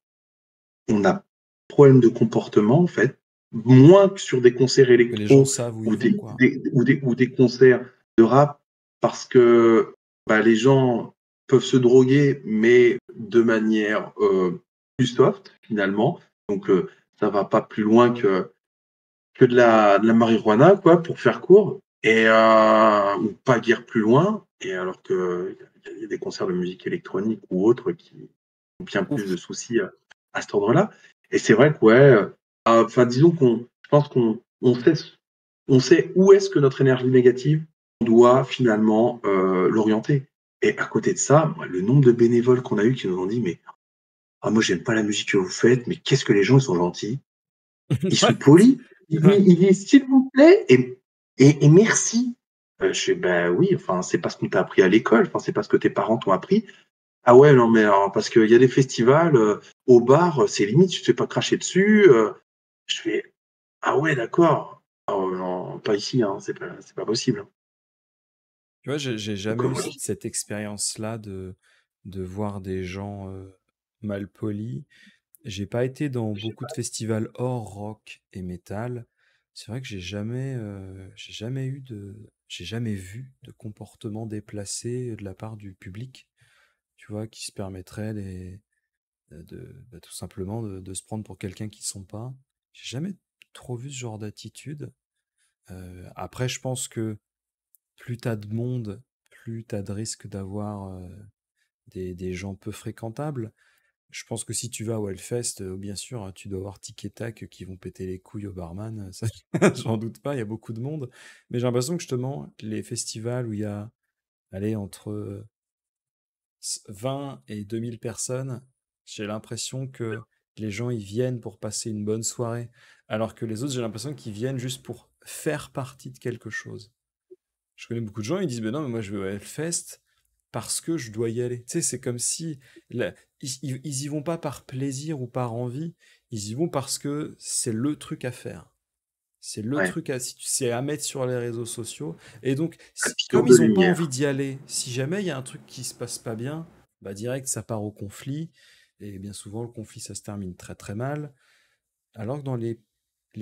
on a problème de comportement en fait, moins que sur des concerts Que les gens électro savent où ou ils vont, quoi. des concerts de rap, parce que bah, les gens peuvent se droguer, mais de manière plus soft finalement. Donc ça va pas plus loin que de la marijuana, quoi, pour faire court, et ou pas guère plus loin. Et alors que il y a des concerts de musique électronique ou autres qui ont bien plus de Ouf. soucis à cet ordre-là. Et c'est vrai que ouais, enfin disons je pense on sait où est-ce que notre énergie négative on doit finalement l'orienter. Et à côté de ça, moi, le nombre de bénévoles qu'on a eu qui nous ont dit mais moi j'aime pas la musique que vous faites, mais qu'est-ce que les gens ils sont gentils, ils sont Ouais. polis, Ouais. ils disent s'il vous plaît et merci. Je fais ben oui, enfin c'est pas ce qu'on t'a appris à l'école, enfin c'est pas ce que tes parents t'ont appris. Ah ouais, non mais alors, parce qu'il y a des festivals au bar, c'est limite, tu te fais pas cracher dessus. Je fais ah ouais, d'accord. Oh, non, pas ici, hein, c'est pas possible, hein. Tu vois, j'ai Donc, jamais eu voilà. cette expérience-là de voir des gens mal polis. J'ai pas été dans beaucoup de festivals hors rock et métal. C'est vrai que j'ai jamais vu de comportement déplacé de la part du public, tu vois, qui se permettrait tout simplement de se prendre pour quelqu'un qu'ils sont pas. J'ai jamais trop vu ce genre d'attitude. Après, je pense que plus t'as de monde, plus t'as de risques d'avoir des gens peu fréquentables. Je pense que si tu vas au Hellfest, bien sûr, hein, tu dois avoir tic et tac qui vont péter les couilles au barman, ça, j'en doute pas, il y a beaucoup de monde. Mais j'ai l'impression que justement, les festivals où il y a, allez, entre 20 et 2000 personnes, j'ai l'impression que les gens ils viennent pour passer une bonne soirée, alors que les autres, j'ai l'impression qu'ils viennent juste pour faire partie de quelque chose. Je connais beaucoup de gens, ils disent, ben non, mais moi je vais au Hellfest parce que je dois y aller. Tu sais, c'est comme si ils y vont pas par plaisir ou par envie, ils y vont parce que c'est le truc à faire. C'est le Ouais, truc c'est à mettre sur les réseaux sociaux. Et donc, papillon comme de ils n'ont pas envie lumière. d'y aller, si jamais il y a un truc qui se passe pas bien, bah direct ça part au conflit. Et bien souvent, le conflit ça se termine très très mal. Alors que dans les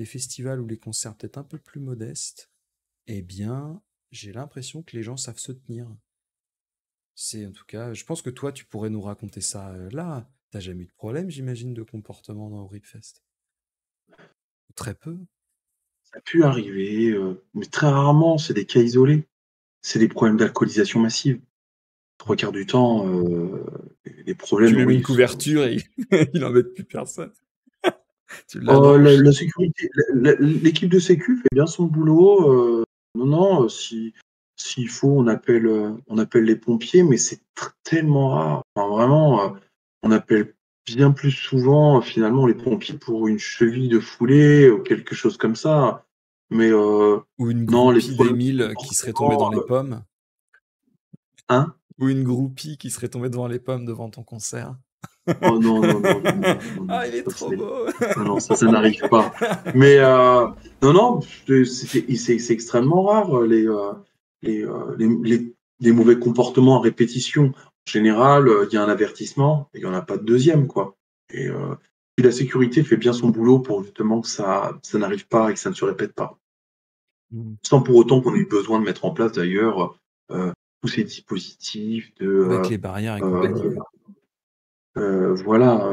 festivals ou les concerts peut-être un peu plus modestes, eh bien, j'ai l'impression que les gens savent se tenir. C'est en tout cas, je pense que toi, tu pourrais nous raconter ça là. T'as jamais eu de problème, j'imagine, de comportement dans Ripfest. Très peu. Ça a pu arriver, mais très rarement, c'est des cas isolés. C'est des problèmes d'alcoolisation massive. Trois quarts du temps, les Tu problèmes, lui mets une oui, couverture et il embête plus personne. Tu La, l'allonges. la sécurité, l'équipe de sécu fait bien son boulot. Non, non, s'il faut, on appelle les pompiers, mais c'est tellement rare. Enfin, vraiment, on appelle bien plus souvent finalement les pompiers pour une cheville de foulée ou quelque chose comme ça. Mais Ou une non, les groupie problèmes de d'Émile qui serait tombée dans comportement, les pommes. hein? Ou une groupie qui serait tombée devant les pommes devant ton concert. Oh non, non, non, non, non, non, non, Ah, il est trop beau. non, ça n'arrive pas. Mais non, non, c'est extrêmement rare les mauvais comportements à répétition. En général, il y a un avertissement et il n'y en a pas de deuxième, quoi. Et puis la sécurité fait bien son boulot pour justement que ça n'arrive pas et que ça ne se répète pas. Mm. Sans pour autant qu'on ait eu besoin de mettre en place d'ailleurs tous ces dispositifs Avec les barrières et compagnie, euh, quoi. voilà,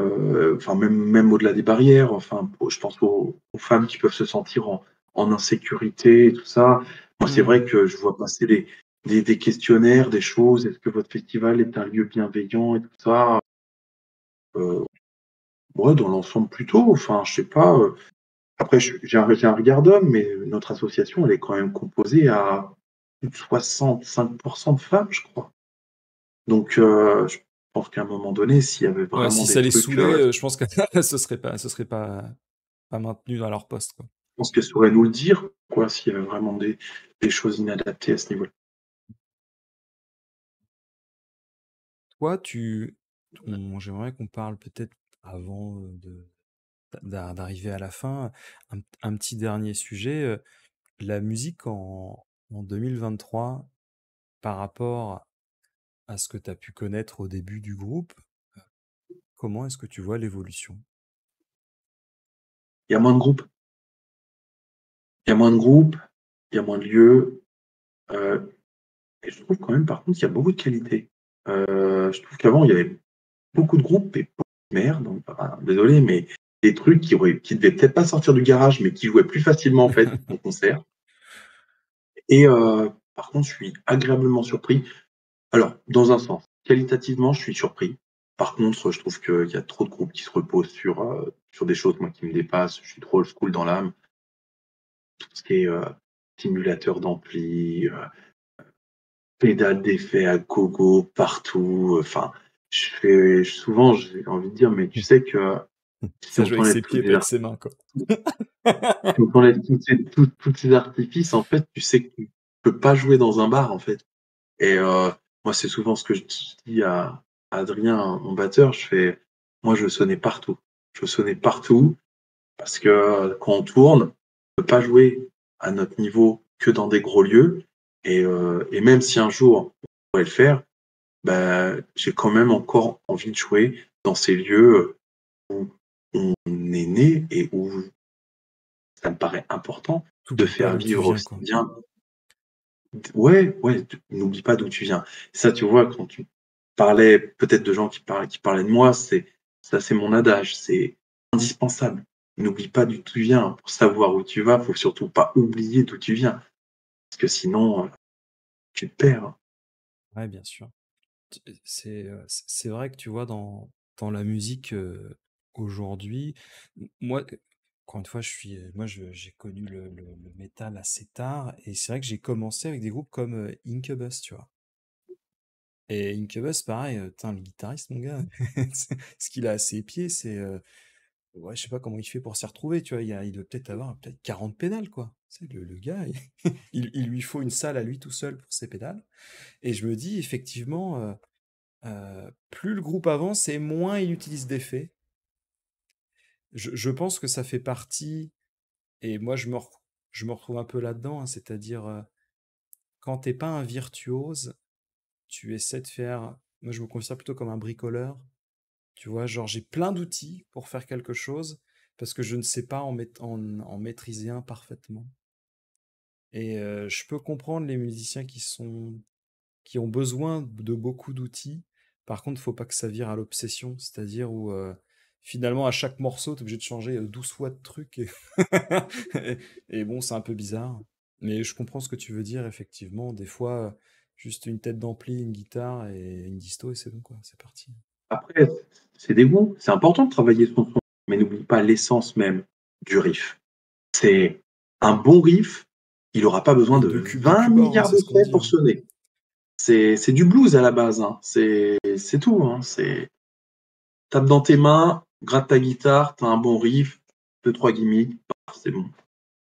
enfin même au-delà des barrières, enfin, je pense aux femmes qui peuvent se sentir en insécurité et tout ça. Moi, c'est Mm. vrai que je vois passer des questionnaires, des choses. Est-ce que votre festival est un lieu bienveillant et tout ça? Ouais, dans l'ensemble plutôt. Enfin, je sais pas. Après, j'ai un regard d'homme, mais notre association, elle est quand même composée à plus de 65% de femmes, je crois. Donc, je pense qu'à un moment donné, s'il y avait Ouais, vraiment si des ça les trucs, saoulait, je je pense que ce serait pas maintenu dans leur poste, quoi. pense qu'elle saurait nous le dire, quoi, s'il y avait vraiment des choses inadaptées à ce niveau-là. Toi, j'aimerais qu'on parle peut-être avant d'arriver à la fin, un petit dernier sujet. La musique en 2023, par rapport à ce que tu as pu connaître au début du groupe, comment est-ce que tu vois l'évolution? Il y a moins de groupes. Il y a moins de groupes, il y a moins de lieux. Et je trouve quand même, par contre, il y a beaucoup de qualité. Je trouve qu'avant, il y avait beaucoup de groupes et beaucoup de merde. Donc, désolé, mais des trucs qui devaient peut-être pas sortir du garage, mais qui jouaient plus facilement en fait en concert. Et par contre, je suis agréablement surpris. Alors, dans un sens, qualitativement, je suis surpris. Par contre, je trouve qu'il y a trop de groupes qui se reposent sur des choses moi, qui me dépassent. Je suis trop old school dans l'âme. Tout ce qui est simulateur d'ampli, pédale d'effet à gogo partout. Enfin, souvent, j'ai envie de dire, mais tu sais que si Ça on joue avec ses t'enlève pieds et pas avec ses mains, quoi. si on t'enlève tous ces artifices, en fait, tu sais que tu peux pas jouer dans un bar, en fait. Et moi, c'est souvent ce que je dis à Adrien, mon batteur. Moi, je sonnais partout. Je sonnais partout parce que quand on tourne, on peut pas jouer à notre niveau que dans des gros lieux. Et même si un jour on pourrait le faire, bah, j'ai quand même encore envie de jouer dans ces lieux où on est né et où ça me paraît important de T'oublies pas faire d'où tu vivre viens, aussi quoi. bien. Ouais, ouais, n'oublie pas d'où tu viens. Ça, tu vois, quand tu parlais peut-être de gens qui parlaient de moi, ça, c'est mon adage, c'est indispensable. N'oublie pas d'où tu viens. Pour savoir où tu vas, faut surtout pas oublier d'où tu viens. Parce que sinon, tu te perds, hein. Ouais, bien sûr. C'est vrai que tu vois, dans la musique aujourd'hui, moi, encore une fois, j'ai connu le métal assez tard, et c'est vrai que j'ai commencé avec des groupes comme Incubus, tu vois. Et Incubus, pareil, putain, le guitariste, mon gars, ce qu'il a à ses pieds, ouais, je sais pas comment il fait pour s'y retrouver, tu vois. Il doit peut-être avoir peut-être 40 pédales, quoi. C'est le gars, il lui faut une salle à lui tout seul pour ses pédales. Et je me dis, effectivement, plus le groupe avance et moins il utilise d'effets. Je pense que ça fait partie, et moi je me retrouve un peu là-dedans, hein, c'est-à-dire quand t'es pas un virtuose, tu essaies de faire. Moi je me considère plutôt comme un bricoleur, tu vois, genre j'ai plein d'outils pour faire quelque chose parce que je ne sais pas en maîtriser un parfaitement. Et je peux comprendre les musiciens qui ont besoin de beaucoup d'outils. Par contre, faut pas que ça vire à l'obsession, c'est-à-dire où finalement à chaque morceau, tu es obligé de changer 12 fois de trucs. Et bon, c'est un peu bizarre. Mais je comprends ce que tu veux dire, effectivement. Des fois, juste une tête d'ampli, une guitare et une disto, et c'est bon, quoi. C'est parti. Après, c'est des goûts. C'est important de travailler son son, mais n'oublie pas l'essence même du riff. C'est un bon riff, il aura pas besoin Et de deux cubes de 20 cuba, hein, milliards c'est ce qu'on d'effets dit, pour hein. sonner. C'est du blues à la base, hein. C'est tout, hein. Tape dans tes mains, gratte ta guitare, t'as un bon riff, deux, trois gimmicks, c'est bon.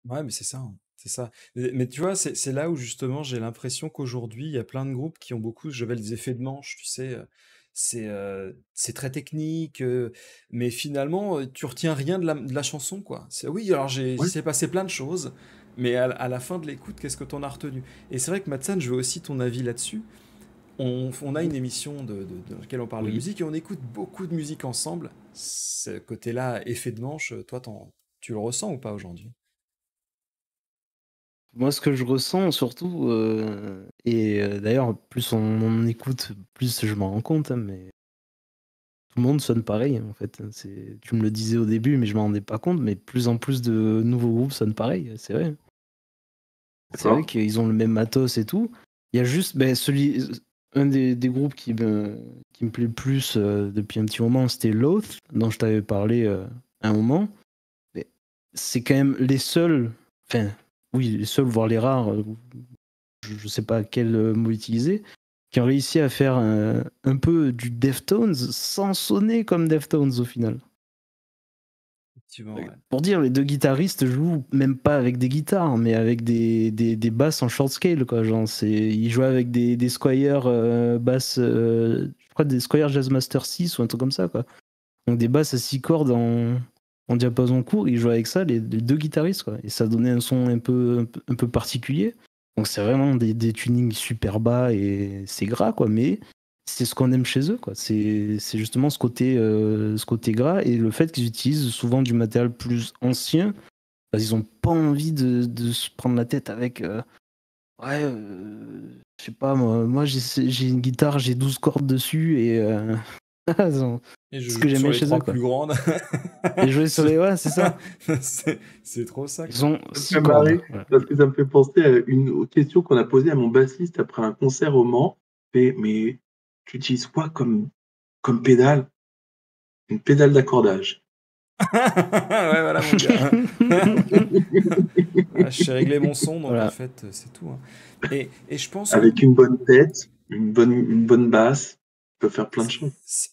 Ouais, mais c'est ça, hein, c'est ça. Mais tu vois, c'est là où justement j'ai l'impression qu'aujourd'hui, il y a plein de groupes qui ont beaucoup, je vais des effets de manche, tu sais, c'est très technique, mais finalement, tu retiens rien de la chanson, quoi. Oui, alors il Ouais. s'est passé plein de choses, mais à la fin de l'écoute, qu'est-ce que t'en as retenu? Et c'est vrai que Matsan, je veux aussi ton avis là-dessus. On a une émission dans laquelle on parle de Oui. musique et on écoute beaucoup de musique ensemble. Ce côté-là, effet de manche, toi, tu le ressens ou pas aujourd'hui? Moi, ce que je ressens surtout, d'ailleurs, plus on en écoute, plus je m'en rends compte, hein, mais tout le monde sonne pareil, en fait. Tu me le disais au début, mais je m'en rendais pas compte, mais de plus en plus de nouveaux groupes sonnent pareil, c'est vrai. C'est vrai D'accord. qu'ils ont le même matos et tout. Il y a juste, ben, celui. un des groupes qui me plaît le plus depuis un petit moment, c'était Loath, dont je t'avais parlé à un moment. Mais c'est quand même les seuls, enfin, oui, les seuls, voire les rares, je sais pas quel mot utiliser, qui ont réussi à faire un peu du Deftones sans sonner comme Deftones au final. Effectivement, ouais. Pour dire, les deux guitaristes jouent même pas avec des guitares, mais avec des basses en short scale, quoi. Genre, ils jouent avec des Squire basses, je crois des Squire Jazzmaster 6 ou un truc comme ça, quoi. Donc des basses à 6 cordes en diapason court, ils jouent avec ça, les deux guitaristes, quoi. Et ça donnait un son un peu particulier. Donc c'est vraiment des tunings super bas et c'est gras, quoi. Mais c'est ce qu'on aime chez eux, quoi. C'est justement ce côté gras et le fait qu'ils utilisent souvent du matériel plus ancien parce qu'ils ont pas envie de se prendre la tête avec ouais, je sais pas, moi j'ai une guitare, j'ai 12 cordes dessus et Et je ce que joue sur j'aimais les chez eux, 3 quoi. plus grandes. Et jouer sur les... Ouais, c'est ça. C'est trop ça, Ils quoi. ont Ça me 6 fait cordes. marrer Ouais. parce que ça me fait penser à une question qu'on a posée à mon bassiste après un concert au Mans. Mais tu utilises quoi comme pédale? Une pédale d'accordage. Ouais, voilà, mon gars. Ah, j'ai réglé mon son, donc en Voilà. fait, c'est tout, hein. Et je pense que Avec une bonne tête, une bonne basse, tu peux faire plein de choses.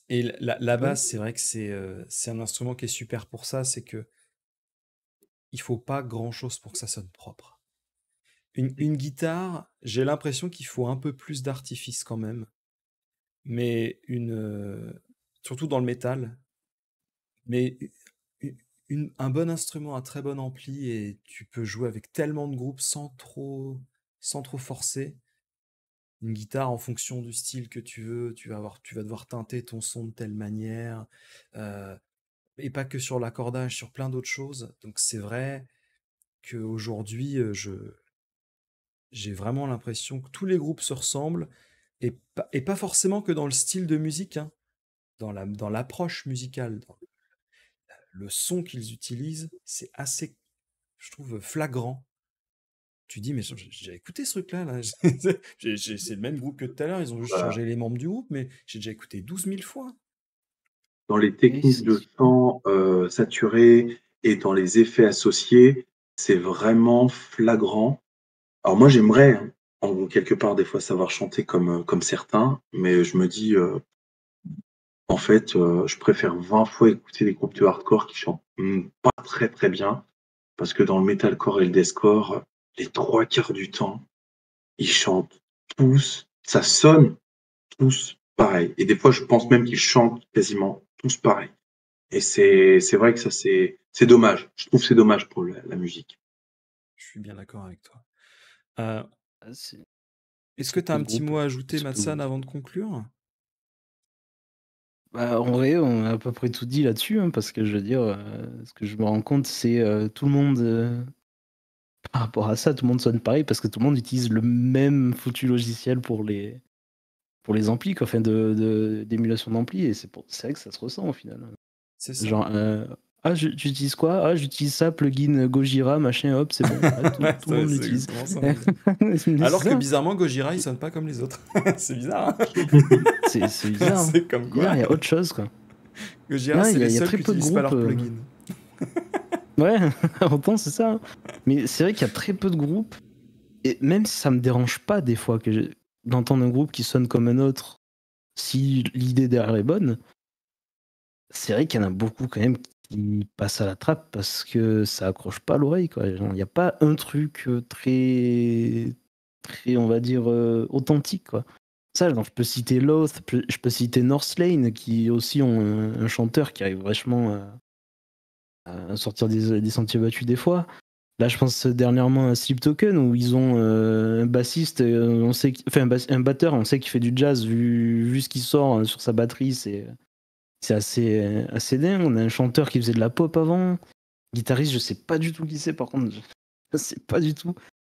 et la Ouais. basse, c'est vrai que c'est un instrument qui est super pour ça, c'est que il faut pas grand-chose pour que ça sonne propre. Une guitare, j'ai l'impression qu'il faut un peu plus d'artifice quand même, mais surtout dans le métal, mais un bon instrument, un très bon ampli, et tu peux jouer avec tellement de groupes sans trop forcer. Une guitare, en fonction du style que tu veux, tu vas devoir teinter ton son de telle manière, euh, et pas que sur l'accordage, sur plein d'autres choses. Donc c'est vrai qu'aujourd'hui, j'ai vraiment l'impression que tous les groupes se ressemblent, et pas forcément que dans le style de musique, hein, dans l'approche musicale, dans le son qu'ils utilisent, c'est assez, je trouve, flagrant. Tu dis, mais j'ai déjà écouté ce truc-là, là. C'est le même groupe que tout à l'heure, ils ont juste Voilà. changé les membres du groupe, mais j'ai déjà écouté 12 000 fois. Dans les Et techniques de chant saturé et dans les effets associés, c'est vraiment flagrant. Alors moi, j'aimerais, hein, quelque part, des fois, savoir chanter comme certains, mais je me dis, en fait, je préfère 20 fois écouter des groupes de hardcore qui chantent pas très très bien, parce que dans le metalcore et le deathcore, les trois quarts du temps, ils chantent tous, ça sonne tous pareil. Et des fois, je pense même qu'ils chantent quasiment tous pareil. Et c'est vrai que ça, c'est dommage. Je trouve que c'est dommage pour la musique. Je suis bien d'accord avec toi. Euh, c'est Est-ce que très tu as peu un de petit groupes. mot à ajouter, Surtout. Matsan, avant de conclure? Bah, en vrai, on a à peu près tout dit là-dessus, hein, parce que je veux dire, ce que je me rends compte, c'est tout le monde, par rapport à ça, tout le monde sonne pareil, parce que tout le monde utilise le même foutu logiciel pour les amplis, quoi, enfin, d'émulation d'ampli, et c'est vrai que ça se ressent au final. C'est ça. Genre, j'utilise quoi? Ah, j'utilise ça, plugin Gojira, machin, hop, c'est bon. Ouais, tout le monde C'est l'utilise. exactement ça, mon gars. Mais c'est Alors que ça. bizarrement, Gojira, il sonne pas comme les autres. C'est bizarre, hein. C'est bizarre, hein. C'est comme C'est bizarre, quoi. il y a autre chose, quoi. Gojira, Non, c'est il les y a seuls très qui peu de n'utilisent pas groupes. leur plugin. Ouais, autant c'est ça, hein. Mais c'est vrai qu'il y a très peu de groupes, et même si ça me dérange pas des fois d'entendre un groupe qui sonne comme un autre, si l'idée derrière est bonne, c'est vrai qu'il y en a beaucoup quand même qui passent à la trappe parce que ça accroche pas l'oreille, quoi. Genre, il n'y a pas un truc très, très, on va dire, authentique, quoi. Ça, genre, je peux citer Loath, je peux citer Northlane, qui aussi ont un chanteur qui arrive vachement à sortir des sentiers battus des fois. Là, je pense dernièrement à Sleep Token, où ils ont un bassiste, on sait enfin un batteur, on sait qu'il fait du jazz, vu ce qui sort sur sa batterie, c'est assez dingue. On a un chanteur qui faisait de la pop avant, guitariste, je sais pas du tout qui c'est, par contre, je sais pas du tout.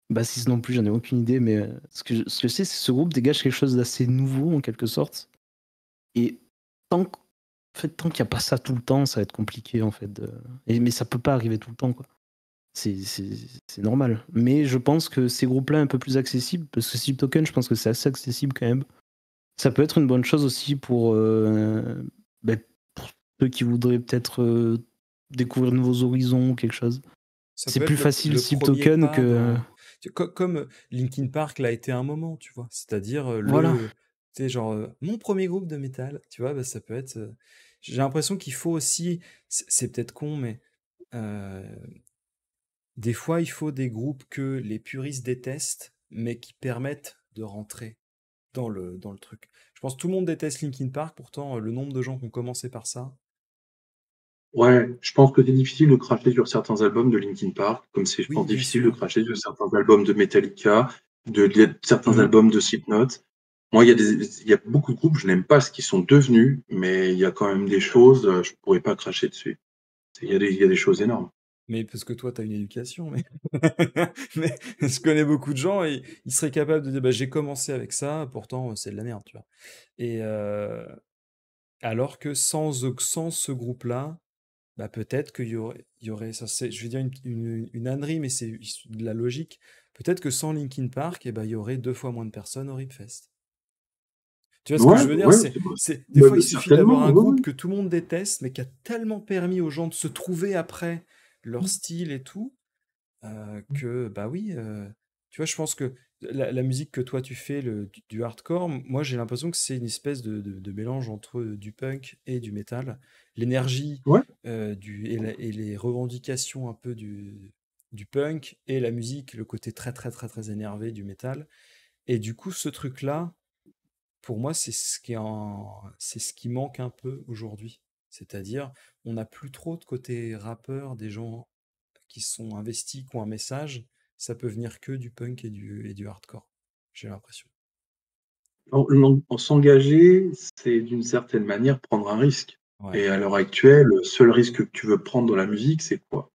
Bassiste non plus, j'en ai aucune idée, mais ce que je sais, c'est que ce groupe dégage quelque chose d'assez nouveau, en quelque sorte. Et tant qu'- tant qu'il n'y a pas ça tout le temps, ça va être compliqué, en fait. Mais ça peut pas arriver tout le temps, quoi. C'est normal. Mais je pense que ces groupes-là un peu plus accessibles, parce que Sleep Token, je pense que c'est assez accessible quand même. Ça peut être une bonne chose aussi pour ceux qui voudraient peut-être découvrir de nouveaux horizons ou quelque chose. Ça C'est peut être plus facile le Sleep premier Token pas que. dans... Comme Linkin Park l'a été un moment, tu vois. C'est-à-dire Voilà. Tu sais, genre, mon premier groupe de métal, tu vois, bah, ça peut être... J'ai l'impression qu'il faut aussi... C'est peut-être con, mais... euh, des fois, il faut des groupes que les puristes détestent, mais qui permettent de rentrer dans le truc. Je pense que tout le monde déteste Linkin Park, pourtant, le nombre de gens qui ont commencé par ça... Ouais, je pense que c'est difficile de cracher sur certains albums de Linkin Park, comme c'est, je pense, Oui, bien difficile de sûr. cracher sur certains albums de Metallica, certains Mhm. albums de Slipknot. Moi, il y a beaucoup de groupes, je n'aime pas ce qu'ils sont devenus, mais il y a quand même des choses, je pourrais pas cracher dessus. Il y a des choses énormes. Mais parce que toi, tu as une éducation, mais... mais je connais beaucoup de gens et ils seraient capables de dire bah, j'ai commencé avec ça, pourtant c'est de la merde, tu vois. Et alors que sans ce groupe-là, bah, peut-être il y aurait ça, je vais dire une ânerie, mais c'est de la logique. Peut-être que sans Linkin Park, eh ben, il y aurait 2 fois moins de personnes au Ripfest. Tu vois ce que Ouais, je veux dire? ouais, Des fois, il suffit d'avoir certainement, un ouais, groupe ouais. que tout le monde déteste, mais qui a tellement permis aux gens de se trouver après leur style et tout, que bah oui, tu vois, je pense que la musique que toi tu fais, du hardcore, moi j'ai l'impression que c'est une espèce de mélange entre du punk et du métal. L'énergie Ouais. et les revendications un peu du punk et la musique, le côté très très très très énervé du métal. Et du coup, ce truc-là, pour moi, c'est ce qui manque un peu aujourd'hui. C'est-à-dire, on n'a plus trop de côté rappeur, des gens qui sont investis, qui ont un message, ça peut venir que du punk et du hardcore, j'ai l'impression. S'engager, c'est d'une certaine manière prendre un risque. Ouais. Et à l'heure actuelle, le seul risque que tu veux prendre dans la musique, c'est quoi?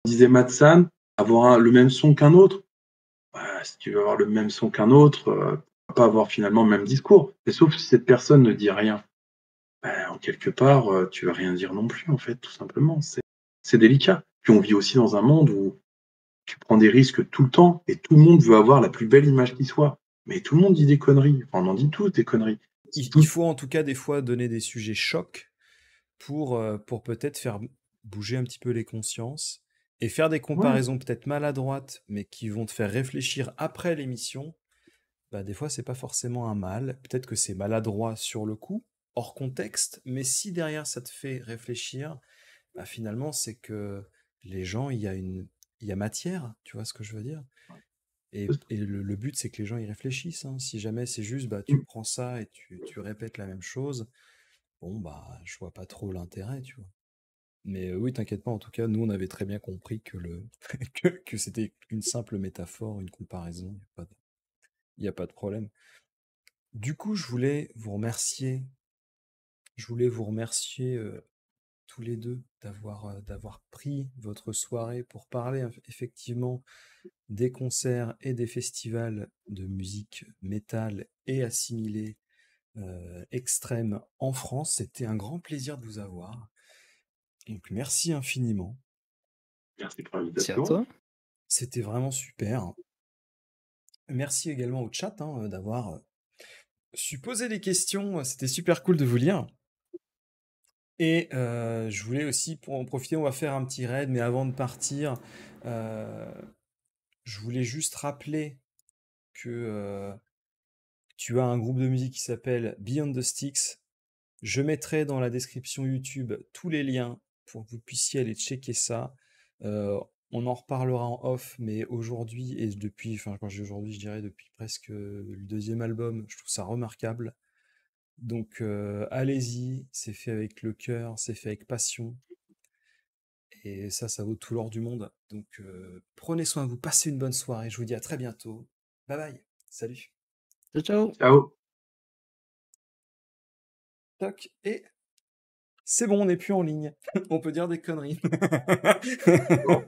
Disait Matsan, avoir le même son qu'un autre. Bah, si tu veux avoir le même son qu'un autre, pas avoir finalement le même discours. Et sauf si cette personne ne dit rien. Bah, en quelque part, tu vas rien dire non plus, en fait, tout simplement. C'est délicat. Puis on vit aussi dans un monde où tu prends des risques tout le temps et tout le monde veut avoir la plus belle image qui soit. Mais tout le monde dit des conneries. Enfin, on en dit tous des conneries. Il faut en tout cas des fois donner des sujets chocs pour peut-être faire bouger un petit peu les consciences et faire des Ouais, comparaisons peut-être maladroites, mais qui vont te faire réfléchir après l'émission. Bah, des fois, c'est pas forcément un mal. Peut-être que c'est maladroit sur le coup, hors contexte, mais si derrière ça te fait réfléchir, bah, finalement, c'est que les gens, il y a matière, tu vois ce que je veux dire? Et le but, c'est que les gens y réfléchissent, hein. Si jamais c'est juste, bah, tu prends ça et tu répètes la même chose, bon, bah, je vois pas trop l'intérêt, tu vois. Mais oui, t'inquiète pas, en tout cas, nous, on avait très bien compris que c'était une simple métaphore, une comparaison, il y a pas de problème. Du coup, je voulais vous remercier tous les deux d'avoir pris votre soirée pour parler effectivement des concerts et des festivals de musique métal et assimilée extrême en France. C'était un grand plaisir de vous avoir. Donc merci infiniment. merci pour C'est à l'invitation. toi. C'était vraiment super. Merci également au chat d'avoir su poser des questions. C'était super cool de vous lire. Et je voulais aussi pour en profiter, on va faire un petit raid, mais avant de partir, euh, je voulais juste rappeler que tu as un groupe de musique qui s'appelle Beyond the Sticks. Je mettrai dans la description YouTube tous les liens pour que vous puissiez aller checker ça. On en reparlera en off, mais aujourd'hui, et depuis, enfin quand je dis aujourd'hui, je dirais depuis presque le deuxième album, je trouve ça remarquable. Donc allez-y, c'est fait avec le cœur, c'est fait avec passion. Et ça vaut tout l'or du monde. Donc prenez soin de vous, passez une bonne soirée. Je vous dis à très bientôt. Bye bye. Salut. Ciao, ciao. Ciao. Toc. Et c'est bon, on n'est plus en ligne. On peut dire des conneries. Bon.